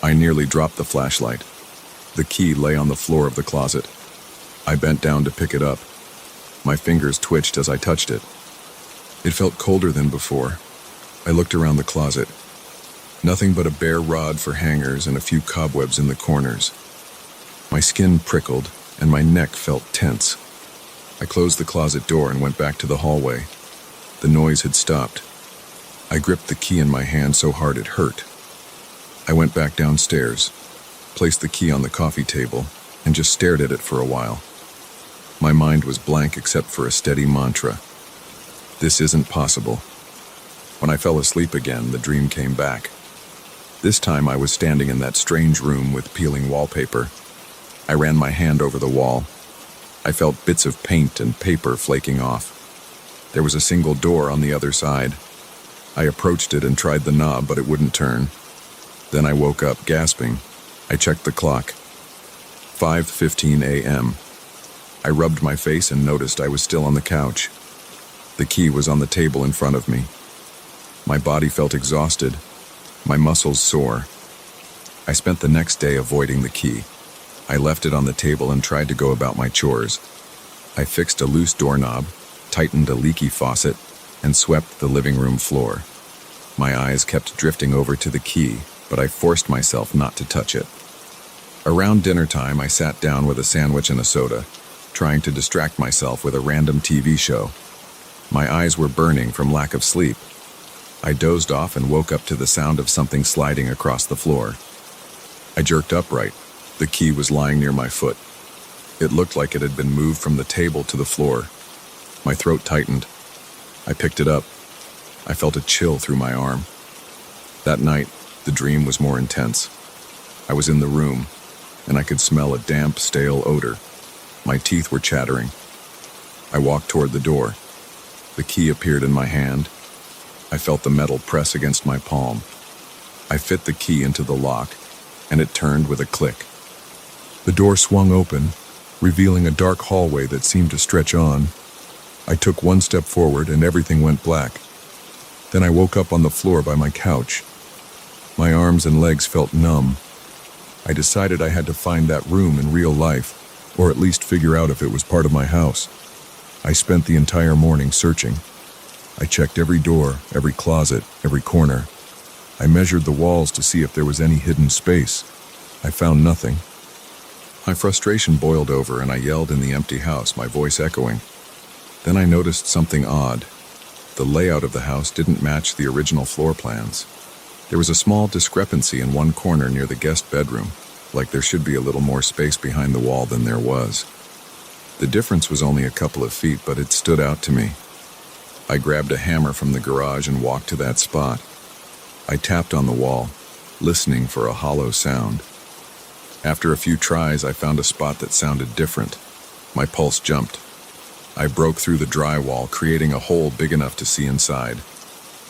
[SPEAKER 1] I nearly dropped the flashlight. The key lay on the floor of the closet. I bent down to pick it up. My fingers twitched as I touched it. It felt colder than before. I looked around the closet. Nothing but a bare rod for hangers and a few cobwebs in the corners. My skin prickled, and my neck felt tense. I closed the closet door and went back to the hallway. The noise had stopped. I gripped the key in my hand so hard it hurt. I went back downstairs, placed the key on the coffee table, and just stared at it for a while. My mind was blank except for a steady mantra. This isn't possible. When I fell asleep again, the dream came back. This time I was standing in that strange room with peeling wallpaper. I ran my hand over the wall. I felt bits of paint and paper flaking off. There was a single door on the other side. I approached it and tried the knob, but it wouldn't turn. Then I woke up, gasping. I checked the clock. 5:15 a.m. I rubbed my face and noticed I was still on the couch. The key was on the table in front of me. My body felt exhausted, my muscles sore. I spent the next day avoiding the key. I left it on the table and tried to go about my chores. I fixed a loose doorknob, tightened a leaky faucet, and swept the living room floor. My eyes kept drifting over to the key, but I forced myself not to touch it. Around dinner time, I sat down with a sandwich and a soda, trying to distract myself with a random TV show. My eyes were burning from lack of sleep. I dozed off and woke up to the sound of something sliding across the floor. I jerked upright. The key was lying near my foot. It looked like it had been moved from the table to the floor. My throat tightened. I picked it up. I felt a chill through my arm. That night, the dream was more intense. I was in the room, and I could smell a damp, stale odor. My teeth were chattering. I walked toward the door. The key appeared in my hand. I felt the metal press against my palm. I fit the key into the lock, and it turned with a click. The door swung open, revealing a dark hallway that seemed to stretch on. I took one step forward, and everything went black. Then I woke up on the floor by my couch. My arms and legs felt numb. I decided I had to find that room in real life, or at least figure out if it was part of my house. I spent the entire morning searching. I checked every door, every closet, every corner. I measured the walls to see if there was any hidden space. I found nothing. My frustration boiled over and I yelled in the empty house, my voice echoing. Then I noticed something odd. The layout of the house didn't match the original floor plans. There was a small discrepancy in one corner near the guest bedroom, like there should be a little more space behind the wall than there was. The difference was only a couple of feet, but it stood out to me. I grabbed a hammer from the garage and walked to that spot. I tapped on the wall, listening for a hollow sound. After a few tries, I found a spot that sounded different. My pulse jumped. I broke through the drywall, creating a hole big enough to see inside.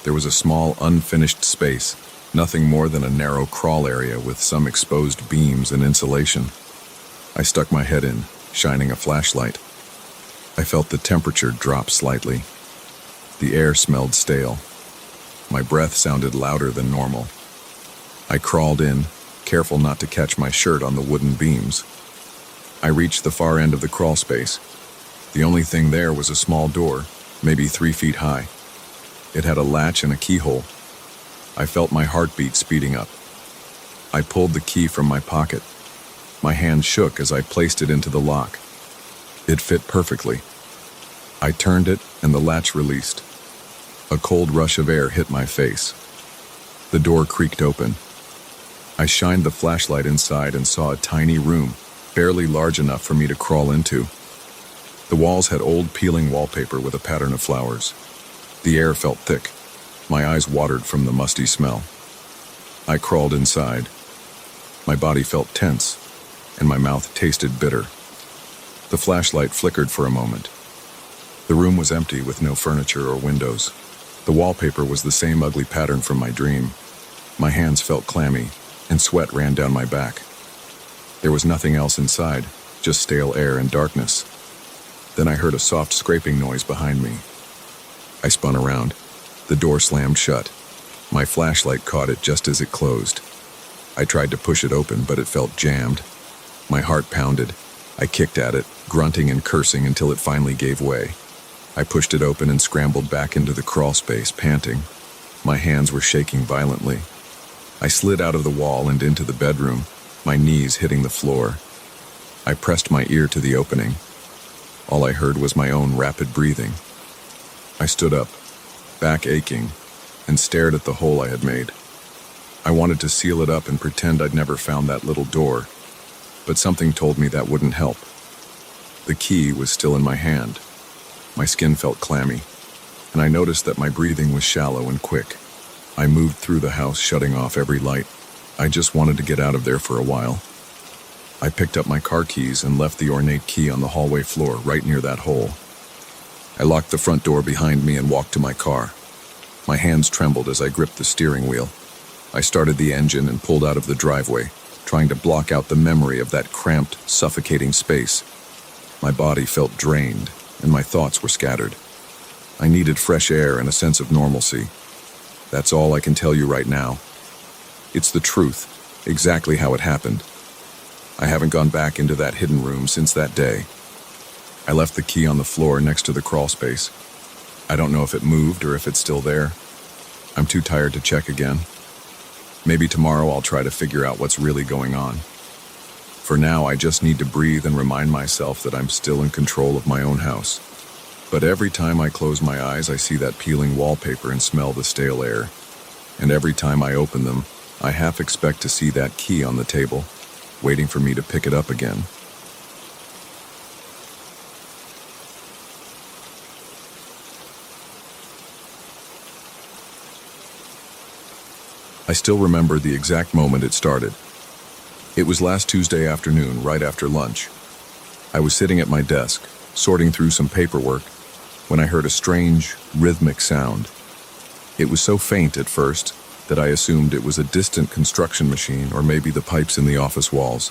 [SPEAKER 1] There was a small, unfinished space, nothing more than a narrow crawl area with some exposed beams and insulation. I stuck my head in, shining a flashlight. I felt the temperature drop slightly. The air smelled stale. My breath sounded louder than normal. I crawled in, careful not to catch my shirt on the wooden beams. I reached the far end of the crawl space. The only thing there was a small door, maybe 3 feet high. It had a latch and a keyhole. I felt my heartbeat speeding up. I pulled the key from my pocket. My hand shook as I placed it into the lock. It fit perfectly. I turned it and the latch released. A cold rush of air hit my face. The door creaked open. I shined the flashlight inside and saw a tiny room, barely large enough for me to crawl into. The walls had old peeling wallpaper with a pattern of flowers. The air felt thick. My eyes watered from the musty smell. I crawled inside. My body felt tense, and my mouth tasted bitter. The flashlight flickered for a moment. The room was empty with no furniture or windows. The wallpaper was the same ugly pattern from my dream. My hands felt clammy, and sweat ran down my back. There was nothing else inside, just stale air and darkness. Then I heard a soft scraping noise behind me. I spun around. The door slammed shut. My flashlight caught it just as it closed. I tried to push it open, but it felt jammed. My heart pounded. I kicked at it, grunting and cursing until it finally gave way. I pushed it open and scrambled back into the crawl space, panting. My hands were shaking violently. I slid out of the wall and into the bedroom, my knees hitting the floor. I pressed my ear to the opening. All I heard was my own rapid breathing. I stood up, back aching, and stared at the hole I had made. I wanted to seal it up and pretend I'd never found that little door, but something told me that wouldn't help. The key was still in my hand. My skin felt clammy, and I noticed that my breathing was shallow and quick. I moved through the house, shutting off every light. I just wanted to get out of there for a while. I picked up my car keys and left the ornate key on the hallway floor right near that hole. I locked the front door behind me and walked to my car. My hands trembled as I gripped the steering wheel. I started the engine and pulled out of the driveway, trying to block out the memory of that cramped, suffocating space. My body felt drained, and my thoughts were scattered. I needed fresh air and a sense of normalcy. That's all I can tell you right now. It's the truth, exactly how it happened. I haven't gone back into that hidden room since that day. I left the key on the floor next to the crawl space. I don't know if it moved or if it's still there. I'm too tired to check again. Maybe tomorrow I'll try to figure out what's really going on. For now, I just need to breathe and remind myself that I'm still in control of my own house. But every time I close my eyes, I see that peeling wallpaper and smell the stale air. And every time I open them, I half expect to see that key on the table, waiting for me to pick it up again. I still remember the exact moment it started. It was last Tuesday afternoon, right after lunch. I was sitting at my desk, sorting through some paperwork, when I heard a strange, rhythmic sound. It was so faint at first that I assumed it was a distant construction machine or maybe the pipes in the office walls.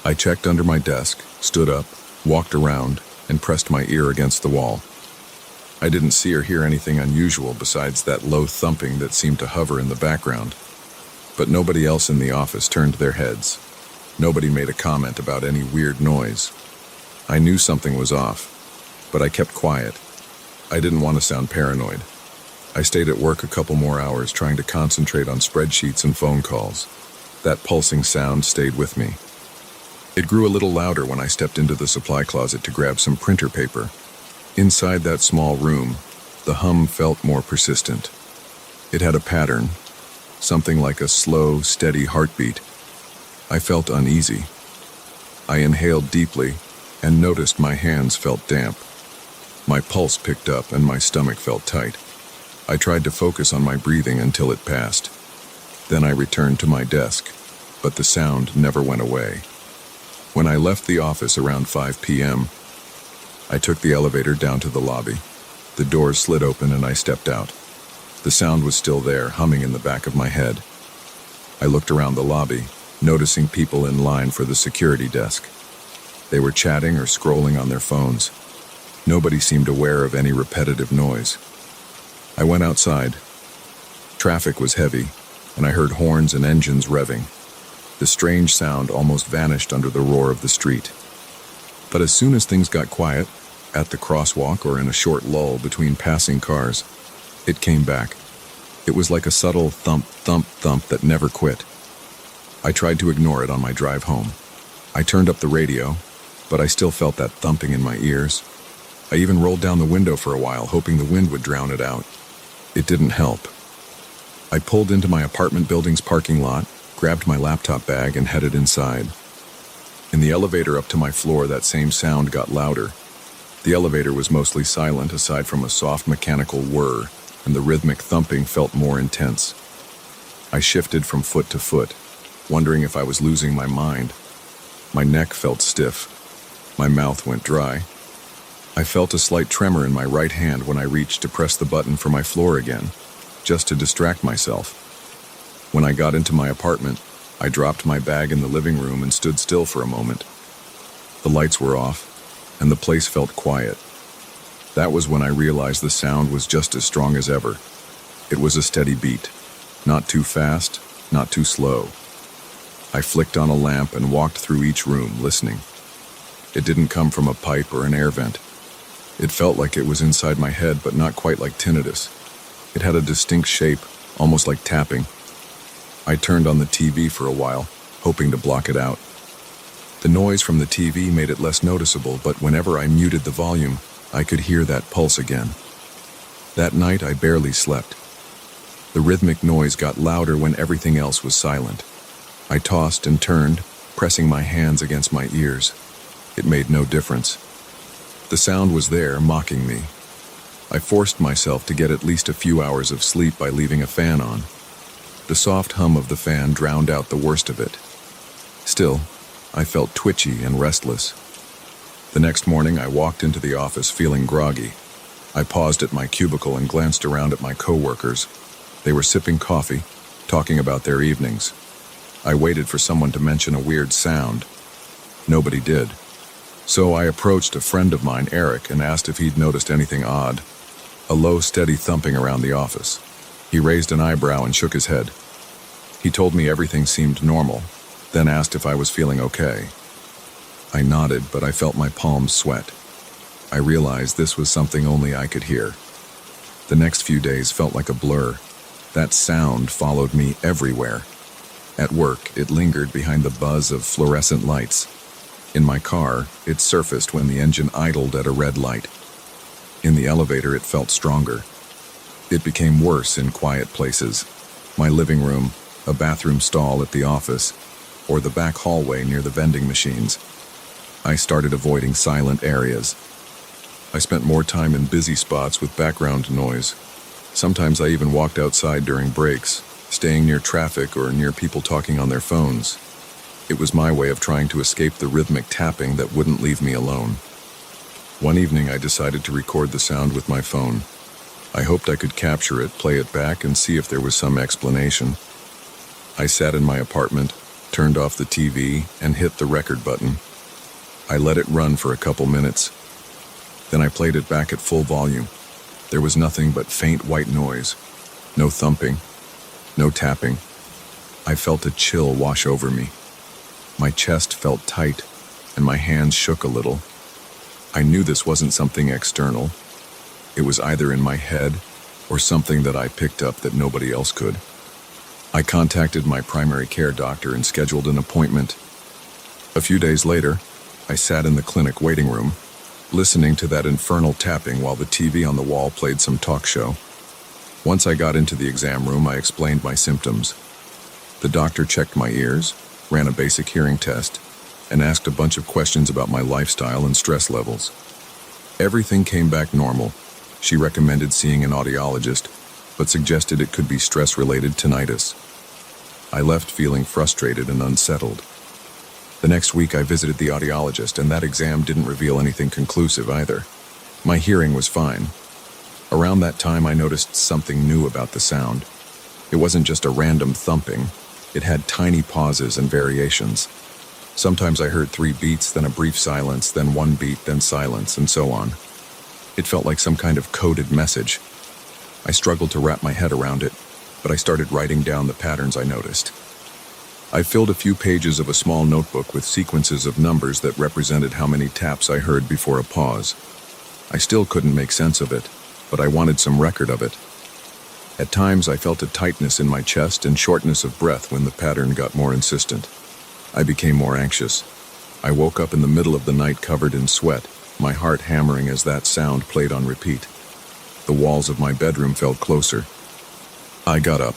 [SPEAKER 1] I checked under my desk, stood up, walked around, and pressed my ear against the wall. I didn't see or hear anything unusual besides that low thumping that seemed to hover in the background. But nobody else in the office turned their heads. Nobody made a comment about any weird noise. I knew something was off, but I kept quiet. I didn't want to sound paranoid. I stayed at work a couple more hours trying to concentrate on spreadsheets and phone calls. That pulsing sound stayed with me. It grew a little louder when I stepped into the supply closet to grab some printer paper. Inside that small room, the hum felt more persistent. It had a pattern, something like a slow, steady heartbeat. I felt uneasy. I inhaled deeply and noticed my hands felt damp. My pulse picked up and my stomach felt tight. I tried to focus on my breathing until it passed. Then I returned to my desk, but the sound never went away. When I left the office around 5 p.m., I took the elevator down to the lobby. The doors slid open and I stepped out. The sound was still there, humming in the back of my head. I looked around the lobby, noticing people in line for the security desk. They were chatting or scrolling on their phones. Nobody seemed aware of any repetitive noise. I went outside. Traffic was heavy, and I heard horns and engines revving. The strange sound almost vanished under the roar of the street. But as soon as things got quiet, at the crosswalk or in a short lull between passing cars, it came back. It was like a subtle thump, thump, thump that never quit. I tried to ignore it on my drive home. I turned up the radio, but I still felt that thumping in my ears. I even rolled down the window for a while, hoping the wind would drown it out. It didn't help. I pulled into my apartment building's parking lot, grabbed my laptop bag, and headed inside. In the elevator up to my floor, that same sound got louder. The elevator was mostly silent, aside from a soft mechanical whir, and the rhythmic thumping felt more intense. I shifted from foot to foot, wondering if I was losing my mind. My neck felt stiff. My mouth went dry. I felt a slight tremor in my right hand when I reached to press the button for my floor again, just to distract myself. When I got into my apartment, I dropped my bag in the living room and stood still for a moment. The lights were off, and the place felt quiet. That was when I realized the sound was just as strong as ever. It was a steady beat, not too fast, not too slow. I flicked on a lamp and walked through each room, listening. It didn't come from a pipe or an air vent. It felt like it was inside my head, but not quite like tinnitus. It had a distinct shape, almost like tapping. I turned on the TV for a while, hoping to block it out. The noise from the TV made it less noticeable, but whenever I muted the volume, I could hear that pulse again. That night, I barely slept. The rhythmic noise got louder when everything else was silent. I tossed and turned, pressing my hands against my ears. It made no difference. The sound was there, mocking me. I forced myself to get at least a few hours of sleep by leaving a fan on. The soft hum of the fan drowned out the worst of it. Still, I felt twitchy and restless. The next morning, I walked into the office feeling groggy. I paused at my cubicle and glanced around at my coworkers. They were sipping coffee, talking about their evenings. I waited for someone to mention a weird sound. Nobody did. So I approached a friend of mine, Eric, and asked if he'd noticed anything odd. A low, steady thumping around the office. He raised an eyebrow and shook his head. He told me everything seemed normal, then asked if I was feeling okay. I nodded, but I felt my palms sweat. I realized this was something only I could hear. The next few days felt like a blur. That sound followed me everywhere. At work, it lingered behind the buzz of fluorescent lights. In my car, it surfaced when the engine idled at a red light. In the elevator, it felt stronger. It became worse in quiet places. My living room, a bathroom stall at the office, or the back hallway near the vending machines. I started avoiding silent areas. I spent more time in busy spots with background noise. Sometimes I even walked outside during breaks, staying near traffic or near people talking on their phones. It was my way of trying to escape the rhythmic tapping that wouldn't leave me alone. One evening, I decided to record the sound with my phone. I hoped I could capture it, play it back, and see if there was some explanation. I sat in my apartment, turned off the TV, and hit the record button. I let it run for a couple minutes. Then I played it back at full volume. There was nothing but faint white noise. No thumping. No tapping. I felt a chill wash over me. My chest felt tight, and my hands shook a little. I knew this wasn't something external. It was either in my head or something that I picked up that nobody else could. I contacted my primary care doctor and scheduled an appointment. A few days later, I sat in the clinic waiting room, listening to that infernal tapping while the TV on the wall played some talk show. Once I got into the exam room, I explained my symptoms. The doctor checked my ears, ran a basic hearing test, and asked a bunch of questions about my lifestyle and stress levels. Everything came back normal. She recommended seeing an audiologist, but suggested it could be stress-related tinnitus. I left feeling frustrated and unsettled. The next week, I visited the audiologist, and that exam didn't reveal anything conclusive either. My hearing was fine. Around that time, I noticed something new about the sound. It wasn't just a random thumping. It had tiny pauses and variations. Sometimes I heard 3 beats, then a brief silence, then 1 beat, then silence, and so on. It felt like some kind of coded message. I struggled to wrap my head around it, but I started writing down the patterns I noticed. I filled a few pages of a small notebook with sequences of numbers that represented how many taps I heard before a pause. I still couldn't make sense of it, but I wanted some record of it. At times, I felt a tightness in my chest and shortness of breath when the pattern got more insistent. I became more anxious. I woke up in the middle of the night covered in sweat, my heart hammering as that sound played on repeat. The walls of my bedroom felt closer. I got up,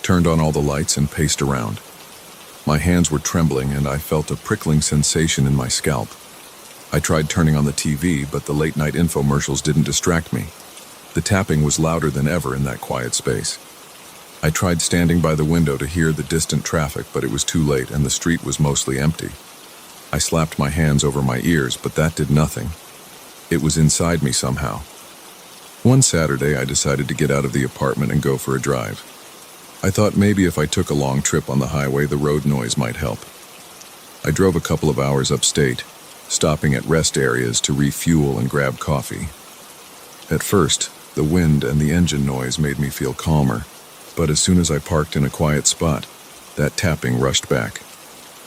[SPEAKER 1] turned on all the lights, and paced around. My hands were trembling, and I felt a prickling sensation in my scalp. I tried turning on the TV, but the late-night infomercials didn't distract me. The tapping was louder than ever in that quiet space. I tried standing by the window to hear the distant traffic, but it was too late, and the street was mostly empty. I slapped my hands over my ears, but that did nothing. It was inside me somehow. One Saturday, I decided to get out of the apartment and go for a drive. I thought maybe if I took a long trip on the highway, the road noise might help. I drove a couple of hours upstate, stopping at rest areas to refuel and grab coffee. At first, the wind and the engine noise made me feel calmer, but as soon as I parked in a quiet spot, that tapping rushed back.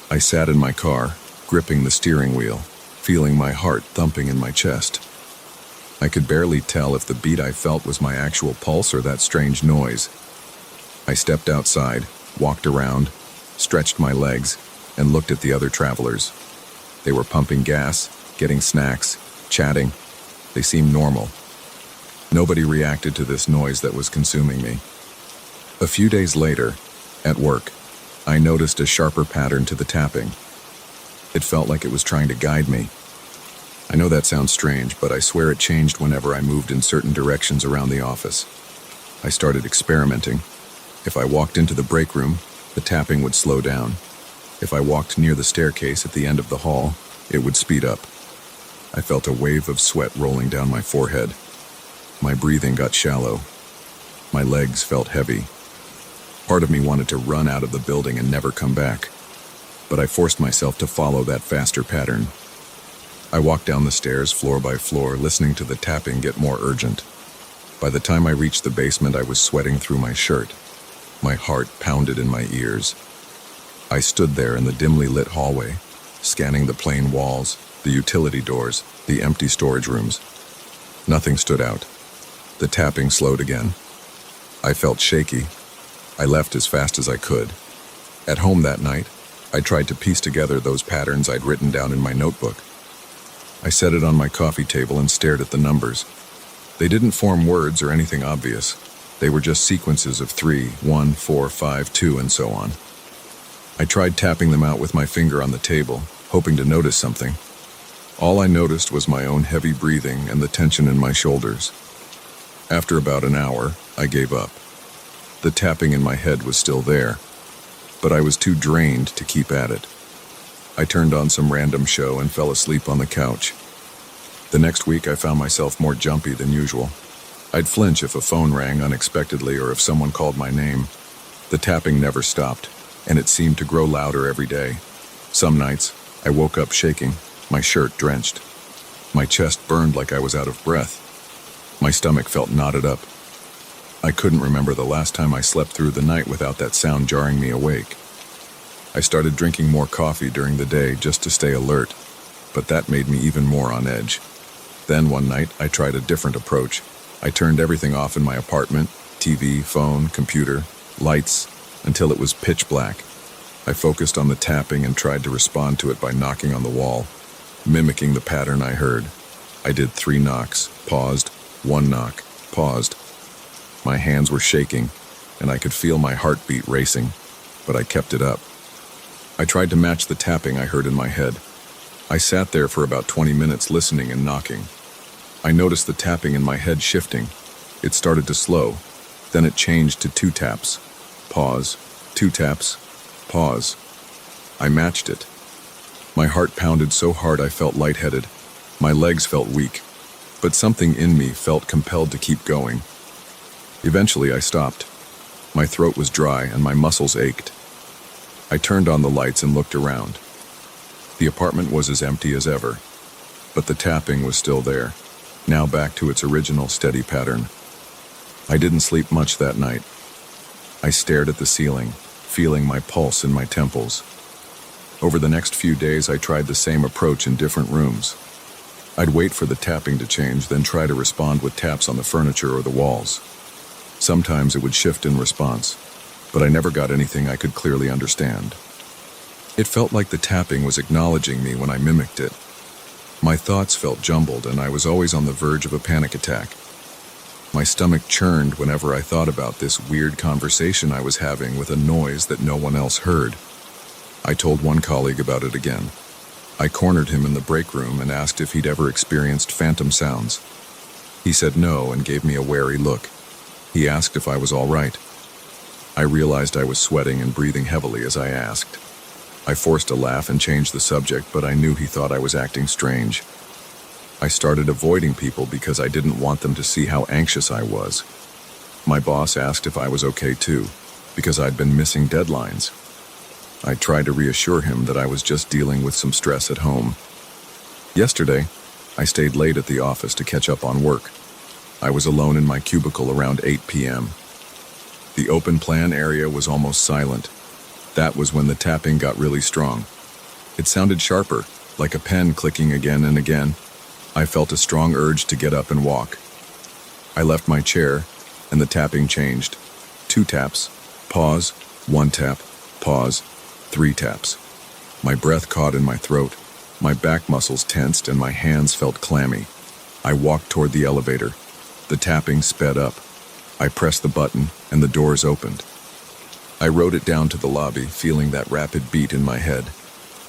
[SPEAKER 1] I sat in my car, gripping the steering wheel, feeling my heart thumping in my chest. I could barely tell if the beat I felt was my actual pulse or that strange noise. I stepped outside, walked around, stretched my legs, and looked at the other travelers. They were pumping gas, getting snacks, chatting. They seemed normal. Nobody reacted to this noise that was consuming me. A few days later, at work, I noticed a sharper pattern to the tapping. It felt like it was trying to guide me. I know that sounds strange, but I swear it changed whenever I moved in certain directions around the office. I started experimenting. If I walked into the break room, the tapping would slow down. If I walked near the staircase at the end of the hall, it would speed up. I felt a wave of sweat rolling down my forehead. My breathing got shallow. My legs felt heavy. Part of me wanted to run out of the building and never come back, but I forced myself to follow that faster pattern. I walked down the stairs floor by floor, listening to the tapping get more urgent. By the time I reached the basement, I was sweating through my shirt. My heart pounded in my ears. I stood there in the dimly lit hallway, scanning the plain walls, the utility doors, the empty storage rooms. Nothing stood out. The tapping slowed again. I felt shaky. I left as fast as I could. At home that night, I tried to piece together those patterns I'd written down in my notebook. I set it on my coffee table and stared at the numbers. They didn't form words or anything obvious. They were just sequences of 3, 1, 4, 5, 2, and so on. I tried tapping them out with my finger on the table, hoping to notice something. All I noticed was my own heavy breathing and the tension in my shoulders. After about an hour, I gave up. The tapping in my head was still there, but I was too drained to keep at it. I turned on some random show and fell asleep on the couch. The next week, I found myself more jumpy than usual. I'd flinch if a phone rang unexpectedly or if someone called my name. The tapping never stopped, and it seemed to grow louder every day. Some nights, I woke up shaking, my shirt drenched. My chest burned like I was out of breath. My stomach felt knotted up. I couldn't remember the last time I slept through the night without that sound jarring me awake. I started drinking more coffee during the day just to stay alert, but that made me even more on edge. Then one night, I tried a different approach. I turned everything off in my apartment, TV, phone, computer, lights, until it was pitch black. I focused on the tapping and tried to respond to it by knocking on the wall, mimicking the pattern I heard. I did 3 knocks, paused, 1 knock, paused. My hands were shaking, and I could feel my heartbeat racing, but I kept it up. I tried to match the tapping I heard in my head. I sat there for about 20 minutes listening and knocking. I noticed the tapping in my head shifting. It started to slow. Then it changed to 2 taps. Pause. 2 taps. Pause. I matched it. My heart pounded so hard I felt lightheaded. My legs felt weak. But something in me felt compelled to keep going. Eventually I stopped. My throat was dry and my muscles ached. I turned on the lights and looked around. The apartment was as empty as ever, but the tapping was still there, now back to its original steady pattern. I didn't sleep much that night. I stared at the ceiling, feeling my pulse in my temples. Over the next few days, I tried the same approach in different rooms. I'd wait for the tapping to change, then try to respond with taps on the furniture or the walls. Sometimes it would shift in response, but I never got anything I could clearly understand. It felt like the tapping was acknowledging me when I mimicked it. My thoughts felt jumbled, and I was always on the verge of a panic attack. My stomach churned whenever I thought about this weird conversation I was having with a noise that no one else heard. I told one colleague about it again. I cornered him in the break room and asked if he'd ever experienced phantom sounds. He said no and gave me a wary look. He asked if I was all right. I realized I was sweating and breathing heavily as I asked. I forced a laugh and changed the subject, but I knew he thought I was acting strange. I started avoiding people because I didn't want them to see how anxious I was. My boss asked if I was okay too, because I'd been missing deadlines. I tried to reassure him that I was just dealing with some stress at home. Yesterday, I stayed late at the office to catch up on work. I was alone in my cubicle around 8 p.m. The open plan area was almost silent. That was when the tapping got really strong. It sounded sharper, like a pen clicking again and again. I felt a strong urge to get up and walk. I left my chair, and the tapping changed. 2 taps, pause, 1 tap, pause, 3 taps. My breath caught in my throat, my back muscles tensed, and my hands felt clammy. I walked toward the elevator. The tapping sped up. I pressed the button, and the doors opened. I rode it down to the lobby, feeling that rapid beat in my head.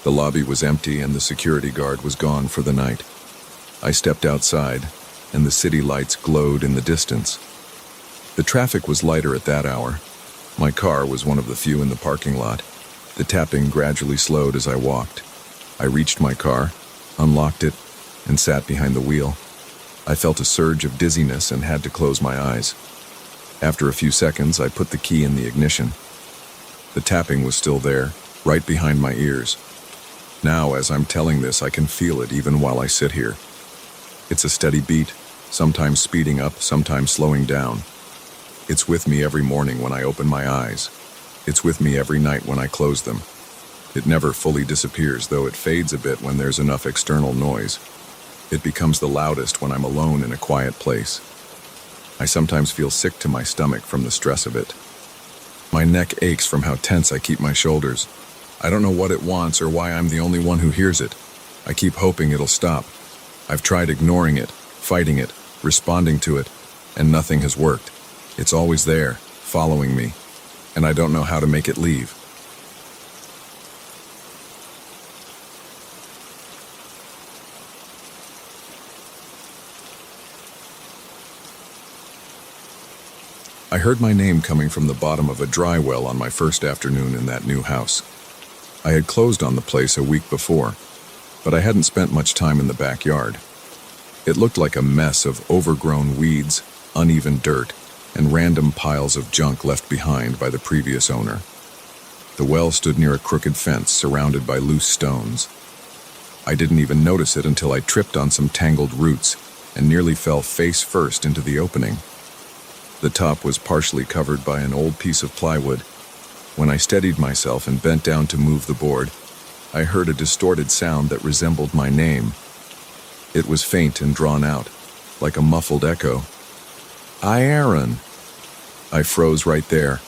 [SPEAKER 1] The lobby was empty, and the security guard was gone for the night. I stepped outside, and the city lights glowed in the distance. The traffic was lighter at that hour. My car was one of the few in the parking lot. The tapping gradually slowed as I walked. I reached my car, unlocked it, and sat behind the wheel. I felt a surge of dizziness and had to close my eyes. After a few seconds, I put the key in the ignition. The tapping was still there, right behind my ears. Now, as I'm telling this, I can feel it even while I sit here. It's a steady beat, sometimes speeding up, sometimes slowing down. It's with me every morning when I open my eyes. It's with me every night when I close them. It never fully disappears, though it fades a bit when there's enough external noise. It becomes the loudest when I'm alone in a quiet place. I sometimes feel sick to my stomach from the stress of it. My neck aches from how tense I keep my shoulders. I don't know what it wants or why I'm the only one who hears it. I keep hoping it'll stop. I've tried ignoring it, fighting it, responding to it, and nothing has worked. It's always there, following me, and I don't know how to make it leave. I heard my name coming from the bottom of a dry well on my first afternoon in that new house. I had closed on the place a week before, but I hadn't spent much time in the backyard. It looked like a mess of overgrown weeds, uneven dirt, and random piles of junk left behind by the previous owner. The well stood near a crooked fence surrounded by loose stones. I didn't even notice it until I tripped on some tangled roots and nearly fell face first into the opening. The top was partially covered by an old piece of plywood. When I steadied myself and bent down to move the board, I heard a distorted sound that resembled my name. It was faint and drawn out, like a muffled echo. Aaron. I froze right there,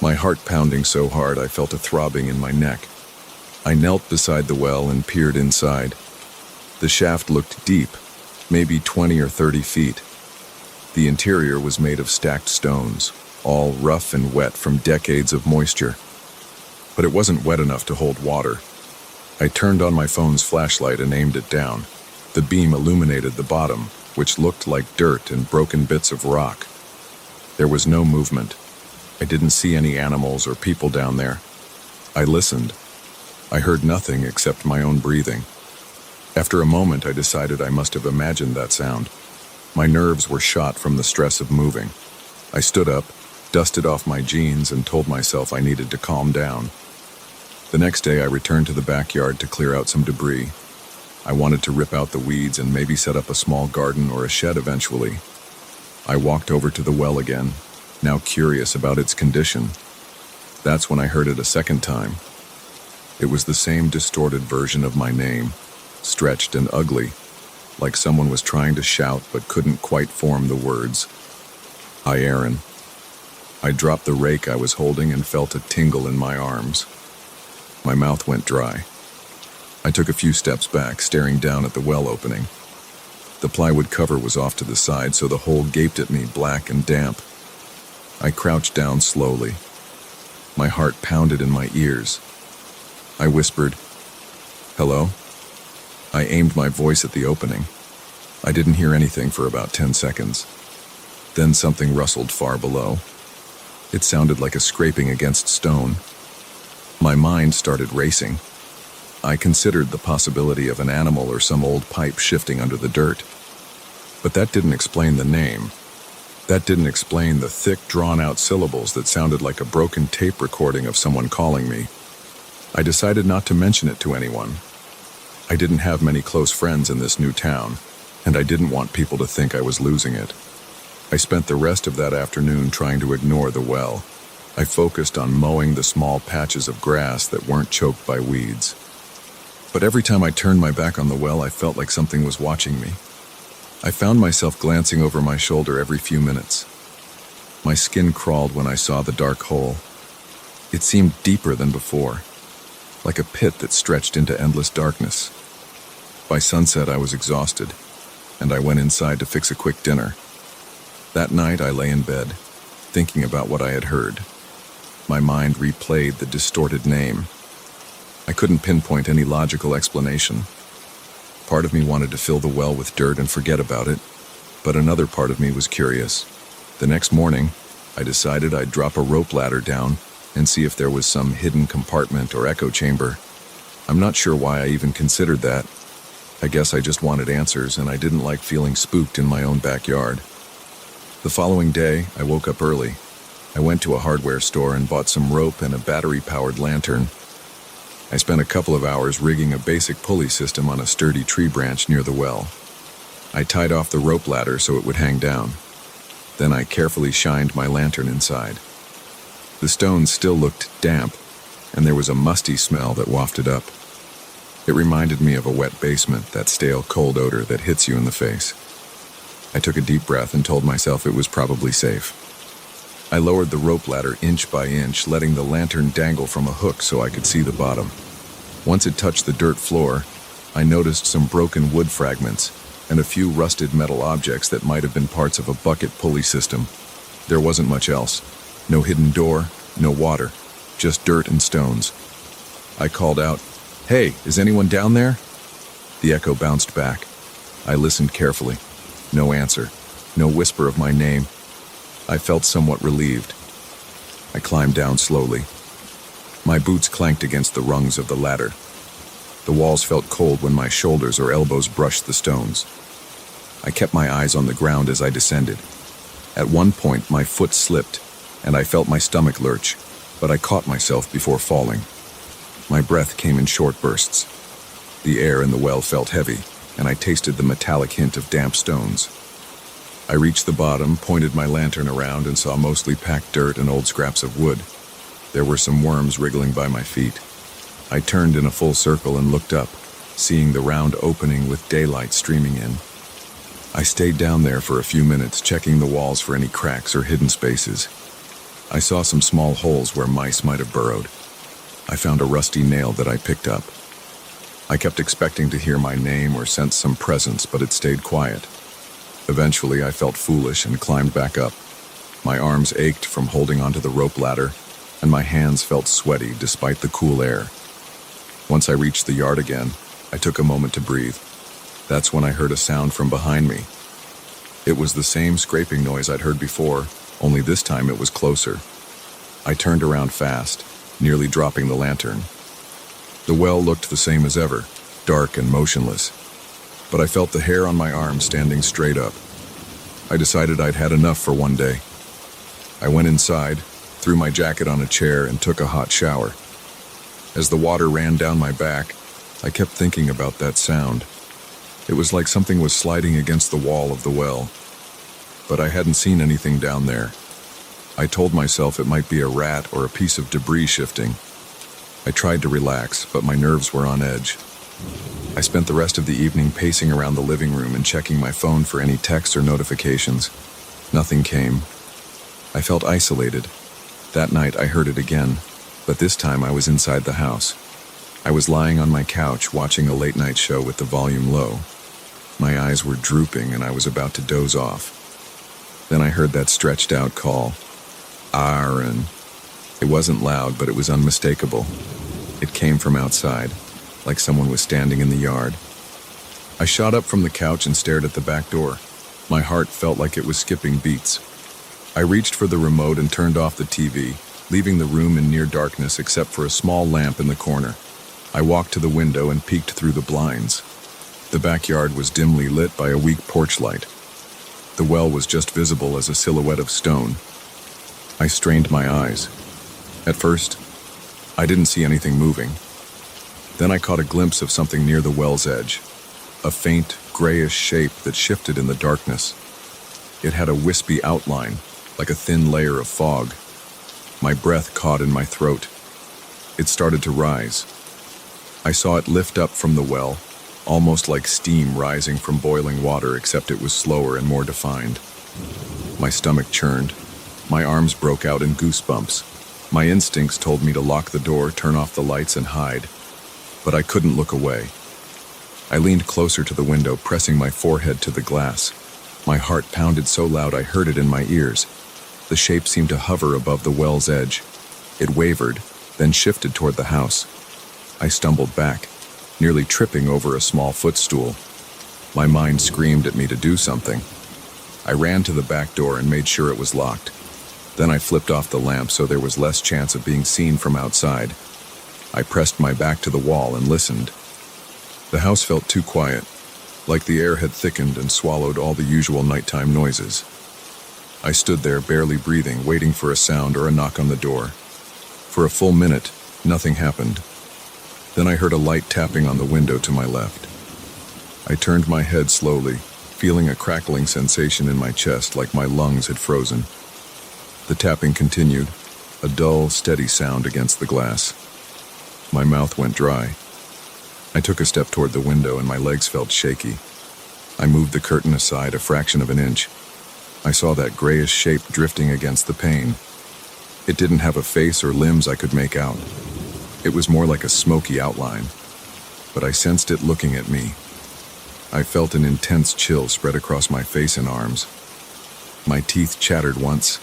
[SPEAKER 1] my heart pounding so hard I felt a throbbing in my neck. I knelt beside the well and peered inside. The shaft looked deep, maybe 20 or 30 feet. The interior was made of stacked stones, all rough and wet from decades of moisture. But it wasn't wet enough to hold water. I turned on my phone's flashlight and aimed it down. The beam illuminated the bottom, which looked like dirt and broken bits of rock. There was no movement. I didn't see any animals or people down there. I listened. I heard nothing except my own breathing. After a moment, I decided I must have imagined that sound. My nerves were shot from the stress of moving. I stood up, dusted off my jeans, and told myself I needed to calm down. The next day, I returned to the backyard to clear out some debris. I wanted to rip out the weeds and maybe set up a small garden or a shed eventually. I walked over to the well again, now curious about its condition. That's when I heard it a second time. It was the same distorted version of my name, stretched and ugly, like someone was trying to shout but couldn't quite form the words. Aaron. I dropped the rake I was holding and felt a tingle in my arms. My mouth went dry. I took a few steps back, staring down at the well opening. The plywood cover was off to the side, so the hole gaped at me, black and damp. I crouched down slowly. My heart pounded in my ears. I whispered, "Hello?" I aimed my voice at the opening. I didn't hear anything for about 10 seconds. Then something rustled far below. It sounded like a scraping against stone. My mind started racing. I considered the possibility of an animal or some old pipe shifting under the dirt. But that didn't explain the name. That didn't explain the thick, drawn-out syllables that sounded like a broken tape recording of someone calling me. I decided not to mention it to anyone. I didn't have many close friends in this new town, and I didn't want people to think I was losing it. I spent the rest of that afternoon trying to ignore the well. I focused on mowing the small patches of grass that weren't choked by weeds. But every time I turned my back on the well, I felt like something was watching me. I found myself glancing over my shoulder every few minutes. My skin crawled when I saw the dark hole. It seemed deeper than before, like a pit that stretched into endless darkness. By sunset, I was exhausted, and I went inside to fix a quick dinner. That night, I lay in bed, thinking about what I had heard. My mind replayed the distorted name. I couldn't pinpoint any logical explanation. Part of me wanted to fill the well with dirt and forget about it, but another part of me was curious. The next morning, I decided I'd drop a rope ladder down and see if there was some hidden compartment or echo chamber. I'm not sure why I even considered that. I guess I just wanted answers, and I didn't like feeling spooked in my own backyard. The following day, I woke up early. I went to a hardware store and bought some rope and a battery-powered lantern. I spent a couple of hours rigging a basic pulley system on a sturdy tree branch near the well. I tied off the rope ladder so it would hang down. Then I carefully shined my lantern inside. The stones still looked damp, and there was a musty smell that wafted up. It reminded me of a wet basement, that stale, cold odor that hits you in the face. I took a deep breath and told myself it was probably safe. I lowered the rope ladder inch by inch, letting the lantern dangle from a hook so I could see the bottom. Once it touched the dirt floor, I noticed some broken wood fragments and a few rusted metal objects that might have been parts of a bucket pulley system. There wasn't much else. No hidden door, no water, just dirt and stones. I called out, "Hey, is anyone down there?" The echo bounced back. I listened carefully. No answer, no whisper of my name. I felt somewhat relieved. I climbed down slowly. My boots clanked against the rungs of the ladder. The walls felt cold when my shoulders or elbows brushed the stones. I kept my eyes on the ground as I descended. At one point, my foot slipped, and I felt my stomach lurch, but I caught myself before falling. My breath came in short bursts. The air in the well felt heavy, and I tasted the metallic hint of damp stones. I reached the bottom, pointed my lantern around, and saw mostly packed dirt and old scraps of wood. There were some worms wriggling by my feet. I turned in a full circle and looked up, seeing the round opening with daylight streaming in. I stayed down there for a few minutes, checking the walls for any cracks or hidden spaces. I saw some small holes where mice might have burrowed. I found a rusty nail that I picked up. I kept expecting to hear my name or sense some presence, but it stayed quiet. Eventually, I felt foolish and climbed back up. My arms ached from holding onto the rope ladder, and my hands felt sweaty despite the cool air. Once I reached the yard again, I took a moment to breathe. That's when I heard a sound from behind me. It was the same scraping noise I'd heard before, only this time it was closer. I turned around fast, nearly dropping the lantern. The well looked the same as ever, dark and motionless, but I felt the hair on my arm standing straight up. I decided I'd had enough for one day. I went inside, threw my jacket on a chair, and took a hot shower. As the water ran down my back, I kept thinking about that sound. It was like something was sliding against the wall of the well, but I hadn't seen anything down there. I told myself it might be a rat or a piece of debris shifting. I tried to relax, but my nerves were on edge. I spent the rest of the evening pacing around the living room and checking my phone for any texts or notifications. Nothing came. I felt isolated. That night I heard it again, but this time I was inside the house. I was lying on my couch watching a late-night show with the volume low. My eyes were drooping and I was about to doze off. Then I heard that stretched out call. Aaron. It wasn't loud, but it was unmistakable. It came from outside, like someone was standing in the yard. I shot up from the couch and stared at the back door. My heart felt like it was skipping beats. I reached for the remote and turned off the TV, leaving the room in near darkness except for a small lamp in the corner. I walked to the window and peeked through the blinds. The backyard was dimly lit by a weak porch light. The well was just visible as a silhouette of stone. I strained my eyes. At first, I didn't see anything moving. Then I caught a glimpse of something near the well's edge, a faint, grayish shape that shifted in the darkness. It had a wispy outline, like a thin layer of fog. My breath caught in my throat. It started to rise. I saw it lift up from the well, almost like steam rising from boiling water, except it was slower and more defined. My stomach churned. My arms broke out in goosebumps. My instincts told me to lock the door, turn off the lights, and hide. But I couldn't look away. I leaned closer to the window, pressing my forehead to the glass. My heart pounded so loud I heard it in my ears. The shape seemed to hover above the well's edge. It wavered, then shifted toward the house. I stumbled back, nearly tripping over a small footstool. My mind screamed at me to do something. I ran to the back door and made sure it was locked. Then I flipped off the lamp so there was less chance of being seen from outside. I pressed my back to the wall and listened. The house felt too quiet, like the air had thickened and swallowed all the usual nighttime noises. I stood there, barely breathing, waiting for a sound or a knock on the door. For a full minute, nothing happened. Then I heard a light tapping on the window to my left. I turned my head slowly, feeling a crackling sensation in my chest like my lungs had frozen. The tapping continued, a dull, steady sound against the glass. My mouth went dry. I took a step toward the window and my legs felt shaky. I moved the curtain aside a fraction of an inch. I saw that grayish shape drifting against the pane. It didn't have a face or limbs I could make out. It was more like a smoky outline, but I sensed it looking at me. I felt an intense chill spread across my face and arms. My teeth chattered once.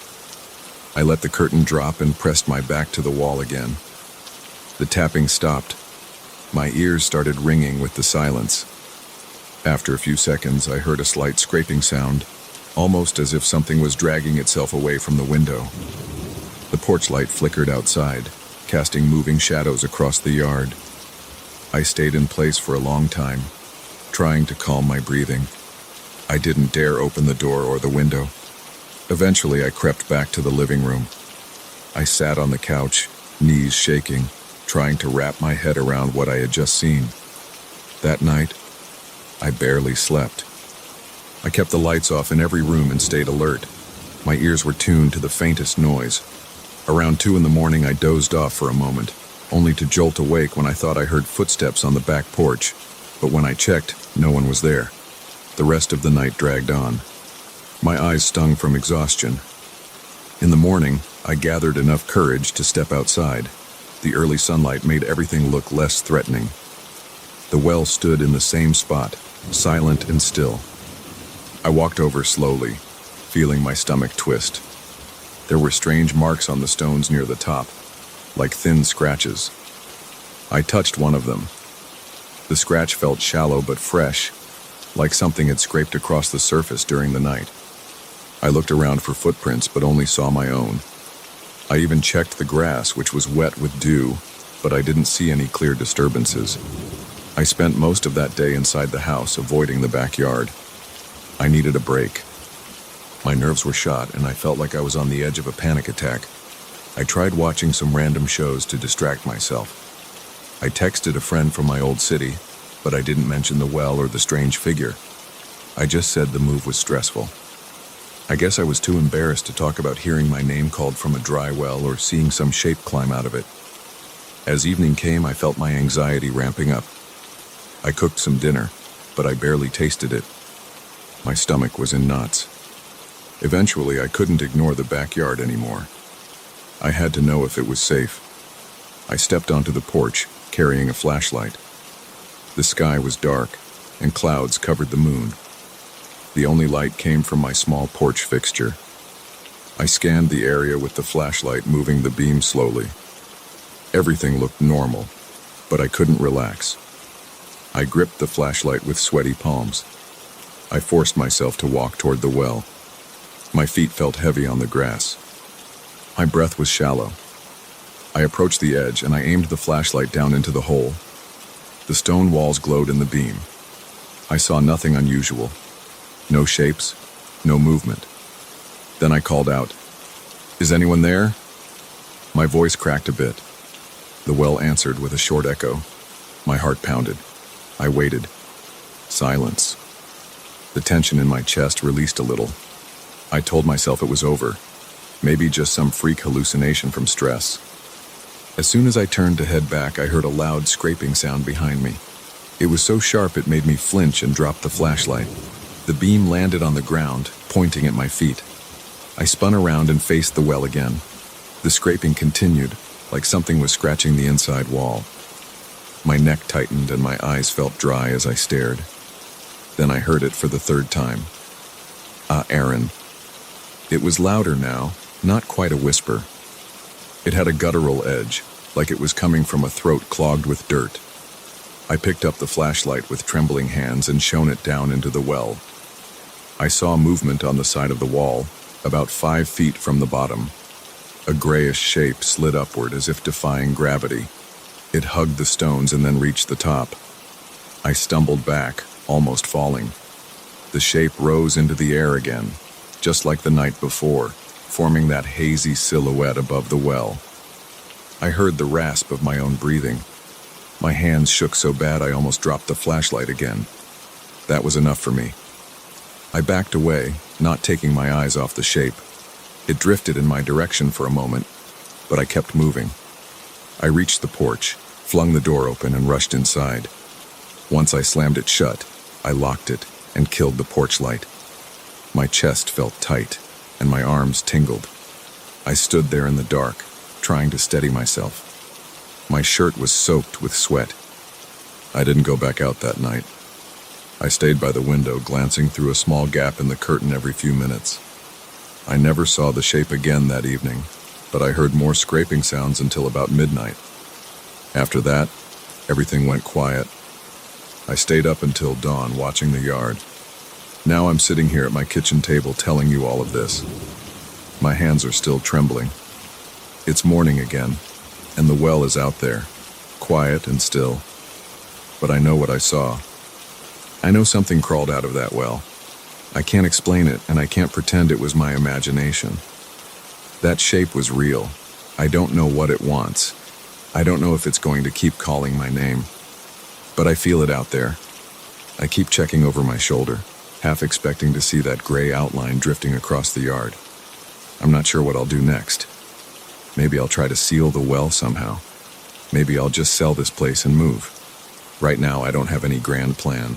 [SPEAKER 1] I let the curtain drop and pressed my back to the wall again. The tapping stopped. My ears started ringing with the silence. After a few seconds, I heard a slight scraping sound, almost as if something was dragging itself away from the window. The porch light flickered outside, casting moving shadows across the yard. I stayed in place for a long time, trying to calm my breathing. I didn't dare open the door or the window. Eventually, I crept back to the living room. I sat on the couch, knees shaking, trying to wrap my head around what I had just seen. That night, I barely slept. I kept the lights off in every room and stayed alert. My ears were tuned to the faintest noise. Around 2 a.m, I dozed off for a moment, only to jolt awake when I thought I heard footsteps on the back porch. But when I checked, no one was there. The rest of the night dragged on. My eyes stung from exhaustion. In the morning, I gathered enough courage to step outside. The early sunlight made everything look less threatening. The well stood in the same spot, silent and still. I walked over slowly, feeling my stomach twist. There were strange marks on the stones near the top, like thin scratches. I touched one of them. The scratch felt shallow but fresh, like something had scraped across the surface during the night. I looked around for footprints but only saw my own. I even checked the grass, which was wet with dew, but I didn't see any clear disturbances. I spent most of that day inside the house, avoiding the backyard. I needed a break. My nerves were shot, and I felt like I was on the edge of a panic attack. I tried watching some random shows to distract myself. I texted a friend from my old city, but I didn't mention the well or the strange figure. I just said the move was stressful. I guess I was too embarrassed to talk about hearing my name called from a dry well or seeing some shape climb out of it. As evening came, I felt my anxiety ramping up. I cooked some dinner, but I barely tasted it. My stomach was in knots. Eventually, I couldn't ignore the backyard anymore. I had to know if it was safe. I stepped onto the porch, carrying a flashlight. The sky was dark, and clouds covered the moon. The only light came from my small porch fixture. I scanned the area with the flashlight, moving the beam slowly. Everything looked normal, but I couldn't relax. I gripped the flashlight with sweaty palms. I forced myself to walk toward the well. My feet felt heavy on the grass. My breath was shallow. I approached the edge and I aimed the flashlight down into the hole. The stone walls glowed in the beam. I saw nothing unusual. No shapes, no movement. Then I called out, "Is anyone there?" My voice cracked a bit. The well answered with a short echo. My heart pounded. I waited. Silence. The tension in my chest released a little. I told myself it was over. Maybe just some freak hallucination from stress. As soon as I turned to head back, I heard a loud scraping sound behind me. It was so sharp it made me flinch and drop the flashlight. The beam landed on the ground, pointing at my feet. I spun around and faced the well again. The scraping continued, like something was scratching the inside wall. My neck tightened and my eyes felt dry as I stared. Then I heard it for the third time. Aaron. It was louder now, not quite a whisper. It had a guttural edge, like it was coming from a throat clogged with dirt. I picked up the flashlight with trembling hands and shone it down into the well. I saw movement on the side of the wall, about 5 feet from the bottom. A grayish shape slid upward as if defying gravity. It hugged the stones and then reached the top. I stumbled back, almost falling. The shape rose into the air again, just like the night before, forming that hazy silhouette above the well. I heard the rasp of my own breathing. My hands shook so bad I almost dropped the flashlight again. That was enough for me. I backed away, not taking my eyes off the shape. It drifted in my direction for a moment, but I kept moving. I reached the porch, flung the door open, and rushed inside. Once I slammed it shut, I locked it and killed the porch light. My chest felt tight, and my arms tingled. I stood there in the dark, trying to steady myself. My shirt was soaked with sweat. I didn't go back out that night. I stayed by the window, glancing through a small gap in the curtain every few minutes. I never saw the shape again that evening, but I heard more scraping sounds until about midnight. After that, everything went quiet. I stayed up until dawn, watching the yard. Now I'm sitting here at my kitchen table telling you all of this. My hands are still trembling. It's morning again, and the well is out there, quiet and still. But I know what I saw. I know something crawled out of that well. I can't explain it, and I can't pretend it was my imagination. That shape was real. I don't know what it wants. I don't know if it's going to keep calling my name. But I feel it out there. I keep checking over my shoulder, half expecting to see that gray outline drifting across the yard. I'm not sure what I'll do next. Maybe I'll try to seal the well somehow. Maybe I'll just sell this place and move. Right now, I don't have any grand plan.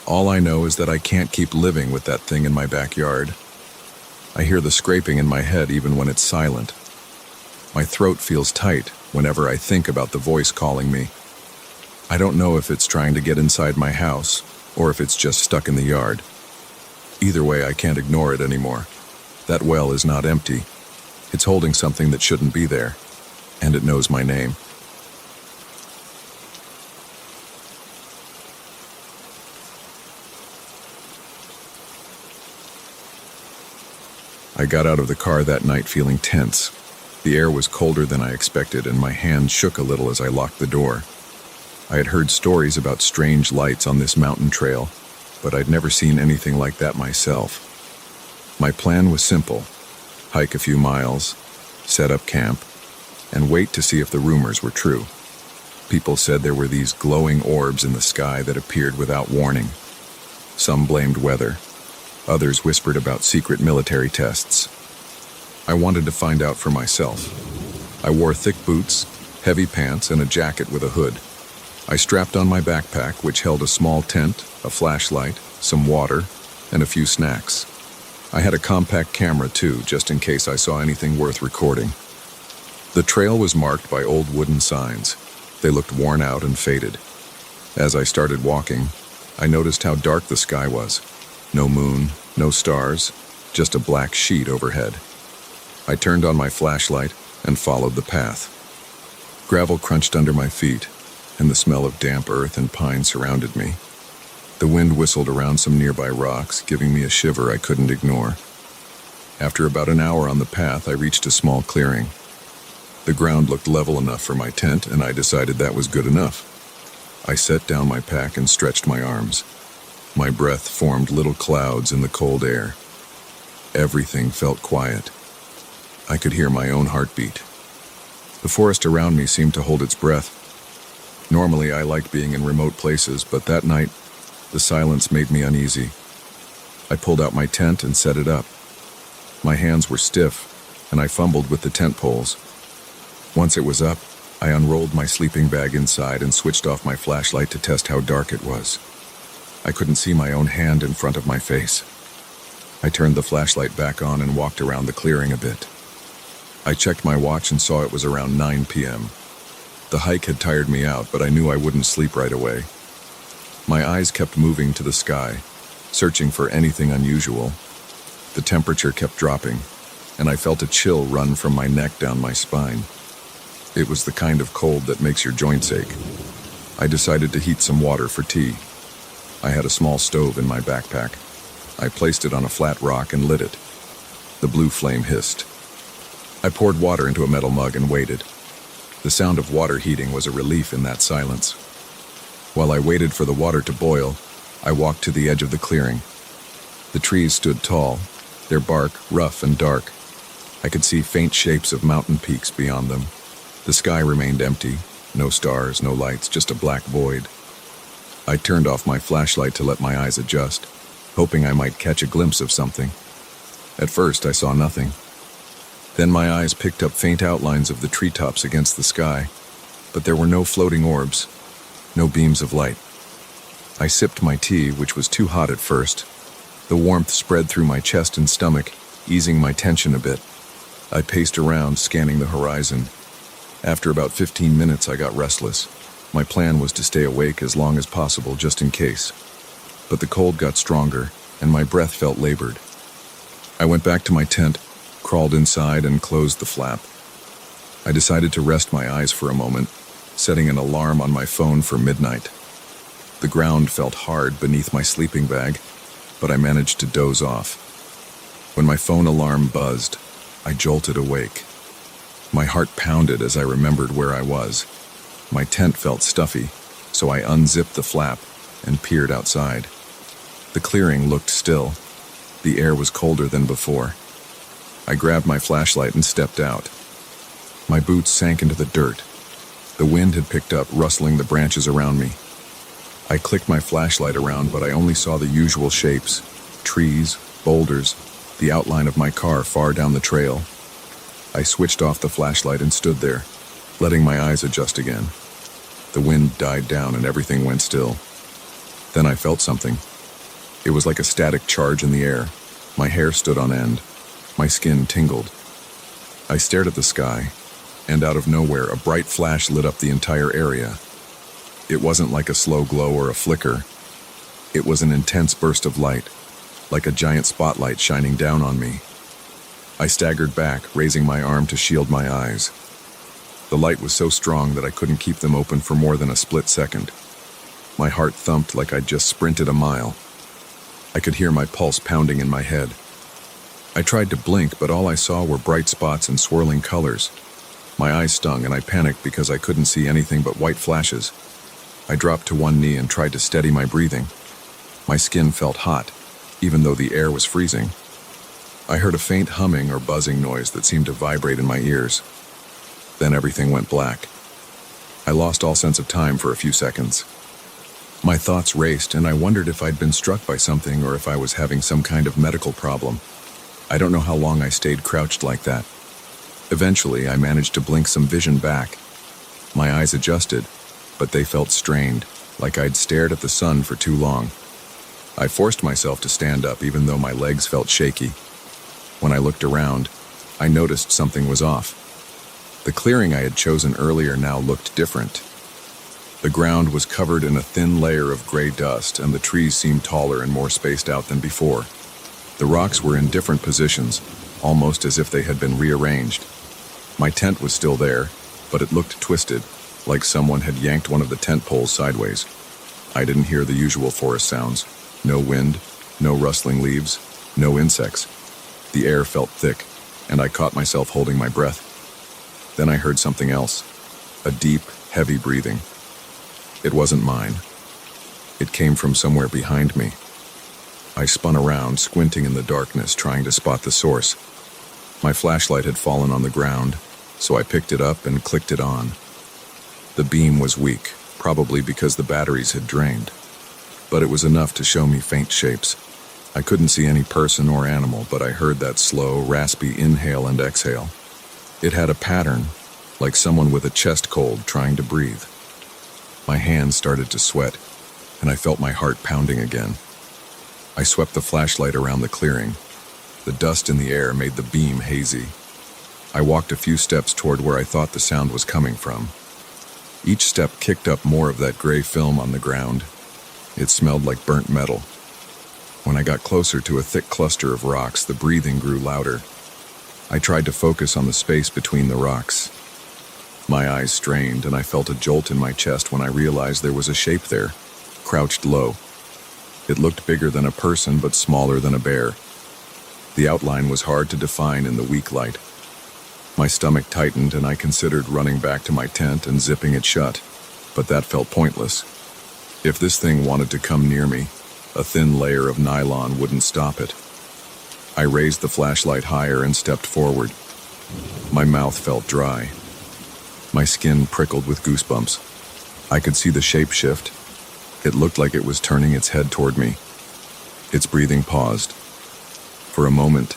[SPEAKER 1] All I know is that I can't keep living with that thing in my backyard. I hear the scraping in my head even when it's silent. My throat feels tight whenever I think about the voice calling me. I don't know if it's trying to get inside my house or if it's just stuck in the yard. Either way, I can't ignore it anymore. That well is not empty. It's holding something that shouldn't be there, and it knows my name. I got out of the car that night feeling tense. The air was colder than I expected, and my hands shook a little as I locked the door. I had heard stories about strange lights on this mountain trail, but I'd never seen anything like that myself. My plan was simple: hike a few miles, set up camp, and wait to see if the rumors were true. People said there were these glowing orbs in the sky that appeared without warning. Some blamed weather. Others whispered about secret military tests. I wanted to find out for myself. I wore thick boots, heavy pants, and a jacket with a hood. I strapped on my backpack, which held a small tent, a flashlight, some water, and a few snacks. I had a compact camera too, just in case I saw anything worth recording. The trail was marked by old wooden signs. They looked worn out and faded. As I started walking, I noticed how dark the sky was. No moon, no stars, just a black sheet overhead. I turned on my flashlight and followed the path. Gravel crunched under my feet, and the smell of damp earth and pine surrounded me. The wind whistled around some nearby rocks, giving me a shiver I couldn't ignore. After about an hour on the path, I reached a small clearing. The ground looked level enough for my tent, and I decided that was good enough. I set down my pack and stretched my arms. My breath formed little clouds in the cold air. Everything felt quiet. I could hear my own heartbeat. The forest around me seemed to hold its breath. Normally, I like being in remote places, but that night, the silence made me uneasy. I pulled out my tent and set it up. My hands were stiff, and I fumbled with the tent poles. Once it was up, I unrolled my sleeping bag inside and switched off my flashlight to test how dark it was. I couldn't see my own hand in front of my face. I turned the flashlight back on and walked around the clearing a bit. I checked my watch and saw it was around 9 p.m. The hike had tired me out, but I knew I wouldn't sleep right away. My eyes kept moving to the sky, searching for anything unusual. The temperature kept dropping, and I felt a chill run from my neck down my spine. It was the kind of cold that makes your joints ache. I decided to heat some water for tea. I had a small stove in my backpack. I placed it on a flat rock and lit it. The blue flame hissed. I poured water into a metal mug and waited. The sound of water heating was a relief in that silence. While I waited for the water to boil, I walked to the edge of the clearing. The trees stood tall, their bark rough and dark. I could see faint shapes of mountain peaks beyond them. The sky remained empty, no stars, no lights, just a black void. I turned off my flashlight to let my eyes adjust, hoping I might catch a glimpse of something. At first, I saw nothing. Then my eyes picked up faint outlines of the treetops against the sky, but there were no floating orbs, no beams of light. I sipped my tea, which was too hot at first. The warmth spread through my chest and stomach, easing my tension a bit. I paced around, scanning the horizon. After about 15 minutes, I got restless. My plan was to stay awake as long as possible, just in case. But the cold got stronger, and my breath felt labored. I went back to my tent, crawled inside, and closed the flap. I decided to rest my eyes for a moment, setting an alarm on my phone for midnight. The ground felt hard beneath my sleeping bag, but I managed to doze off. When my phone alarm buzzed, I jolted awake. My heart pounded as I remembered where I was. My tent felt stuffy, so I unzipped the flap and peered outside. The clearing looked still. The air was colder than before. I grabbed my flashlight and stepped out. My boots sank into the dirt. The wind had picked up, rustling the branches around me. I clicked my flashlight around, but I only saw the usual shapes: trees, boulders, the outline of my car far down the trail. I switched off the flashlight and stood there, letting my eyes adjust again. The wind died down and everything went still. Then I felt something. It was like a static charge in the air. My hair stood on end. My skin tingled. I stared at the sky, and out of nowhere, a bright flash lit up the entire area. It wasn't like a slow glow or a flicker. It was an intense burst of light, like a giant spotlight shining down on me. I staggered back, raising my arm to shield my eyes. The light was so strong that I couldn't keep them open for more than a split second. My heart thumped like I'd just sprinted a mile. I could hear my pulse pounding in my head. I tried to blink, but all I saw were bright spots and swirling colors. My eyes stung, and I panicked because I couldn't see anything but white flashes. I dropped to one knee and tried to steady my breathing. My skin felt hot, even though the air was freezing. I heard a faint humming or buzzing noise that seemed to vibrate in my ears. Then everything went black. I lost all sense of time for a few seconds. My thoughts raced, and I wondered if I'd been struck by something or if I was having some kind of medical problem. I don't know how long I stayed crouched like that. Eventually, I managed to blink some vision back. My eyes adjusted, but they felt strained, like I'd stared at the sun for too long. I forced myself to stand up, even though my legs felt shaky. When I looked around, I noticed something was off. The clearing I had chosen earlier now looked different. The ground was covered in a thin layer of gray dust, and the trees seemed taller and more spaced out than before. The rocks were in different positions, almost as if they had been rearranged. My tent was still there, but it looked twisted, like someone had yanked one of the tent poles sideways. I didn't hear the usual forest sounds. No wind, no rustling leaves, no insects. The air felt thick, and I caught myself holding my breath. Then I heard something else, a deep, heavy breathing. It wasn't mine. It came from somewhere behind me. I spun around, squinting in the darkness, trying to spot the source. My flashlight had fallen on the ground, so I picked it up and clicked it on. The beam was weak, probably because the batteries had drained, but it was enough to show me faint shapes. I couldn't see any person or animal, but I heard that slow, raspy inhale and exhale. It had a pattern, like someone with a chest cold trying to breathe. My hands started to sweat, and I felt my heart pounding again. I swept the flashlight around the clearing. The dust in the air made the beam hazy. I walked a few steps toward where I thought the sound was coming from. Each step kicked up more of that gray film on the ground. It smelled like burnt metal. When I got closer to a thick cluster of rocks, the breathing grew louder. I tried to focus on the space between the rocks. My eyes strained, and I felt a jolt in my chest when I realized there was a shape there, crouched low. It looked bigger than a person, but smaller than a bear. The outline was hard to define in the weak light. My stomach tightened, and I considered running back to my tent and zipping it shut, but that felt pointless. If this thing wanted to come near me, a thin layer of nylon wouldn't stop it. I raised the flashlight higher and stepped forward. My mouth felt dry. My skin prickled with goosebumps. I could see the shape shift. It looked like it was turning its head toward me. Its breathing paused. For a moment,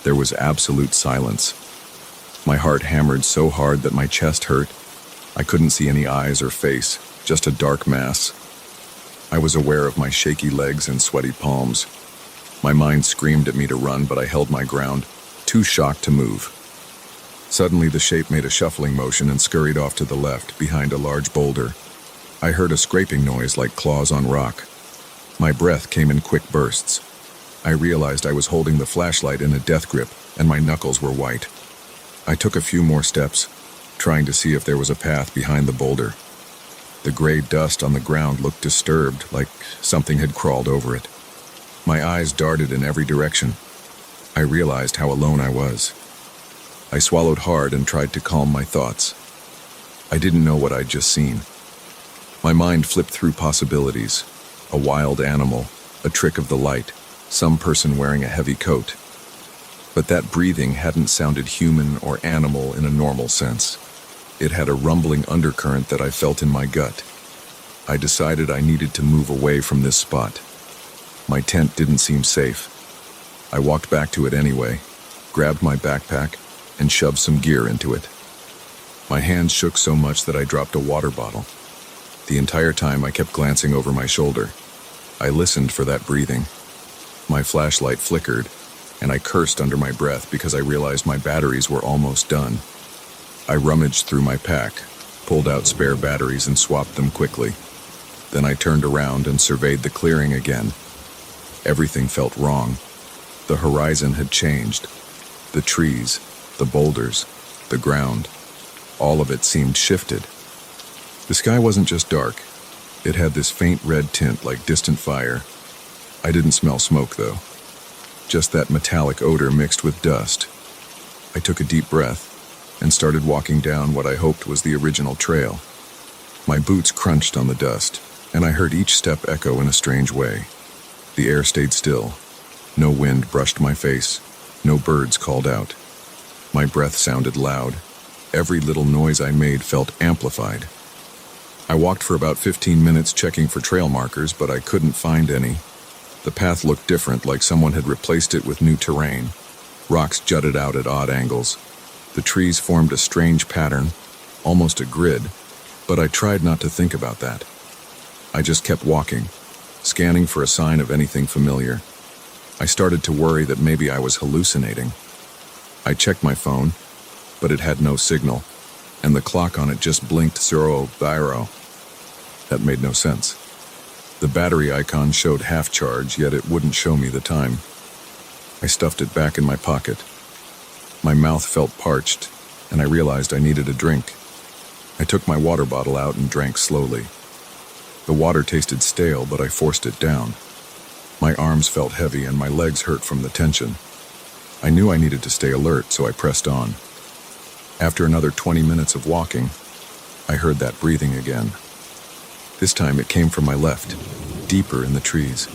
[SPEAKER 1] there was absolute silence. My heart hammered so hard that my chest hurt. I couldn't see any eyes or face, just a dark mass. I was aware of my shaky legs and sweaty palms. My mind screamed at me to run, but I held my ground, too shocked to move. Suddenly, the shape made a shuffling motion and scurried off to the left, behind a large boulder. I heard a scraping noise like claws on rock. My breath came in quick bursts. I realized I was holding the flashlight in a death grip, and my knuckles were white. I took a few more steps, trying to see if there was a path behind the boulder. The gray dust on the ground looked disturbed, like something had crawled over it. My eyes darted in every direction. I realized how alone I was. I swallowed hard and tried to calm my thoughts. I didn't know what I'd just seen. My mind flipped through possibilities. A wild animal, a trick of the light, some person wearing a heavy coat. But that breathing hadn't sounded human or animal in a normal sense. It had a rumbling undercurrent that I felt in my gut. I decided I needed to move away from this spot. My tent didn't seem safe. I walked back to it anyway, grabbed my backpack, and shoved some gear into it. My hands shook so much that I dropped a water bottle. The entire time I kept glancing over my shoulder. I listened for that breathing. My flashlight flickered, and I cursed under my breath because I realized my batteries were almost done. I rummaged through my pack, pulled out spare batteries and swapped them quickly. Then I turned around and surveyed the clearing again. Everything felt wrong. The horizon had changed. The trees, the boulders, the ground, all of it seemed shifted. The sky wasn't just dark. It had this faint red tint like distant fire. I didn't smell smoke, though. Just that metallic odor mixed with dust. I took a deep breath and started walking down what I hoped was the original trail. My boots crunched on the dust, and I heard each step echo in a strange way. The air stayed still. No wind brushed my face. No birds called out. My breath sounded loud. Every little noise I made felt amplified. I walked for about 15 minutes checking for trail markers, but I couldn't find any. The path looked different, like someone had replaced it with new terrain. Rocks jutted out at odd angles. The trees formed a strange pattern, almost a grid, but I tried not to think about that. I just kept walking, scanning for a sign of anything familiar. I started to worry that maybe I was hallucinating. I checked my phone, but it had no signal, and the clock on it just blinked 00. That made no sense. The battery icon showed half charge, yet it wouldn't show me the time. I stuffed it back in my pocket. My mouth felt parched, and I realized I needed a drink. I took my water bottle out and drank slowly. The water tasted stale, but I forced it down. My arms felt heavy and my legs hurt from the tension. I knew I needed to stay alert, so I pressed on. After another 20 minutes of walking, I heard that breathing again. This time it came from my left, deeper in the trees.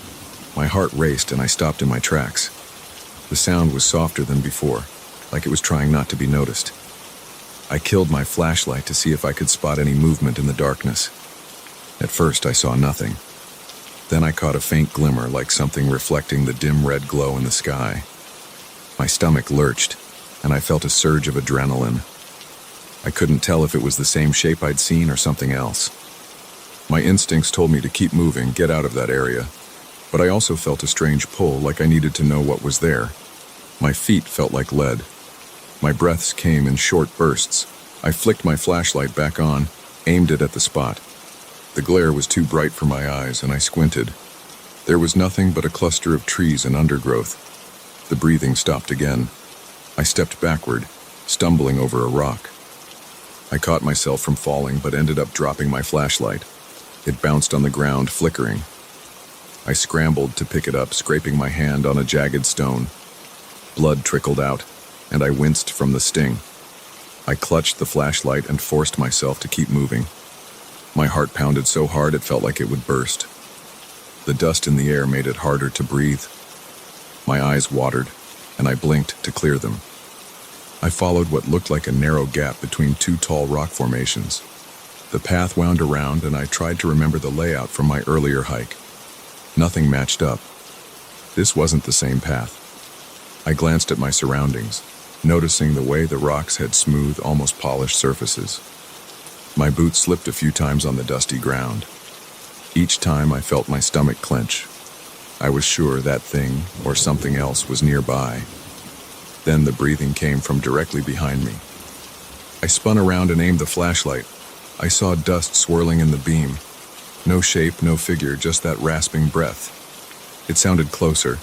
[SPEAKER 1] My heart raced and I stopped in my tracks. The sound was softer than before, like it was trying not to be noticed. I killed my flashlight to see if I could spot any movement in the darkness. At first I saw nothing. Then I caught a faint glimmer, like something reflecting the dim red glow in the sky. My stomach lurched, and I felt a surge of adrenaline. I couldn't tell if it was the same shape I'd seen or something else. My instincts told me to keep moving, get out of that area, but I also felt a strange pull, like I needed to know what was there. My feet felt like lead. My breaths came in short bursts. I flicked my flashlight back on, aimed it at the spot. The glare was too bright for my eyes, and I squinted. There was nothing but a cluster of trees and undergrowth. The breathing stopped again. I stepped backward, stumbling over a rock. I caught myself from falling, but ended up dropping my flashlight. It bounced on the ground, flickering. I scrambled to pick it up, scraping my hand on a jagged stone. Blood trickled out, and I winced from the sting. I clutched the flashlight and forced myself to keep moving. My heart pounded so hard it felt like it would burst. The dust in the air made it harder to breathe. My eyes watered, and I blinked to clear them. I followed what looked like a narrow gap between two tall rock formations. The path wound around, and I tried to remember the layout from my earlier hike. Nothing matched up. This wasn't the same path. I glanced at my surroundings, noticing the way the rocks had smooth, almost polished surfaces. My boots slipped a few times on the dusty ground. Each time I felt my stomach clench. I was sure that thing, or something else, was nearby. Then the breathing came from directly behind me. I spun around and aimed the flashlight. I saw dust swirling in the beam. No shape, no figure, just that rasping breath. It sounded closer.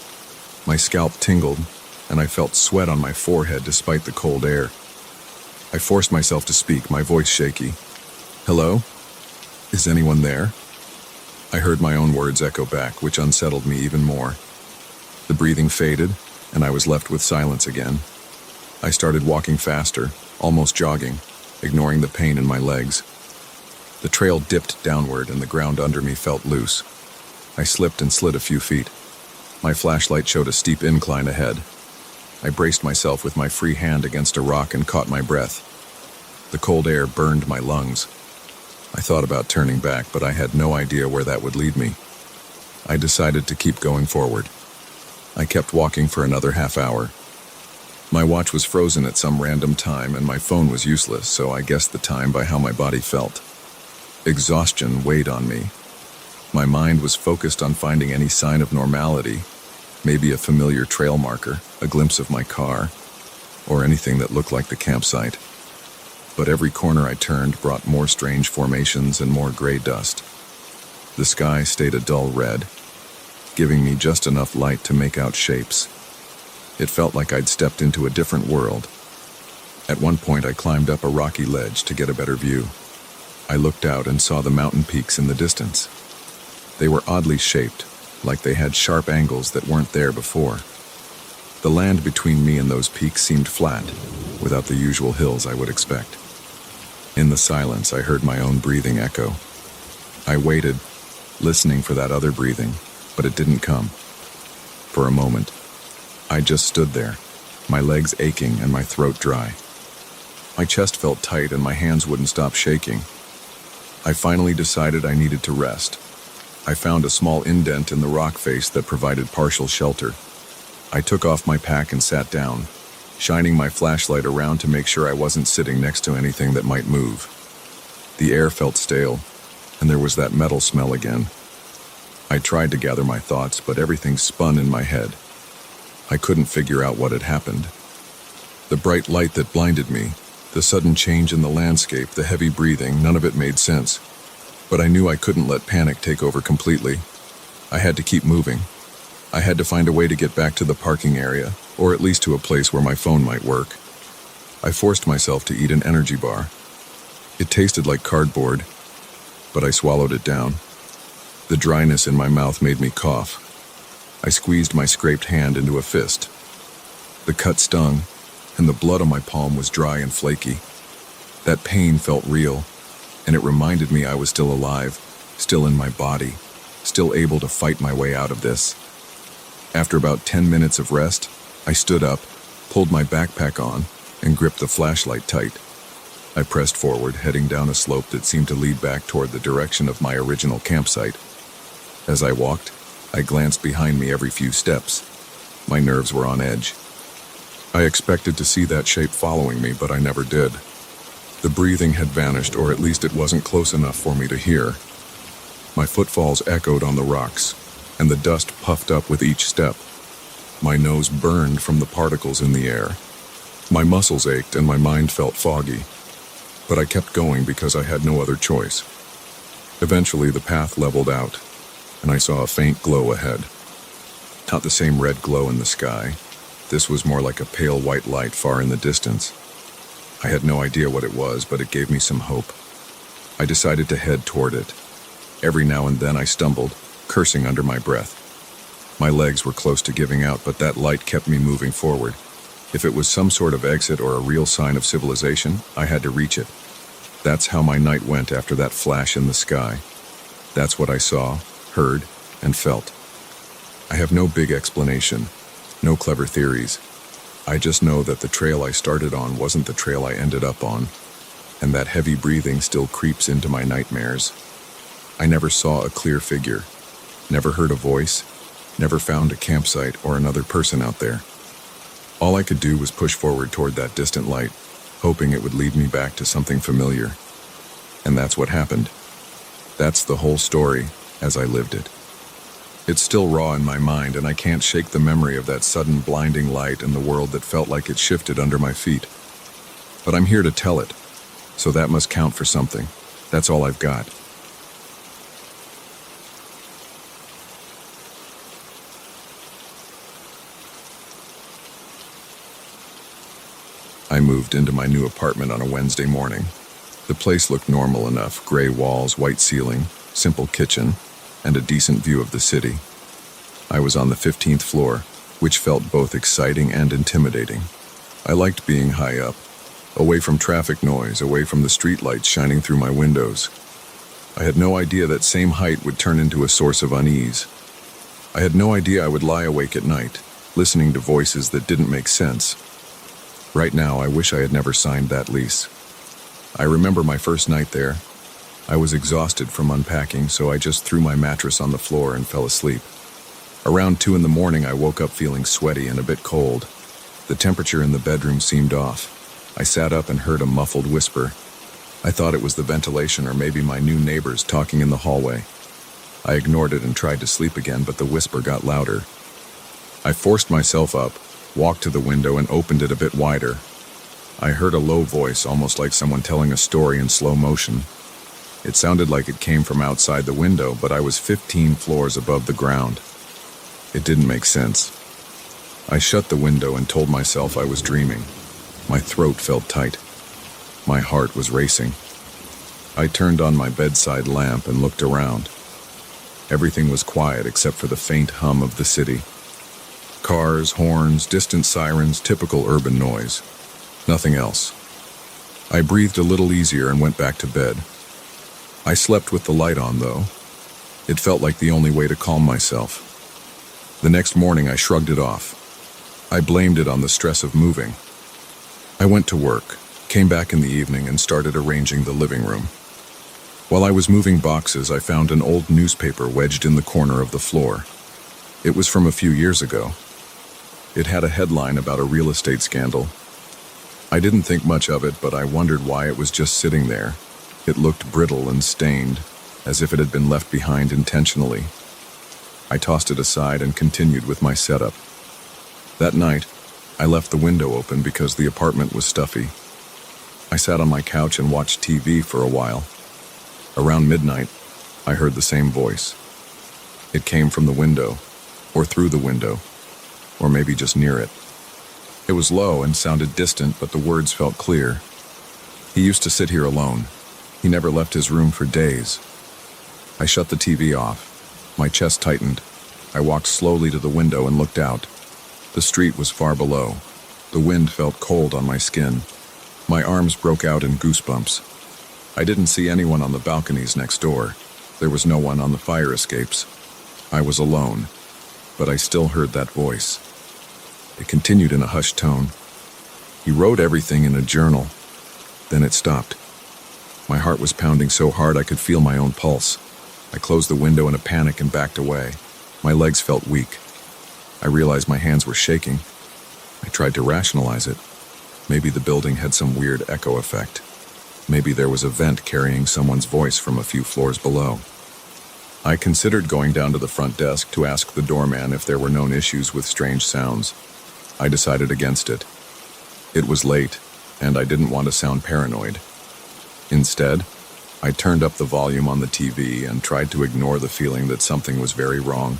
[SPEAKER 1] My scalp tingled, and I felt sweat on my forehead despite the cold air. I forced myself to speak, my voice shaky. "Hello? Is anyone there?" I heard my own words echo back, which unsettled me even more. The breathing faded, and I was left with silence again. I started walking faster, almost jogging, ignoring the pain in my legs. The trail dipped downward, and the ground under me felt loose. I slipped and slid a few feet. My flashlight showed a steep incline ahead. I braced myself with my free hand against a rock and caught my breath. The cold air burned my lungs. I thought about turning back, but I had no idea where that would lead me. I decided to keep going forward. I kept walking for another half hour. My watch was frozen at some random time, and my phone was useless, so I guessed the time by how my body felt. Exhaustion weighed on me. My mind was focused on finding any sign of normality, maybe a familiar trail marker, a glimpse of my car, or anything that looked like the campsite. But every corner I turned brought more strange formations and more gray dust. The sky stayed a dull red, giving me just enough light to make out shapes. It felt like I'd stepped into a different world. At one point, I climbed up a rocky ledge to get a better view. I looked out and saw the mountain peaks in the distance. They were oddly shaped, like they had sharp angles that weren't there before. The land between me and those peaks seemed flat, without the usual hills I would expect. In the silence, I heard my own breathing echo. I waited, listening for that other breathing, but it didn't come. For a moment, I just stood there, my legs aching and my throat dry. My chest felt tight and my hands wouldn't stop shaking. I finally decided I needed to rest. I found a small indent in the rock face that provided partial shelter. I took off my pack and sat down, shining my flashlight around to make sure I wasn't sitting next to anything that might move. The air felt stale, and there was that metal smell again. I tried to gather my thoughts, but everything spun in my head. I couldn't figure out what had happened. The bright light that blinded me, the sudden change in the landscape, the heavy breathing, none of it made sense. But I knew I couldn't let panic take over completely. I had to keep moving. I had to find a way to get back to the parking area, or at least to a place where my phone might work. I forced myself to eat an energy bar. It tasted like cardboard, but I swallowed it down. The dryness in my mouth made me cough. I squeezed my scraped hand into a fist. The cut stung, and the blood on my palm was dry and flaky. That pain felt real, and it reminded me I was still alive, still in my body, still able to fight my way out of this. After about 10 minutes of rest, I stood up, pulled my backpack on, and gripped the flashlight tight. I pressed forward, heading down a slope that seemed to lead back toward the direction of my original campsite. As I walked, I glanced behind me every few steps. My nerves were on edge. I expected to see that shape following me, but I never did. The breathing had vanished, or at least it wasn't close enough for me to hear. My footfalls echoed on the rocks, and the dust puffed up with each step. My nose burned from the particles in the air. My muscles ached and my mind felt foggy. But I kept going because I had no other choice. Eventually, the path leveled out, and I saw a faint glow ahead. Not the same red glow in the sky. This was more like a pale white light far in the distance. I had no idea what it was, but it gave me some hope. I decided to head toward it. Every now and then I stumbled, cursing under my breath. My legs were close to giving out, but that light kept me moving forward. If it was some sort of exit or a real sign of civilization, I had to reach it. That's how my night went after that flash in the sky. That's what I saw, heard, and felt. I have no big explanation, no clever theories. I just know that the trail I started on wasn't the trail I ended up on, and that heavy breathing still creeps into my nightmares. I never saw a clear figure, never heard a voice, never found a campsite or another person out there. All I could do was push forward toward that distant light, hoping it would lead me back to something familiar. And that's what happened. That's the whole story as I lived it. It's still raw in my mind, and I can't shake the memory of that sudden blinding light and the world that felt like it shifted under my feet. But I'm here to tell it, so that must count for something. That's all I've got. I moved into my new apartment on a Wednesday morning. The place looked normal enough: gray walls, white ceiling, simple kitchen, and a decent view of the city. I was on the 15th floor, which felt both exciting and intimidating. I liked being high up, away from traffic noise, away from the streetlights shining through my windows. I had no idea that same height would turn into a source of unease. I had no idea I would lie awake at night, listening to voices that didn't make sense. Right now, I wish I had never signed that lease. I remember my first night there. I was exhausted from unpacking, so I just threw my mattress on the floor and fell asleep. Around 2 in the morning, I woke up feeling sweaty and a bit cold. The temperature in the bedroom seemed off. I sat up and heard a muffled whisper. I thought it was the ventilation or maybe my new neighbors talking in the hallway. I ignored it and tried to sleep again, but the whisper got louder. I forced myself up, walked to the window and opened it a bit wider. I heard a low voice, almost like someone telling a story in slow motion. It sounded like it came from outside the window, but I was 15 floors above the ground. It didn't make sense. I shut the window and told myself I was dreaming. My throat felt tight. My heart was racing. I turned on my bedside lamp and looked around. Everything was quiet except for the faint hum of the city. Cars, horns, distant sirens, typical urban noise. Nothing else. I breathed a little easier and went back to bed. I slept with the light on, though. It felt like the only way to calm myself. The next morning, I shrugged it off. I blamed it on the stress of moving. I went to work, came back in the evening, and started arranging the living room. While I was moving boxes, I found an old newspaper wedged in the corner of the floor. It was from a few years ago. It had a headline about a real estate scandal. I didn't think much of it, but I wondered why it was just sitting there. It looked brittle and stained, as if it had been left behind intentionally. I tossed it aside and continued with my setup. That night, I left the window open because the apartment was stuffy. I sat on my couch and watched TV for a while. Around midnight, I heard the same voice. It came from the window, or through the window, or maybe just near it. It was low and sounded distant, but the words felt clear. He used to sit here alone. He never left his room for days. I shut the TV off. My chest tightened. I walked slowly to the window and looked out. The street was far below. The wind felt cold on my skin. My arms broke out in goosebumps. I didn't see anyone on the balconies next door. There was no one on the fire escapes. I was alone, but I still heard that voice. It continued in a hushed tone. He wrote everything in a journal. Then it stopped. My heart was pounding so hard I could feel my own pulse. I closed the window in a panic and backed away. My legs felt weak. I realized my hands were shaking. I tried to rationalize it. Maybe the building had some weird echo effect. Maybe there was a vent carrying someone's voice from a few floors below. I considered going down to the front desk to ask the doorman if there were known issues with strange sounds. I decided against it. It was late, and I didn't want to sound paranoid. Instead, I turned up the volume on the TV and tried to ignore the feeling that something was very wrong.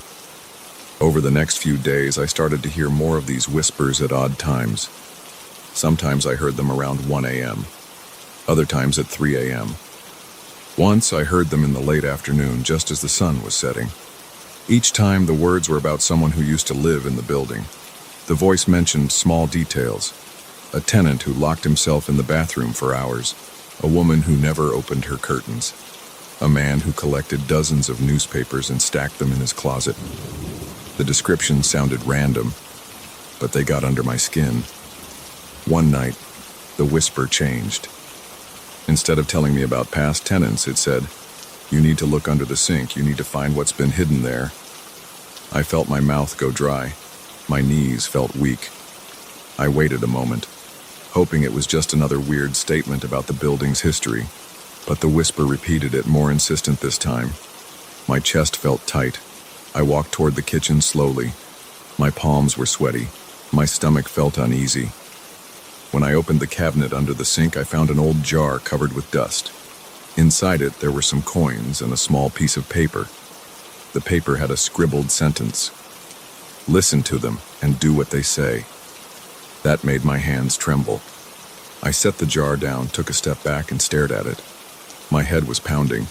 [SPEAKER 1] Over the next few days, I started to hear more of these whispers at odd times. Sometimes I heard them around 1 a.m., other times at 3 a.m. Once I heard them in the late afternoon, just as the sun was setting. Each time the words were about someone who used to live in the building. The voice mentioned small details. A tenant who locked himself in the bathroom for hours. A woman who never opened her curtains. A man who collected dozens of newspapers and stacked them in his closet. The descriptions sounded random, but they got under my skin. One night, the whisper changed. Instead of telling me about past tenants, it said, "You need to look under the sink. You need to find what's been hidden there." I felt my mouth go dry. My knees felt weak. I waited a moment, hoping it was just another weird statement about the building's history, but the whisper repeated it, more insistent this time. My chest felt tight. I walked toward the kitchen slowly. My palms were sweaty. My stomach felt uneasy. When I opened the cabinet under the sink, I found an old jar covered with dust. Inside it, there were some coins and a small piece of paper. The paper had a scribbled sentence. "Listen to them and do what they say." That made my hands tremble. I set the jar down, took a step back, and stared at it. My head was pounding.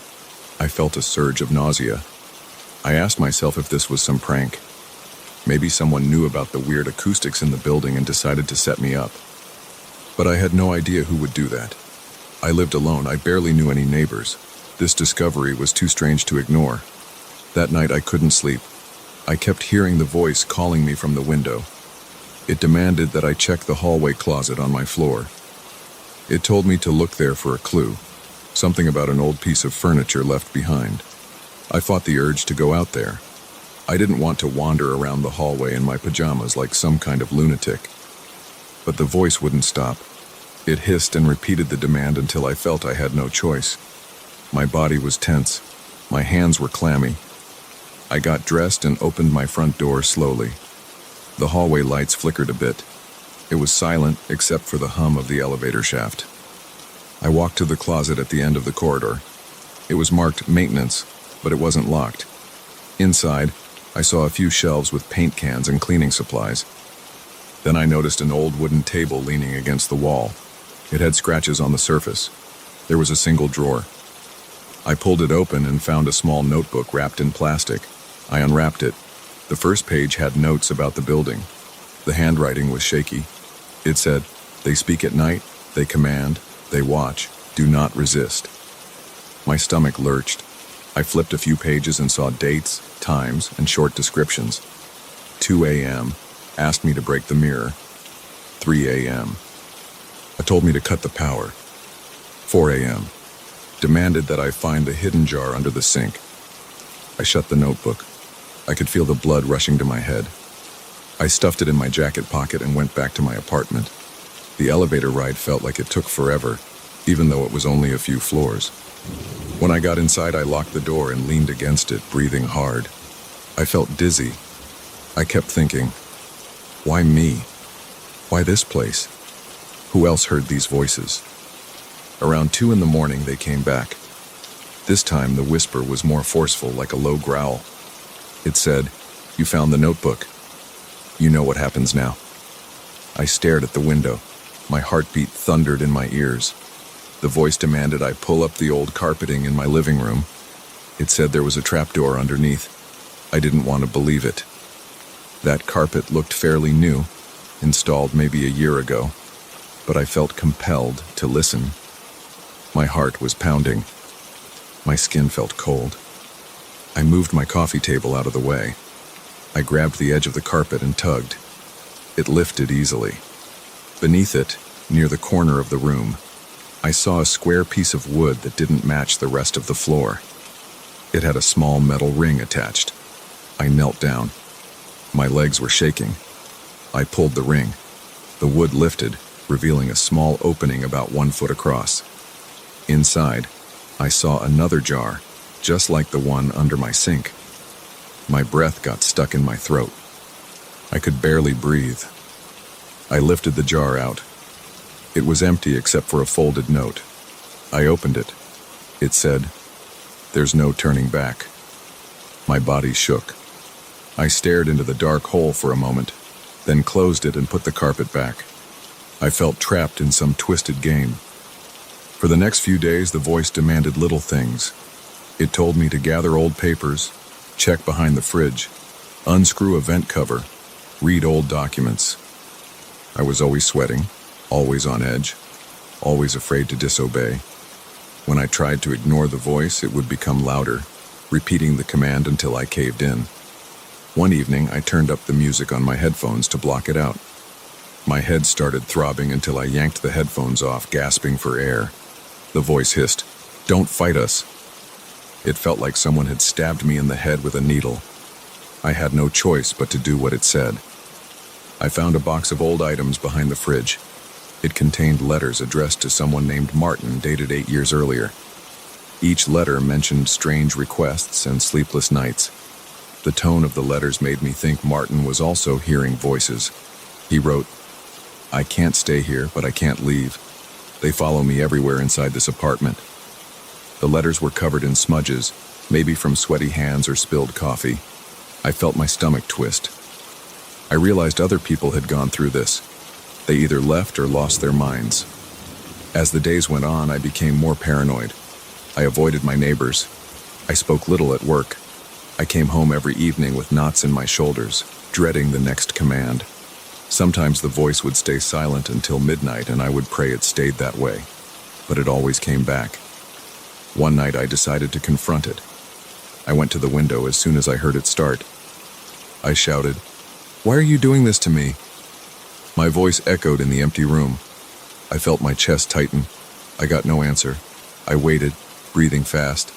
[SPEAKER 1] I felt a surge of nausea. I asked myself if this was some prank. Maybe someone knew about the weird acoustics in the building and decided to set me up. But I had no idea who would do that. I lived alone. I barely knew any neighbors. This discovery was too strange to ignore. That night I couldn't sleep. I kept hearing the voice calling me from the window. It demanded that I check the hallway closet on my floor. It told me to look there for a clue, something about an old piece of furniture left behind. I fought the urge to go out there. I didn't want to wander around the hallway in my pajamas like some kind of lunatic. But the voice wouldn't stop. It hissed and repeated the demand until I felt I had no choice. My body was tense. My hands were clammy. I got dressed and opened my front door slowly. The hallway lights flickered a bit. It was silent except for the hum of the elevator shaft. I walked to the closet at the end of the corridor. It was marked maintenance, but it wasn't locked. Inside, I saw a few shelves with paint cans and cleaning supplies. Then I noticed an old wooden table leaning against the wall. It had scratches on the surface. There was a single drawer. I pulled it open and found a small notebook wrapped in plastic. I unwrapped it. The first page had notes about the building. The handwriting was shaky. It said, "They speak at night, they command, they watch, do not resist." My stomach lurched. I flipped a few pages and saw dates, times, and short descriptions. 2 a.m. asked me to break the mirror. 3 a.m. told me to cut the power. 4 a.m. demanded that I find the hidden jar under the sink. I shut the notebook. I could feel the blood rushing to my head. I stuffed it in my jacket pocket and went back to my apartment. The elevator ride felt like it took forever, even though it was only a few floors. When I got inside, I locked the door and leaned against it, breathing hard. I felt dizzy. I kept thinking, why me? Why this place? Who else heard these voices? Around 2 in the morning, they came back. This time, the whisper was more forceful, like a low growl. It said, "You found the notebook. You know what happens now." I stared at the window. My heartbeat thundered in my ears. The voice demanded I pull up the old carpeting in my living room. It said there was a trapdoor underneath. I didn't want to believe it. That carpet looked fairly new, installed maybe a year ago, but I felt compelled to listen. My heart was pounding. My skin felt cold. I moved my coffee table out of the way. I grabbed the edge of the carpet and tugged. It lifted easily. Beneath it, near the corner of the room, I saw a square piece of wood that didn't match the rest of the floor. It had a small metal ring attached. I knelt down. My legs were shaking. I pulled the ring. The wood lifted, revealing a small opening about 1 foot across. Inside, I saw another jar, just like the one under my sink. My breath got stuck in my throat. I could barely breathe. I lifted the jar out. It was empty except for a folded note. I opened it. It said, "There's no turning back." My body shook. I stared into the dark hole for a moment, then closed it and put the carpet back. I felt trapped in some twisted game. For the next few days, the voice demanded little things. It told me to gather old papers, check behind the fridge, unscrew a vent cover, read old documents. I was always sweating, always on edge, always afraid to disobey. When I tried to ignore the voice, it would become louder, repeating the command until I caved in. One evening, I turned up the music on my headphones to block it out. My head started throbbing until I yanked the headphones off, gasping for air. The voice hissed, "Don't fight us." It felt like someone had stabbed me in the head with a needle. I had no choice but to do what it said. I found a box of old items behind the fridge. It contained letters addressed to someone named Martin, dated 8 years earlier. Each letter mentioned strange requests and sleepless nights. The tone of the letters made me think Martin was also hearing voices. He wrote, "I can't stay here, but I can't leave. They follow me everywhere inside this apartment." The letters were covered in smudges, maybe from sweaty hands or spilled coffee. I felt my stomach twist. I realized other people had gone through this. They either left or lost their minds. As the days went on, I became more paranoid. I avoided my neighbors. I spoke little at work. I came home every evening with knots in my shoulders, dreading the next command. Sometimes the voice would stay silent until midnight, and I would pray it stayed that way. But it always came back. One night I decided to confront it. I went to the window as soon as I heard it start. I shouted, "Why are you doing this to me?" My voice echoed in the empty room. I felt my chest tighten. I got no answer. I waited, breathing fast.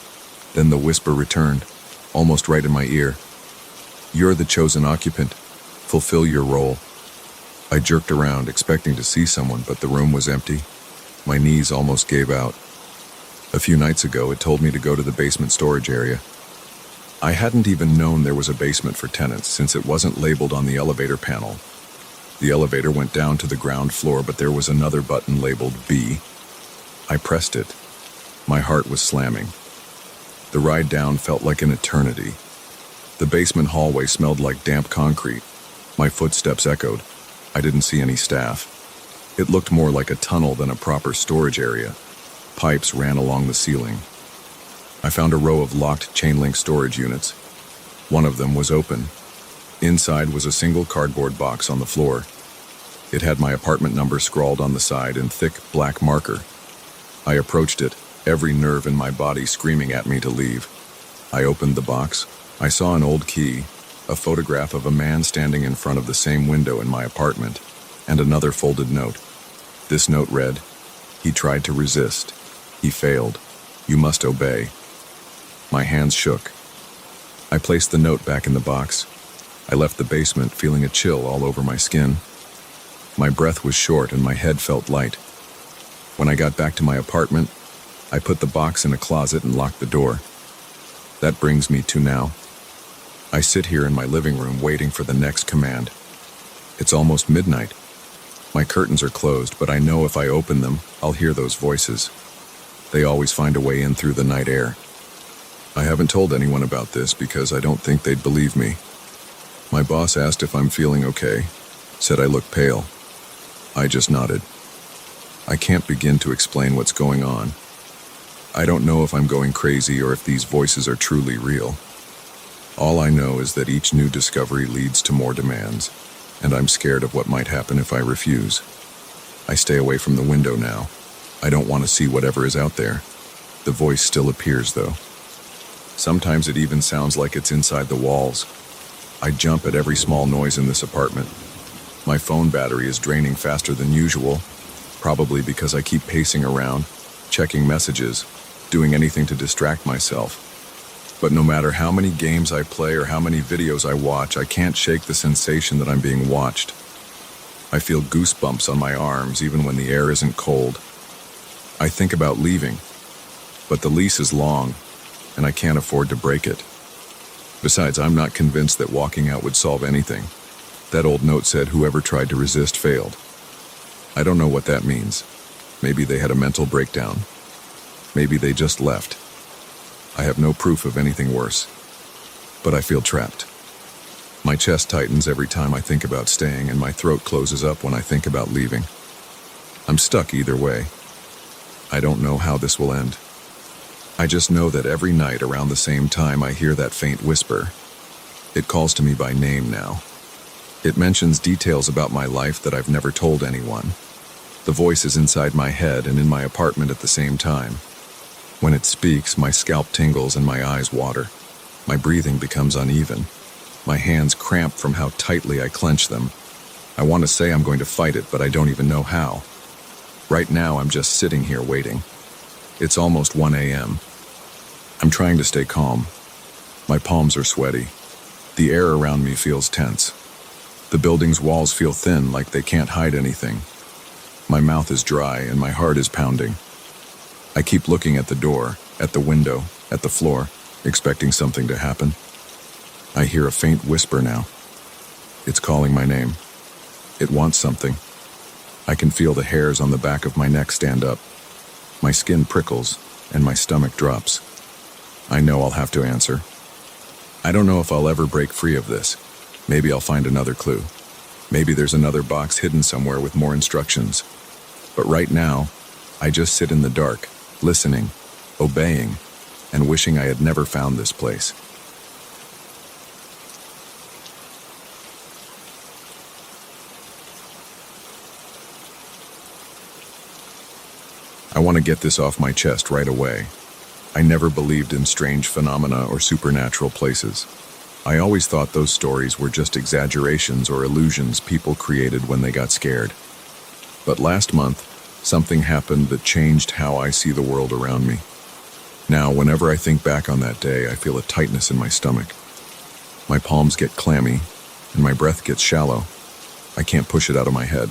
[SPEAKER 1] Then the whisper returned, almost right in my ear. "You're the chosen occupant. Fulfill your role." I jerked around, expecting to see someone, but the room was empty. My knees almost gave out. A few nights ago, it told me to go to the basement storage area. I hadn't even known there was a basement for tenants, since it wasn't labeled on the elevator panel. The elevator went down to the ground floor, but there was another button labeled B. I pressed it. My heart was slamming. The ride down felt like an eternity. The basement hallway smelled like damp concrete. My footsteps echoed. I didn't see any staff. It looked more like a tunnel than a proper storage area. Pipes ran along the ceiling. I found a row of locked chain-link storage units. One of them was open. Inside was a single cardboard box on the floor. It had my apartment number scrawled on the side in thick black marker. I approached it, every nerve in my body screaming at me to leave. I opened the box. I saw an old key, a photograph of a man standing in front of the same window in my apartment, and another folded note. This note read, "He tried to resist. He failed. You must obey." My hands shook. I placed the note back in the box. I left the basement feeling a chill all over my skin. My breath was short and my head felt light. When I got back to my apartment, I put the box in a closet and locked the door. That brings me to now. I sit here in my living room waiting for the next command. It's almost midnight. My curtains are closed, but I know if I open them, I'll hear those voices. They always find a way in through the night air. I haven't told anyone about this because I don't think they'd believe me. My boss asked if I'm feeling okay, said I look pale. I just nodded. I can't begin to explain what's going on. I don't know if I'm going crazy or if these voices are truly real. All I know is that each new discovery leads to more demands, and I'm scared of what might happen if I refuse. I stay away from the window now. I don't want to see whatever is out there. The voice still appears, though. Sometimes it even sounds like it's inside the walls. I jump at every small noise in this apartment. My phone battery is draining faster than usual, probably because I keep pacing around, checking messages, doing anything to distract myself. But no matter how many games I play or how many videos I watch, I can't shake the sensation that I'm being watched. I feel goosebumps on my arms even when the air isn't cold. I think about leaving, but the lease is long, and I can't afford to break it. Besides, I'm not convinced that walking out would solve anything. That old note said whoever tried to resist failed. I don't know what that means. Maybe they had a mental breakdown. Maybe they just left. I have no proof of anything worse. But I feel trapped. My chest tightens every time I think about staying, and my throat closes up when I think about leaving. I'm stuck either way. I don't know how this will end. I just know that every night around the same time I hear that faint whisper. It calls to me by name now. It mentions details about my life that I've never told anyone. The voice is inside my head and in my apartment at the same time. When it speaks, my scalp tingles and my eyes water. My breathing becomes uneven. My hands cramp from how tightly I clench them. I want to say I'm going to fight it, but I don't even know how. Right now, I'm just sitting here waiting. It's almost 1 a.m. I'm trying to stay calm. My palms are sweaty. The air around me feels tense. The building's walls feel thin, like they can't hide anything. My mouth is dry and my heart is pounding. I keep looking at the door, at the window, at the floor, expecting something to happen. I hear a faint whisper now. It's calling my name. It wants something. I can feel the hairs on the back of my neck stand up. My skin prickles, and my stomach drops. I know I'll have to answer. I don't know if I'll ever break free of this. Maybe I'll find another clue. Maybe there's another box hidden somewhere with more instructions. But right now, I just sit in the dark, listening, obeying, and wishing I had never found this place. I want to get this off my chest right away. I never believed in strange phenomena or supernatural places. I always thought those stories were just exaggerations or illusions people created when they got scared. But last month, something happened that changed how I see the world around me. Now, whenever I think back on that day, I feel a tightness in my stomach. My palms get clammy, and my breath gets shallow. I can't push it out of my head.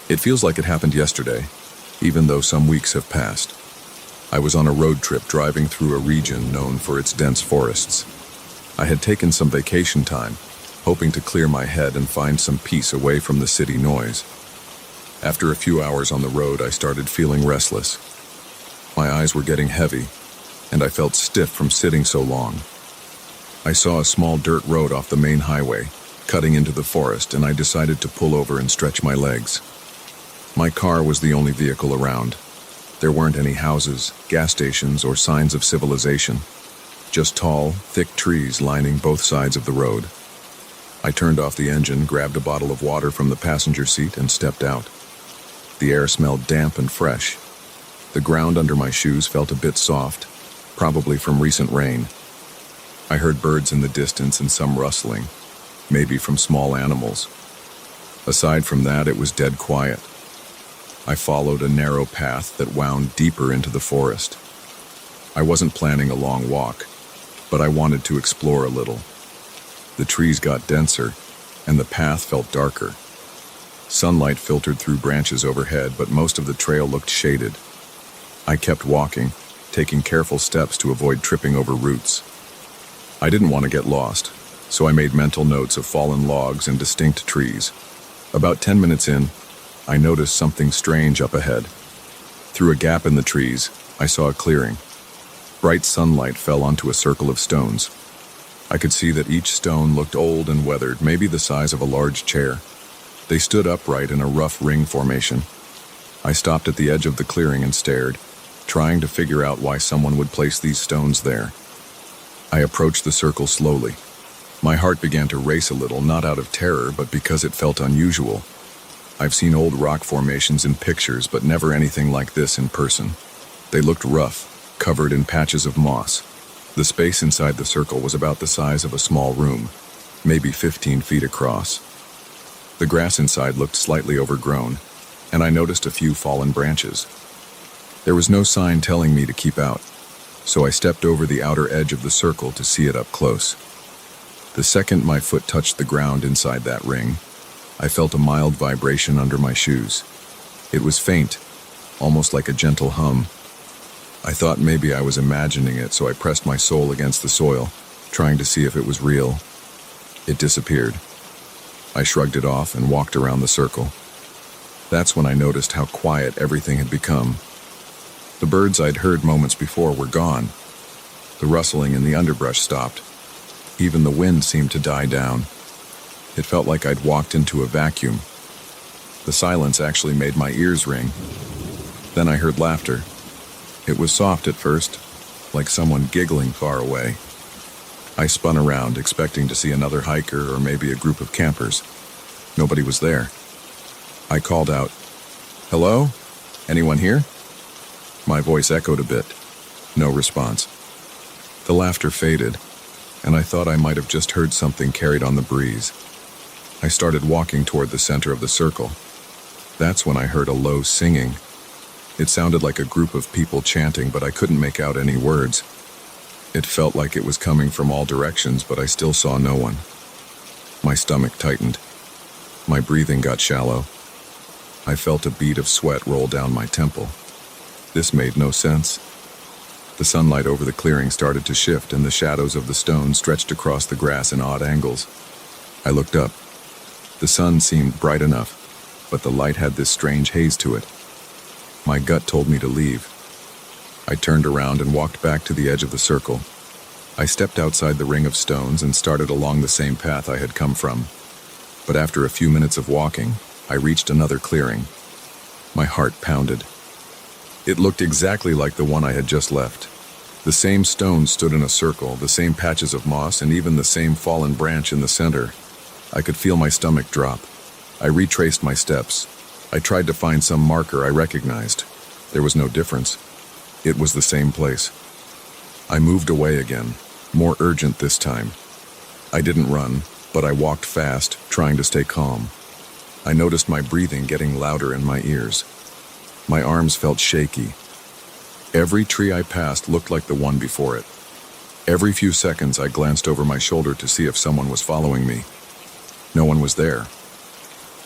[SPEAKER 1] It feels like it happened yesterday, even though some weeks have passed. I was on a road trip driving through a region known for its dense forests. I had taken some vacation time, hoping to clear my head and find some peace away from the city noise. After a few hours on the road, I started feeling restless. My eyes were getting heavy, and I felt stiff from sitting so long. I saw a small dirt road off the main highway, cutting into the forest, and I decided to pull over and stretch my legs. My car was the only vehicle around. There weren't any houses, gas stations, or signs of civilization. Just tall, thick trees lining both sides of the road. I turned off the engine, grabbed a bottle of water from the passenger seat, and stepped out. The air smelled damp and fresh. The ground under my shoes felt a bit soft, probably from recent rain. I heard birds in the distance and some rustling, maybe from small animals. Aside from that, it was dead quiet. I followed a narrow path that wound deeper into the forest. I wasn't planning a long walk, but I wanted to explore a little. The trees got denser, and the path felt darker. Sunlight filtered through branches overhead, but most of the trail looked shaded. I kept walking, taking careful steps to avoid tripping over roots. I didn't want to get lost, so I made mental notes of fallen logs and distinct trees. About 10 minutes in, I noticed something strange up ahead. Through a gap in the trees, I saw a clearing. Bright sunlight fell onto a circle of stones. I could see that each stone looked old and weathered, maybe the size of a large chair. They stood upright in a rough ring formation. I stopped at the edge of the clearing and stared, trying to figure out why someone would place these stones there. I approached the circle slowly. My heart began to race a little, not out of terror, but because it felt unusual. I've seen old rock formations in pictures, but never anything like this in person. They looked rough, covered in patches of moss. The space inside the circle was about the size of a small room, maybe 15 feet across. The grass inside looked slightly overgrown, and I noticed a few fallen branches. There was no sign telling me to keep out, so I stepped over the outer edge of the circle to see it up close. The second my foot touched the ground inside that ring, I felt a mild vibration under my shoes. It was faint, almost like a gentle hum. I thought maybe I was imagining it, so I pressed my soul against the soil, trying to see if it was real. It disappeared. I shrugged it off and walked around the circle. That's when I noticed how quiet everything had become. The birds I'd heard moments before were gone. The rustling in the underbrush stopped. Even the wind seemed to die down. It felt like I'd walked into a vacuum. The silence actually made my ears ring. Then I heard laughter. It was soft at first, like someone giggling far away. I spun around, expecting to see another hiker or maybe a group of campers. Nobody was there. I called out, "Hello? Anyone here?" My voice echoed a bit. No response. The laughter faded, and I thought I might have just heard something carried on the breeze. I started walking toward the center of the circle. That's when I heard a low singing. It sounded like a group of people chanting, but I couldn't make out any words. It felt like it was coming from all directions, but I still saw no one. My stomach tightened. My breathing got shallow. I felt a bead of sweat roll down my temple. This made no sense. The sunlight over the clearing started to shift, and the shadows of the stones stretched across the grass in odd angles. I looked up. The sun seemed bright enough, but the light had this strange haze to it. My gut told me to leave. I turned around and walked back to the edge of the circle. I stepped outside the ring of stones and started along the same path I had come from. But after a few minutes of walking, I reached another clearing. My heart pounded. It looked exactly like the one I had just left. The same stones stood in a circle, the same patches of moss, and even the same fallen branch in the center. I could feel my stomach drop. I retraced my steps. I tried to find some marker I recognized. There was no difference. It was the same place. I moved away again, more urgent this time. I didn't run, but I walked fast, trying to stay calm. I noticed my breathing getting louder in my ears. My arms felt shaky. Every tree I passed looked like the one before it. Every few seconds I glanced over my shoulder to see if someone was following me. No one was there.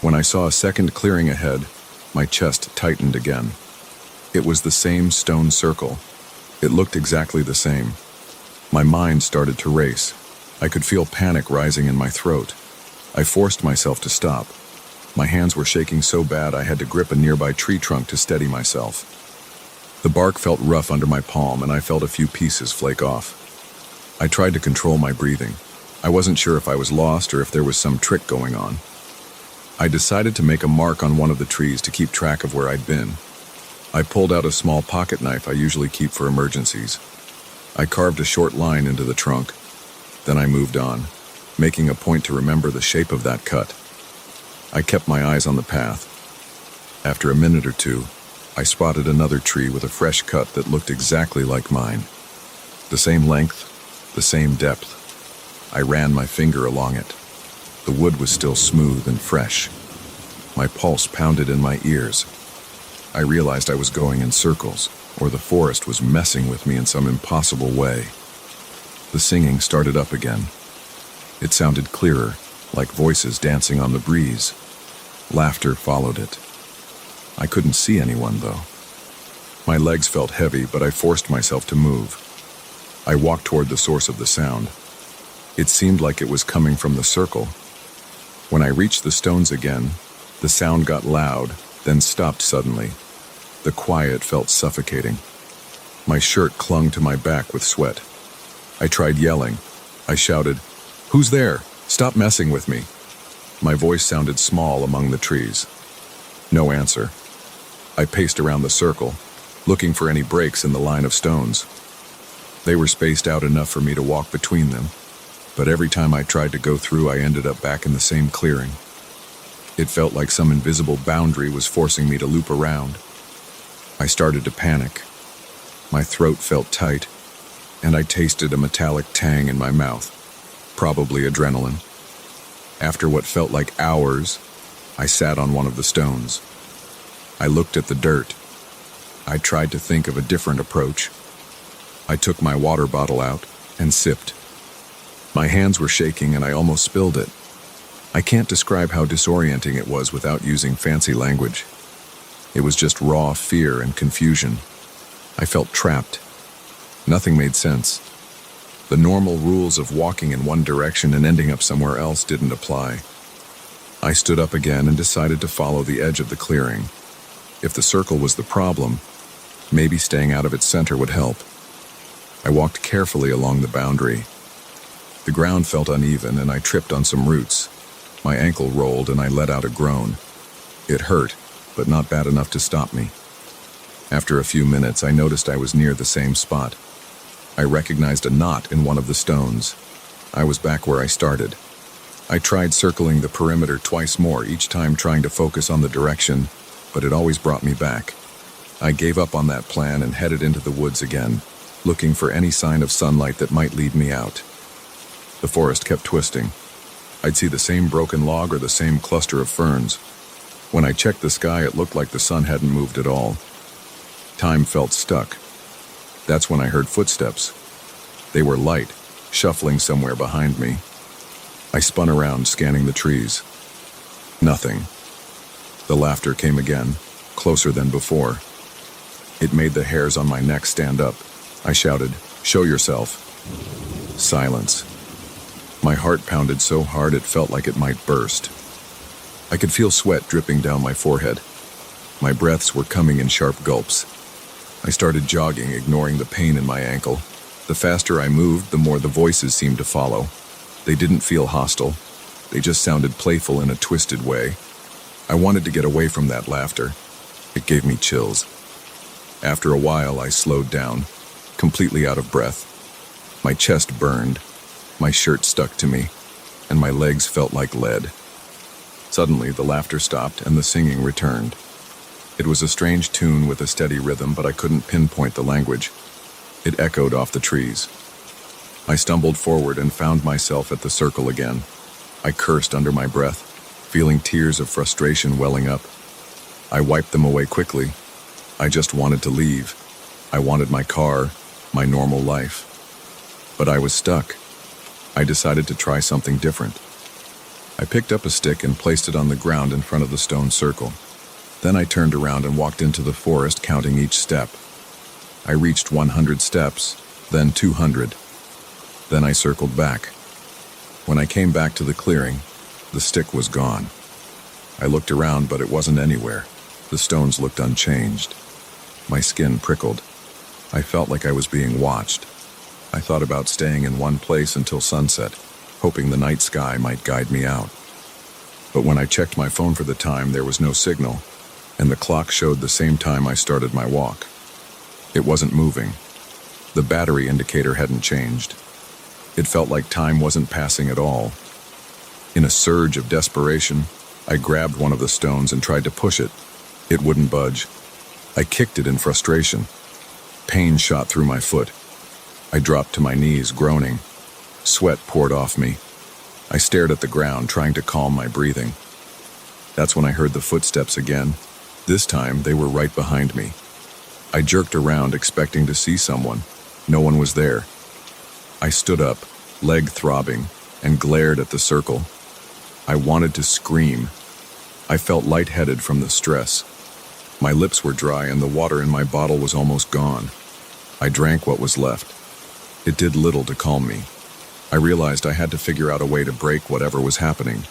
[SPEAKER 1] When I saw a second clearing ahead, my chest tightened again. It was the same stone circle. It looked exactly the same. My mind started to race. I could feel panic rising in my throat. I forced myself to stop. My hands were shaking so bad I had to grip a nearby tree trunk to steady myself. The bark felt rough under my palm, and I felt a few pieces flake off. I tried to control my breathing. I wasn't sure if I was lost or if there was some trick going on. I decided to make a mark on one of the trees to keep track of where I'd been. I pulled out a small pocket knife I usually keep for emergencies. I carved a short line into the trunk. Then I moved on, making a point to remember the shape of that cut. I kept my eyes on the path. After a minute or two, I spotted another tree with a fresh cut that looked exactly like mine. The same length, the same depth. I ran my finger along it. The wood was still smooth and fresh. My pulse pounded in my ears. I realized I was going in circles, or the forest was messing with me in some impossible way. The singing started up again. It sounded clearer, like voices dancing on the breeze. Laughter followed it. I couldn't see anyone, though. My legs felt heavy, but I forced myself to move. I walked toward the source of the sound. It seemed like it was coming from the circle. When I reached the stones again, the sound got loud, then stopped suddenly. The quiet felt suffocating. My shirt clung to my back with sweat. I tried yelling. I shouted, "Who's there? Stop messing with me." My voice sounded small among the trees. No answer. I paced around the circle, looking for any breaks in the line of stones. They were spaced out enough for me to walk between them, but every time I tried to go through, I ended up back in the same clearing. It felt like some invisible boundary was forcing me to loop around. I started to panic. My throat felt tight, and I tasted a metallic tang in my mouth, probably adrenaline. After what felt like hours, I sat on one of the stones. I looked at the dirt. I tried to think of a different approach. I took my water bottle out and sipped. My hands were shaking and I almost spilled it. I can't describe how disorienting it was without using fancy language. It was just raw fear and confusion. I felt trapped. Nothing made sense. The normal rules of walking in one direction and ending up somewhere else didn't apply. I stood up again and decided to follow the edge of the clearing. If the circle was the problem, maybe staying out of its center would help. I walked carefully along the boundary. The ground felt uneven and I tripped on some roots. My ankle rolled and I let out a groan. It hurt, but not bad enough to stop me. After a few minutes, I noticed I was near the same spot. I recognized a knot in one of the stones. I was back where I started. I tried circling the perimeter twice more, each time trying to focus on the direction, but it always brought me back. I gave up on that plan and headed into the woods again, looking for any sign of sunlight that might lead me out. The forest kept twisting. I'd see the same broken log or the same cluster of ferns. When I checked the sky, it looked like the sun hadn't moved at all. Time felt stuck. That's when I heard footsteps. They were light, shuffling somewhere behind me. I spun around, scanning the trees. Nothing. The laughter came again, closer than before. It made the hairs on my neck stand up. I shouted, "Show yourself." Silence. My heart pounded so hard it felt like it might burst. I could feel sweat dripping down my forehead. My breaths were coming in sharp gulps. I started jogging, ignoring the pain in my ankle. The faster I moved, the more the voices seemed to follow. They didn't feel hostile. They just sounded playful in a twisted way. I wanted to get away from that laughter. It gave me chills. After a while, I slowed down, completely out of breath. My chest burned. My shirt stuck to me, and my legs felt like lead. Suddenly, the laughter stopped and the singing returned. It was a strange tune with a steady rhythm, but I couldn't pinpoint the language. It echoed off the trees. I stumbled forward and found myself at the circle again. I cursed under my breath, feeling tears of frustration welling up. I wiped them away quickly. I just wanted to leave. I wanted my car, my normal life. But I was stuck. I decided to try something different. I picked up a stick and placed it on the ground in front of the stone circle. Then I turned around and walked into the forest, counting each step. I reached 100 steps, then 200. Then I circled back. When I came back to the clearing, the stick was gone. I looked around, but it wasn't anywhere. The stones looked unchanged. My skin prickled. I felt like I was being watched. I thought about staying in one place until sunset, hoping the night sky might guide me out. But when I checked my phone for the time, there was no signal, and the clock showed the same time I started my walk. It wasn't moving. The battery indicator hadn't changed. It felt like time wasn't passing at all. In a surge of desperation, I grabbed one of the stones and tried to push it. It wouldn't budge. I kicked it in frustration. Pain shot through my foot. I dropped to my knees, groaning. Sweat poured off me. I stared at the ground, trying to calm my breathing. That's when I heard the footsteps again. This time, they were right behind me. I jerked around, expecting to see someone. No one was there. I stood up, leg throbbing, and glared at the circle. I wanted to scream. I felt lightheaded from the stress. My lips were dry and the water in my bottle was almost gone. I drank what was left. It did little to calm me. I realized I had to figure out a way to break whatever was happening.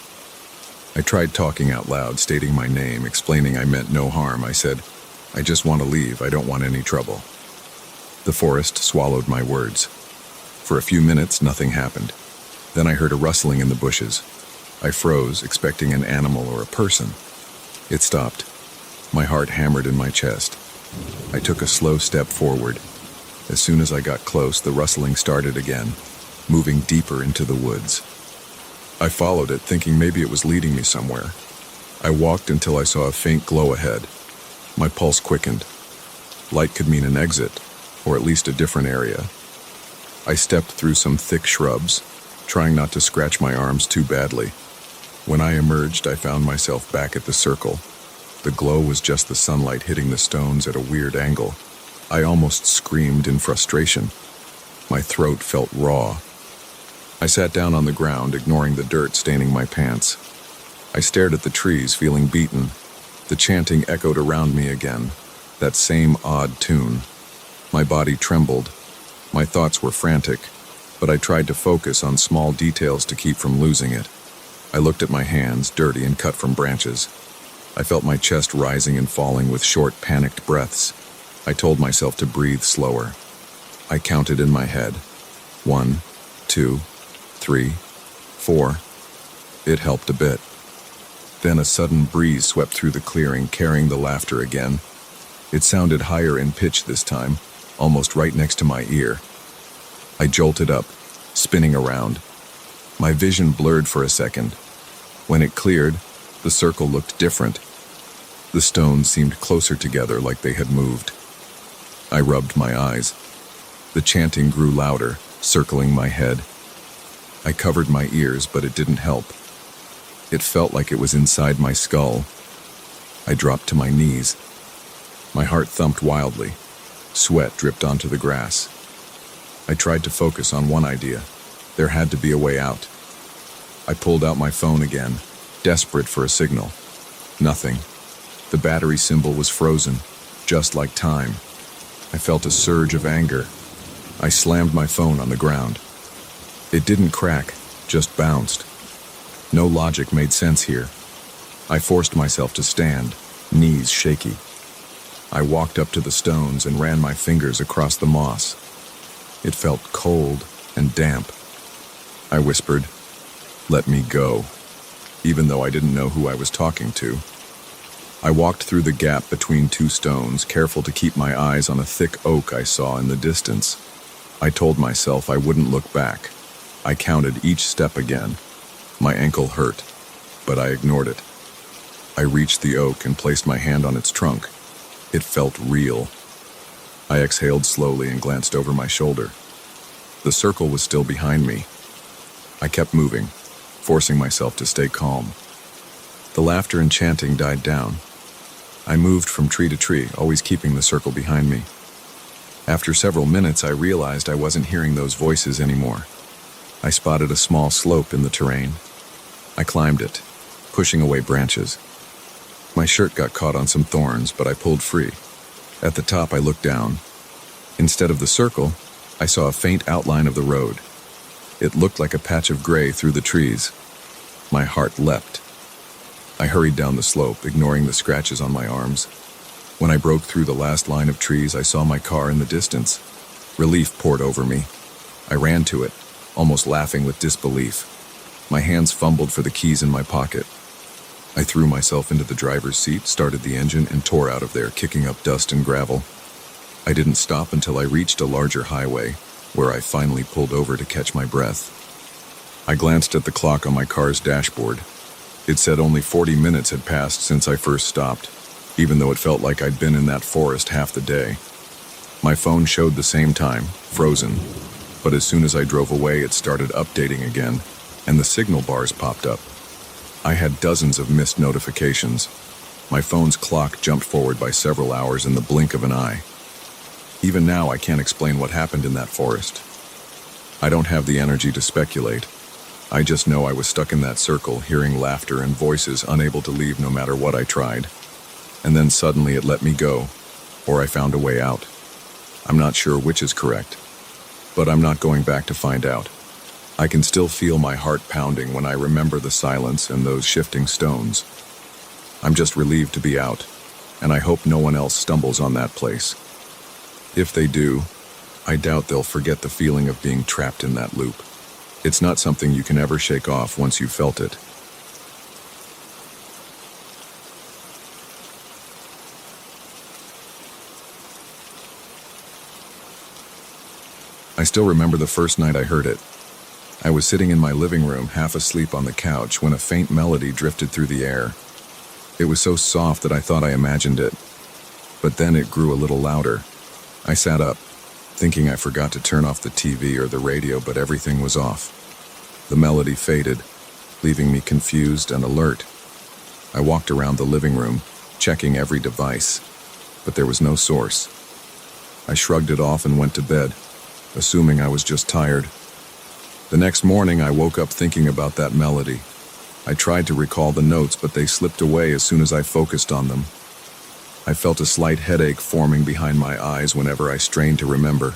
[SPEAKER 1] I tried talking out loud, stating my name, explaining I meant no harm. I said, "I just want to leave. I don't want any trouble." The forest swallowed my words. For a few minutes, nothing happened. Then I heard a rustling in the bushes. I froze, expecting an animal or a person. It stopped. My heart hammered in my chest. I took a slow step forward. As soon as I got close, the rustling started again, moving deeper into the woods. I followed it, thinking maybe it was leading me somewhere. I walked until I saw a faint glow ahead. My pulse quickened. Light could mean an exit, or at least a different area. I stepped through some thick shrubs, trying not to scratch my arms too badly. When I emerged, I found myself back at the circle. The glow was just the sunlight hitting the stones at a weird angle. I almost screamed in frustration. My throat felt raw. I sat down on the ground, ignoring the dirt staining my pants. I stared at the trees, feeling beaten. The chanting echoed around me again, that same odd tune. My body trembled. My thoughts were frantic, but I tried to focus on small details to keep from losing it. I looked at my hands, dirty and cut from branches. I felt my chest rising and falling with short, panicked breaths. I told myself to breathe slower. I counted in my head. 1, 2, 3, 4. It helped a bit. Then a sudden breeze swept through the clearing, carrying the laughter again. It sounded higher in pitch this time, almost right next to my ear. I jolted up, spinning around. My vision blurred for a second. When it cleared, the circle looked different. The stones seemed closer together, like they had moved. I rubbed my eyes. The chanting grew louder, circling my head. I covered my ears, but it didn't help. It felt like it was inside my skull. I dropped to my knees. My heart thumped wildly. Sweat dripped onto the grass. I tried to focus on one idea. There had to be a way out. I pulled out my phone again, desperate for a signal. Nothing. The battery symbol was frozen, just like time. I felt a surge of anger. I slammed my phone on the ground. It didn't crack, just bounced. No logic made sense here. I forced myself to stand, knees shaky. I walked up to the stones and ran my fingers across the moss. It felt cold and damp. I whispered, "Let me go," even though I didn't know who I was talking to. I walked through the gap between two stones, careful to keep my eyes on a thick oak I saw in the distance. I told myself I wouldn't look back. I counted each step again. My ankle hurt, but I ignored it. I reached the oak and placed my hand on its trunk. It felt real. I exhaled slowly and glanced over my shoulder. The circle was still behind me. I kept moving, forcing myself to stay calm. The laughter and chanting died down. I moved from tree to tree, always keeping the circle behind me. After several minutes, I realized I wasn't hearing those voices anymore. I spotted a small slope in the terrain. I climbed it, pushing away branches. My shirt got caught on some thorns, but I pulled free. At the top, I looked down. Instead of the circle, I saw a faint outline of the road. It looked like a patch of gray through the trees. My heart leapt. I hurried down the slope, ignoring the scratches on my arms. When I broke through the last line of trees, I saw my car in the distance. Relief poured over me. I ran to it, almost laughing with disbelief. My hands fumbled for the keys in my pocket. I threw myself into the driver's seat, started the engine, and tore out of there, kicking up dust and gravel. I didn't stop until I reached a larger highway, where I finally pulled over to catch my breath. I glanced at the clock on my car's dashboard. It said only 40 minutes had passed since I first stopped, even though it felt like I'd been in that forest half the day. My phone showed the same time, frozen, but as soon as I drove away, it started updating again, and the signal bars popped up. I had dozens of missed notifications. My phone's clock jumped forward by several hours in the blink of an eye. Even now, I can't explain what happened in that forest. I don't have the energy to speculate. I just know I was stuck in that circle, hearing laughter and voices, unable to leave no matter what I tried. And then suddenly it let me go, or I found a way out. I'm not sure which is correct, but I'm not going back to find out. I can still feel my heart pounding when I remember the silence and those shifting stones. I'm just relieved to be out, and I hope no one else stumbles on that place. If they do, I doubt they'll forget the feeling of being trapped in that loop. It's not something you can ever shake off once you've felt it. I still remember the first night I heard it. I was sitting in my living room, half asleep on the couch, when a faint melody drifted through the air. It was so soft that I thought I imagined it. But then it grew a little louder. I sat up, thinking I forgot to turn off the TV or the radio, but everything was off. The melody faded, leaving me confused and alert. I walked around the living room, checking every device, but there was no source. I shrugged it off and went to bed, assuming I was just tired. The next morning, I woke up thinking about that melody. I tried to recall the notes, but they slipped away as soon as I focused on them. I felt a slight headache forming behind my eyes whenever I strained to remember.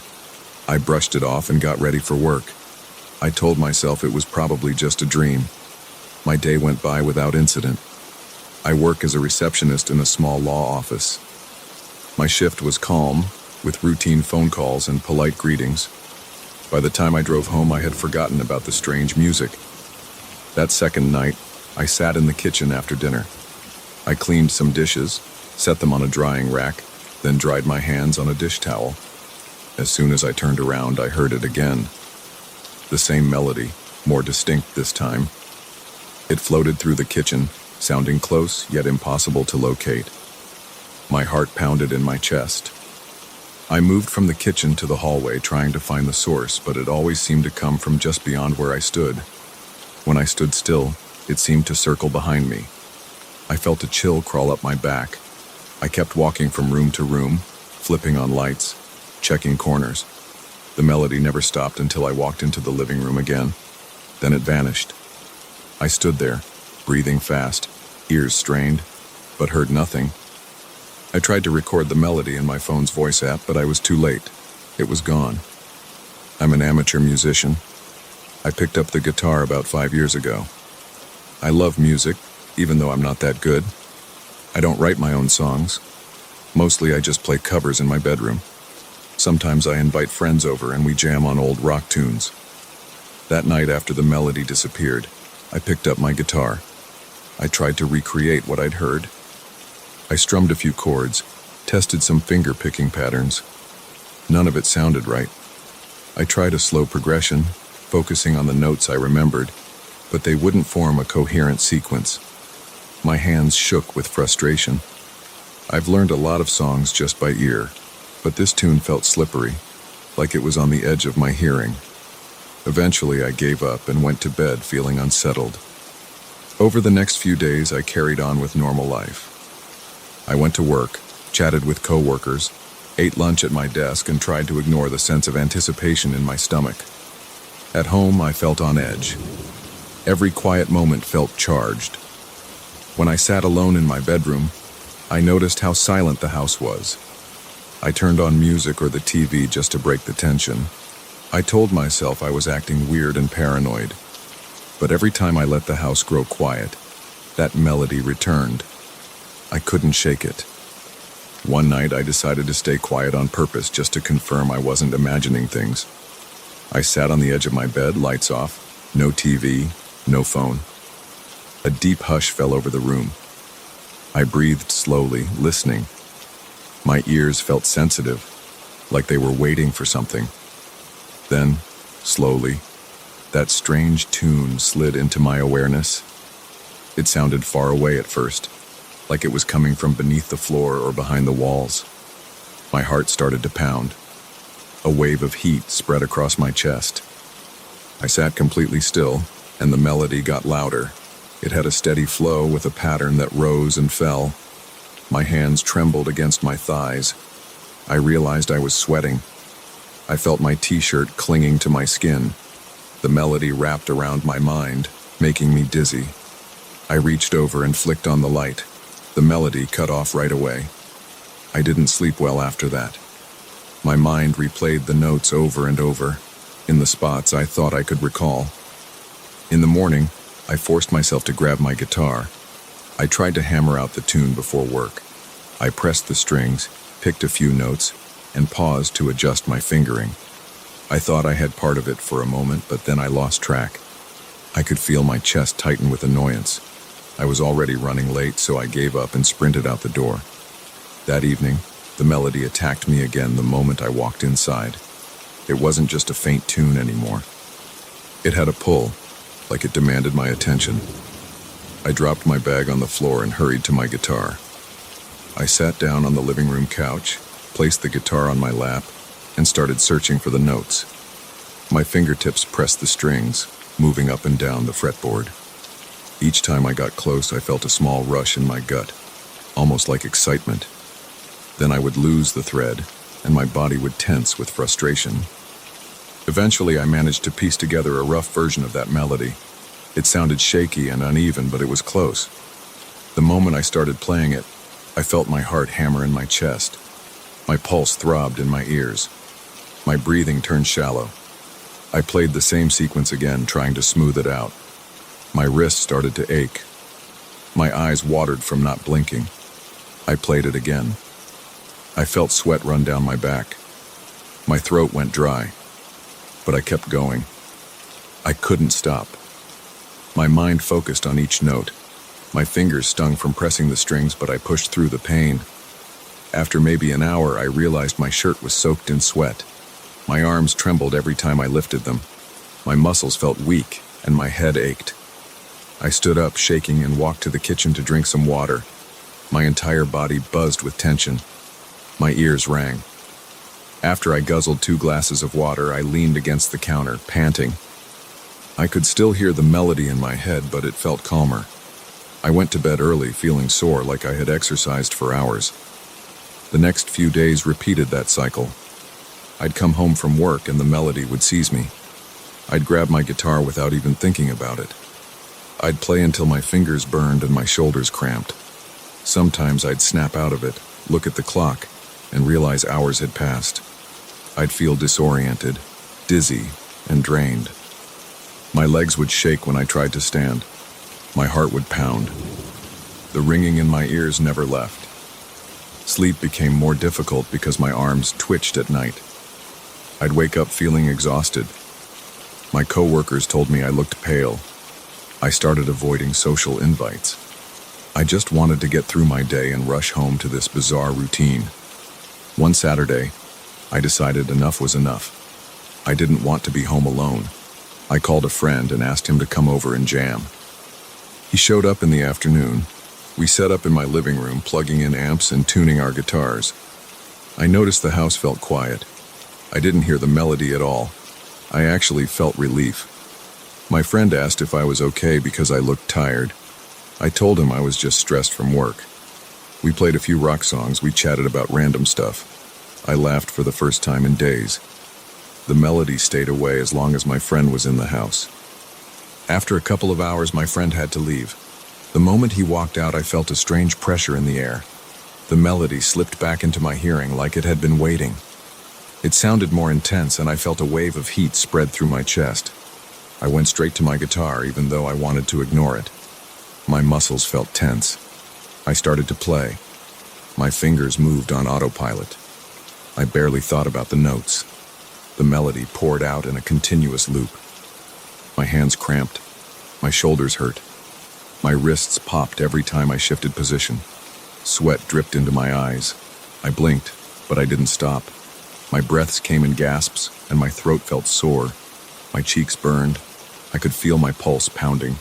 [SPEAKER 1] I brushed it off and got ready for work. I told myself it was probably just a dream. My day went by without incident. I work as a receptionist in a small law office. My shift was calm, with routine phone calls and polite greetings. By the time I drove home, I had forgotten about the strange music. That second night, I sat in the kitchen after dinner. I cleaned some dishes, set them on a drying rack, then dried my hands on a dish towel. As soon as I turned around, I heard it again. The same melody, more distinct this time. It floated through the kitchen, sounding close yet impossible to locate. My heart pounded in my chest. I moved from the kitchen to the hallway trying to find the source, but it always seemed to come from just beyond where I stood. When I stood still, it seemed to circle behind me. I felt a chill crawl up my back. I kept walking from room to room, flipping on lights, checking corners. The melody never stopped until I walked into the living room again. Then it vanished. I stood there, breathing fast, ears strained, but heard nothing. I tried to record the melody in my phone's voice app, but I was too late. It was gone. I'm an amateur musician. I picked up the guitar about 5 years ago. I love music, even though I'm not that good. I don't write my own songs. Mostly I just play covers in my bedroom. Sometimes I invite friends over and we jam on old rock tunes. That night after the melody disappeared, I picked up my guitar. I tried to recreate what I'd heard. I strummed a few chords, tested some finger-picking patterns. None of it sounded right. I tried a slow progression, focusing on the notes I remembered, but they wouldn't form a coherent sequence. My hands shook with frustration. I've learned a lot of songs just by ear, but this tune felt slippery, like it was on the edge of my hearing. Eventually, I gave up and went to bed feeling unsettled. Over the next few days, I carried on with normal life. I went to work, chatted with coworkers, ate lunch at my desk, and tried to ignore the sense of anticipation in my stomach. At home, I felt on edge. Every quiet moment felt charged. When I sat alone in my bedroom, I noticed how silent the house was. I turned on music or the TV just to break the tension. I told myself I was acting weird and paranoid. But every time I let the house grow quiet, that melody returned. I couldn't shake it. One night I decided to stay quiet on purpose just to confirm I wasn't imagining things. I sat on the edge of my bed, lights off, no TV, no phone. A deep hush fell over the room. I breathed slowly, listening. My ears felt sensitive, like they were waiting for something. Then, slowly, that strange tune slid into my awareness. It sounded far away at first, like it was coming from beneath the floor or behind the walls. My heart started to pound. A wave of heat spread across my chest. I sat completely still, and the melody got louder. It had a steady flow with a pattern that rose and fell. My hands trembled against my thighs. I realized I was sweating. I felt my t-shirt clinging to my skin. The melody wrapped around my mind, making me dizzy. I reached over and flicked on the light. The melody cut off right away. I didn't sleep well after that. My mind replayed the notes over and over, in the spots I thought I could recall. In the morning, I forced myself to grab my guitar. I tried to hammer out the tune before work. I pressed the strings, picked a few notes, and paused to adjust my fingering. I thought I had part of it for a moment, but then I lost track. I could feel my chest tighten with annoyance. I was already running late, so I gave up and sprinted out the door. That evening, the melody attacked me again the moment I walked inside. It wasn't just a faint tune anymore. It had a pull, like it demanded my attention. I dropped my bag on the floor and hurried to my guitar. I sat down on the living room couch, placed the guitar on my lap, and started searching for the notes. My fingertips pressed the strings, moving up and down the fretboard. Each time I got close, I felt a small rush in my gut, almost like excitement. Then I would lose the thread, and my body would tense with frustration. Eventually, I managed to piece together a rough version of that melody. It sounded shaky and uneven, but it was close. The moment I started playing it, I felt my heart hammer in my chest. My pulse throbbed in my ears. My breathing turned shallow. I played the same sequence again, trying to smooth it out. My wrists started to ache. My eyes watered from not blinking. I played it again. I felt sweat run down my back. My throat went dry, but I kept going. I couldn't stop. My mind focused on each note. My fingers stung from pressing the strings, but I pushed through the pain. After maybe an hour, I realized my shirt was soaked in sweat. My arms trembled every time I lifted them. My muscles felt weak, and my head ached. I stood up, shaking, and walked to the kitchen to drink some water. My entire body buzzed with tension. My ears rang. After I guzzled 2 glasses of water, I leaned against the counter, panting. I could still hear the melody in my head, but it felt calmer. I went to bed early, feeling sore like I had exercised for hours. The next few days repeated that cycle. I'd come home from work and the melody would seize me. I'd grab my guitar without even thinking about it. I'd play until my fingers burned and my shoulders cramped. Sometimes I'd snap out of it, look at the clock, and realize hours had passed. I'd feel disoriented, dizzy, and drained. My legs would shake when I tried to stand. My heart would pound. The ringing in my ears never left. Sleep became more difficult because my arms twitched at night. I'd wake up feeling exhausted. My coworkers told me I looked pale. I started avoiding social invites. I just wanted to get through my day and rush home to this bizarre routine. One Saturday, I decided enough was enough. I didn't want to be home alone. I called a friend and asked him to come over and jam. He showed up in the afternoon. We set up in my living room, plugging in amps and tuning our guitars. I noticed the house felt quiet. I didn't hear the melody at all. I actually felt relief. My friend asked if I was okay because I looked tired. I told him I was just stressed from work. We played a few rock songs, we chatted about random stuff. I laughed for the first time in days. The melody stayed away as long as my friend was in the house. After a couple of hours, my friend had to leave. The moment he walked out, I felt a strange pressure in the air. The melody slipped back into my hearing like it had been waiting. It sounded more intense, and I felt a wave of heat spread through my chest. I went straight to my guitar, even though I wanted to ignore it. My muscles felt tense. I started to play. My fingers moved on autopilot. I barely thought about the notes. The melody poured out in a continuous loop. My hands cramped. My shoulders hurt. My wrists popped every time I shifted position. Sweat dripped into my eyes. I blinked, but I didn't stop. My breaths came in gasps, and my throat felt sore. My cheeks burned. I could feel my pulse pounding.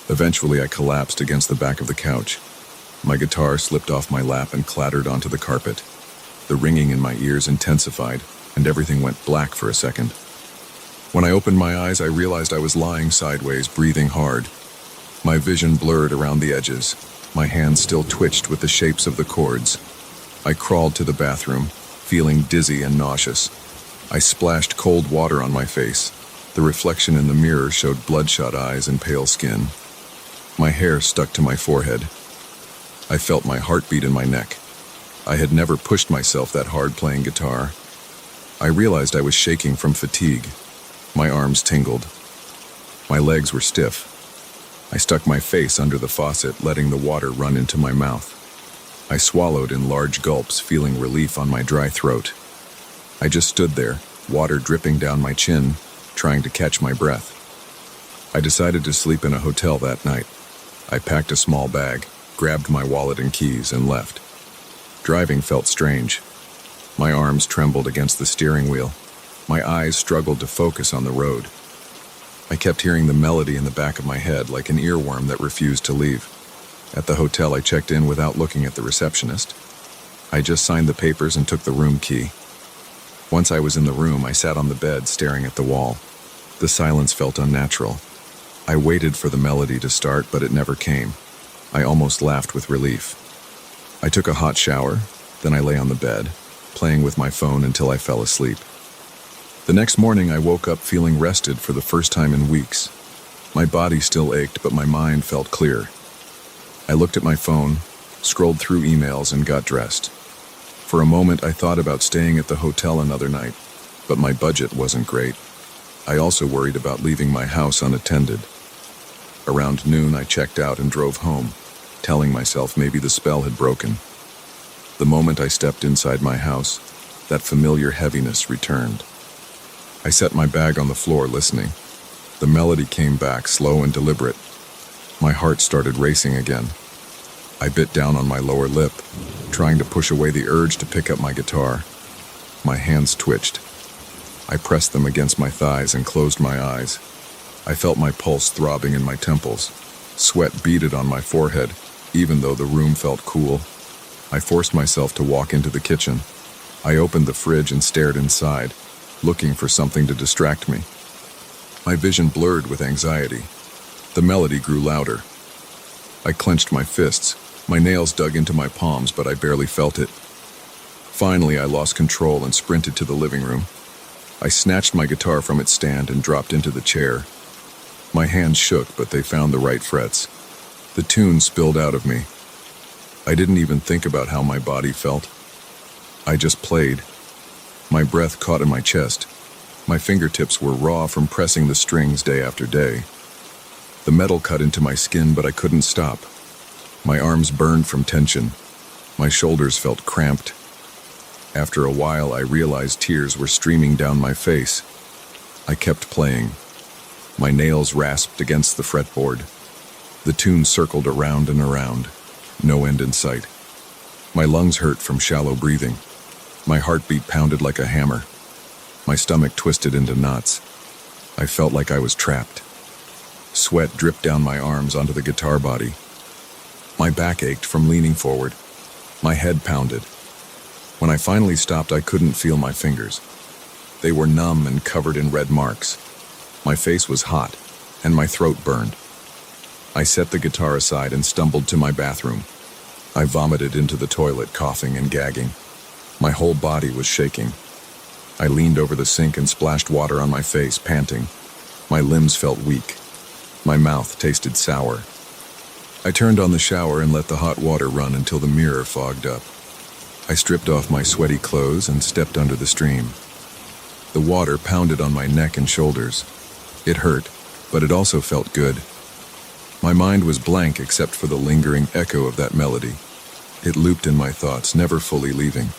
[SPEAKER 1] Eventually, I collapsed against the back of the couch. My guitar slipped off my lap and clattered onto the carpet. The ringing in my ears intensified, and everything went black for a second. When I opened my eyes, I realized I was lying sideways, breathing hard. My vision blurred around the edges. My hands still twitched with the shapes of the chords. I crawled to the bathroom, feeling dizzy and nauseous. I splashed cold water on my face. The reflection in the mirror showed bloodshot eyes and pale skin. My hair stuck to my forehead. I felt my heartbeat in my neck. I had never pushed myself that hard playing guitar. I realized I was shaking from fatigue. My arms tingled. My legs were stiff. I stuck my face under the faucet, letting the water run into my mouth. I swallowed in large gulps, feeling relief on my dry throat. I just stood there, water dripping down my chin, trying to catch my breath. I decided to sleep in a hotel that night. I packed a small bag, grabbed my wallet and keys, and left. Driving felt strange. My arms trembled against the steering wheel. My eyes struggled to focus on the road. I kept hearing the melody in the back of my head like an earworm that refused to leave. At the hotel, I checked in without looking at the receptionist. I just signed the papers and took the room key. Once I was in the room, I sat on the bed staring at the wall. The silence felt unnatural. I waited for the melody to start, but it never came. I almost laughed with relief. I took a hot shower, then I lay on the bed, playing with my phone until I fell asleep. The next morning, I woke up feeling rested for the first time in weeks. My body still ached, but my mind felt clear. I looked at my phone, scrolled through emails, and got dressed. For a moment, I thought about staying at the hotel another night, but my budget wasn't great. I also worried about leaving my house unattended. Around noon, I checked out and drove home, telling myself maybe the spell had broken. The moment I stepped inside my house, that familiar heaviness returned. I set my bag on the floor, listening. The melody came back, slow and deliberate. My heart started racing again. I bit down on my lower lip, trying to push away the urge to pick up my guitar. My hands twitched. I pressed them against my thighs and closed my eyes. I felt my pulse throbbing in my temples. Sweat beaded on my forehead, even though the room felt cool. I forced myself to walk into the kitchen. I opened the fridge and stared inside, looking for something to distract me. My vision blurred with anxiety. The melody grew louder. I clenched my fists. My nails dug into my palms, but I barely felt it. Finally, I lost control and sprinted to the living room. I snatched my guitar from its stand and dropped into the chair. My hands shook, but they found the right frets. The tune spilled out of me. I didn't even think about how my body felt. I just played. My breath caught in my chest. My fingertips were raw from pressing the strings day after day. The metal cut into my skin, but I couldn't stop. My arms burned from tension. My shoulders felt cramped. After a while, I realized tears were streaming down my face. I kept playing. My nails rasped against the fretboard. The tune circled around and around, no end in sight. My lungs hurt from shallow breathing. My heartbeat pounded like a hammer. My stomach twisted into knots. I felt like I was trapped. Sweat dripped down my arms onto the guitar body. My back ached from leaning forward. My head pounded. When I finally stopped, I couldn't feel my fingers. They were numb and covered in red marks. My face was hot, and my throat burned. I set the guitar aside and stumbled to my bathroom. I vomited into the toilet, coughing and gagging. My whole body was shaking. I leaned over the sink and splashed water on my face, panting. My limbs felt weak. My mouth tasted sour. I turned on the shower and let the hot water run until the mirror fogged up. I stripped off my sweaty clothes and stepped under the stream. The water pounded on my neck and shoulders. It hurt, but it also felt good. My mind was blank except for the lingering echo of that melody. It looped in my thoughts, never fully leaving.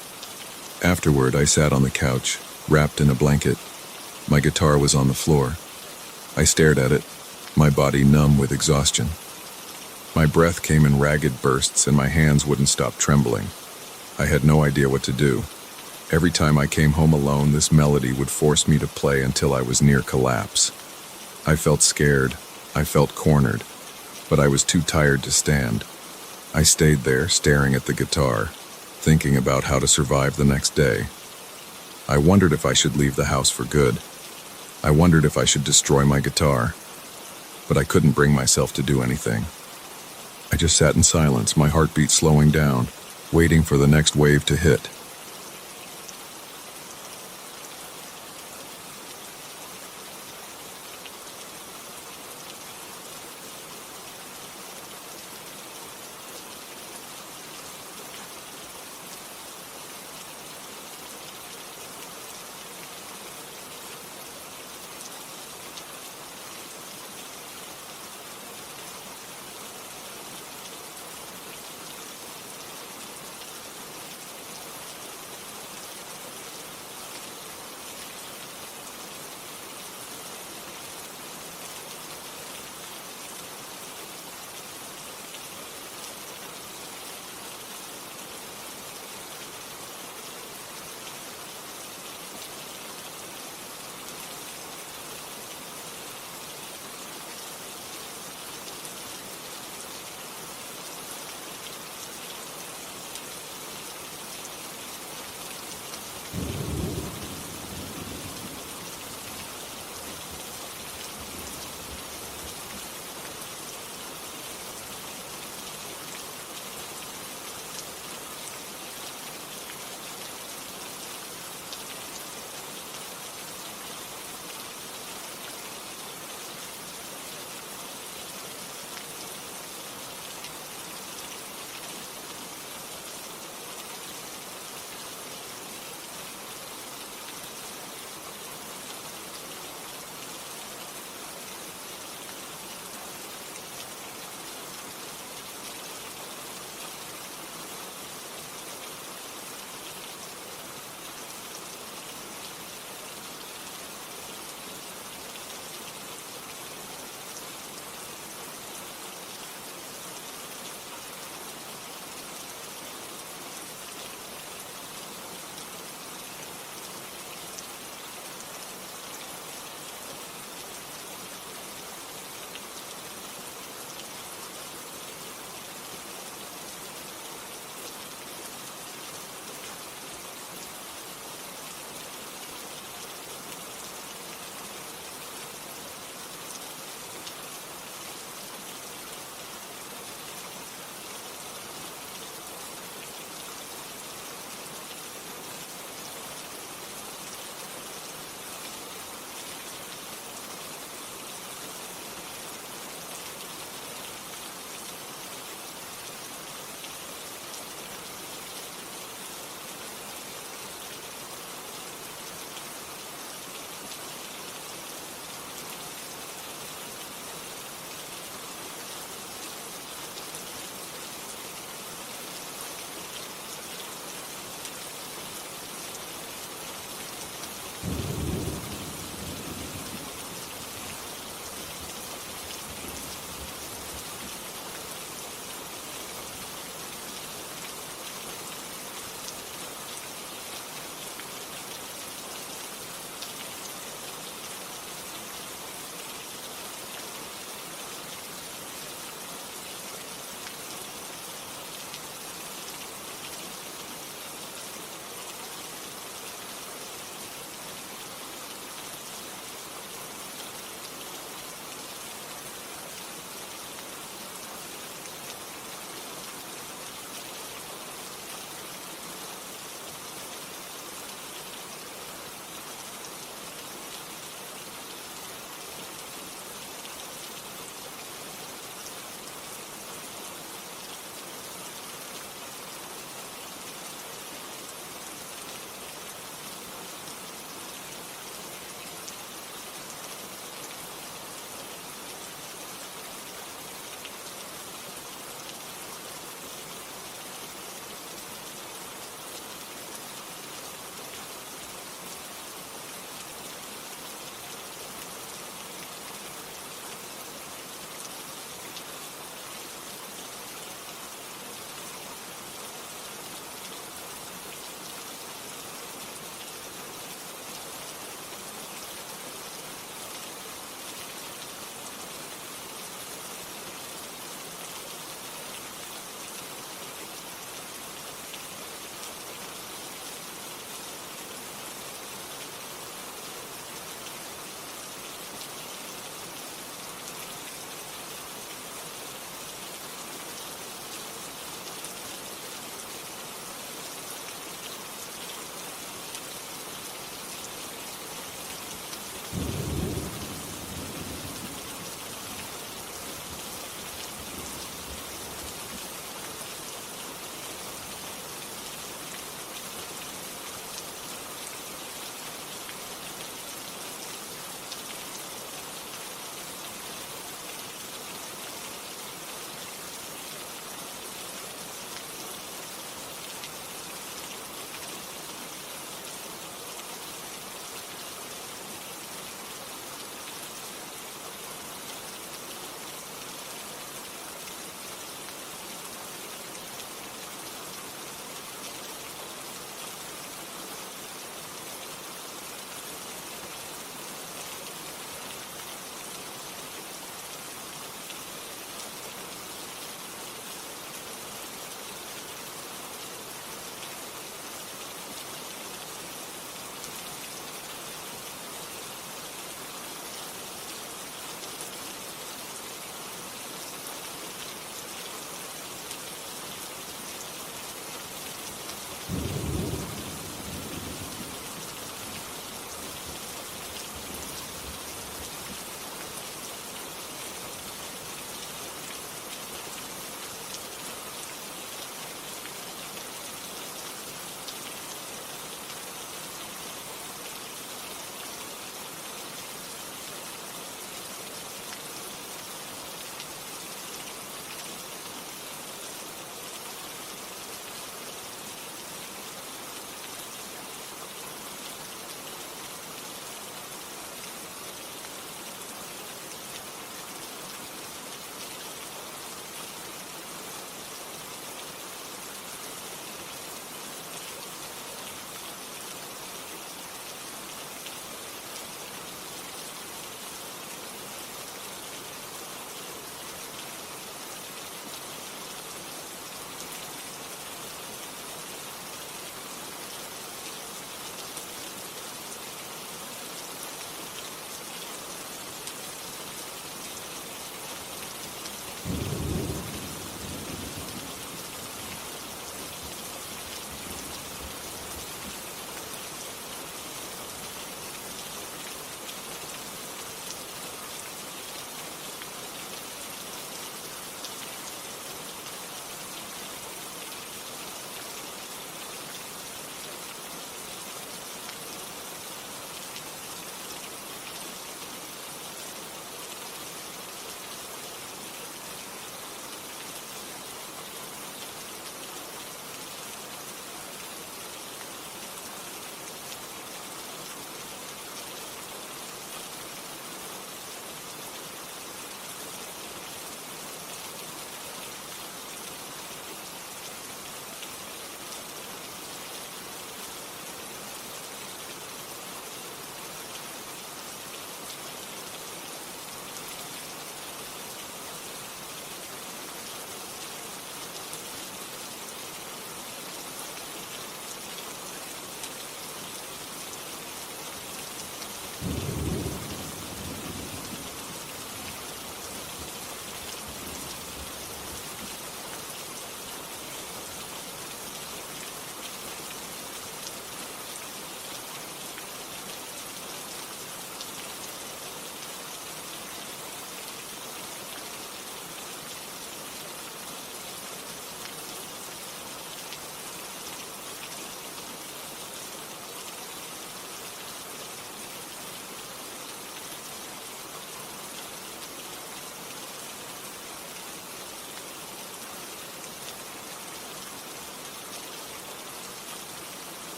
[SPEAKER 1] Afterward, I sat on the couch, wrapped in a blanket. My guitar was on the floor. I stared at it, my body numb with exhaustion. My breath came in ragged bursts and my hands wouldn't stop trembling. I had no idea what to do. Every time I came home alone, this melody would force me to play until I was near collapse. I felt scared. I felt cornered. But I was too tired to stand. I stayed there, staring at the guitar, thinking about how to survive the next day. I wondered if I should leave the house for good. I wondered if I should destroy my guitar. But I couldn't bring myself to do anything. I just sat in silence, my heartbeat slowing down, waiting for the next wave to hit.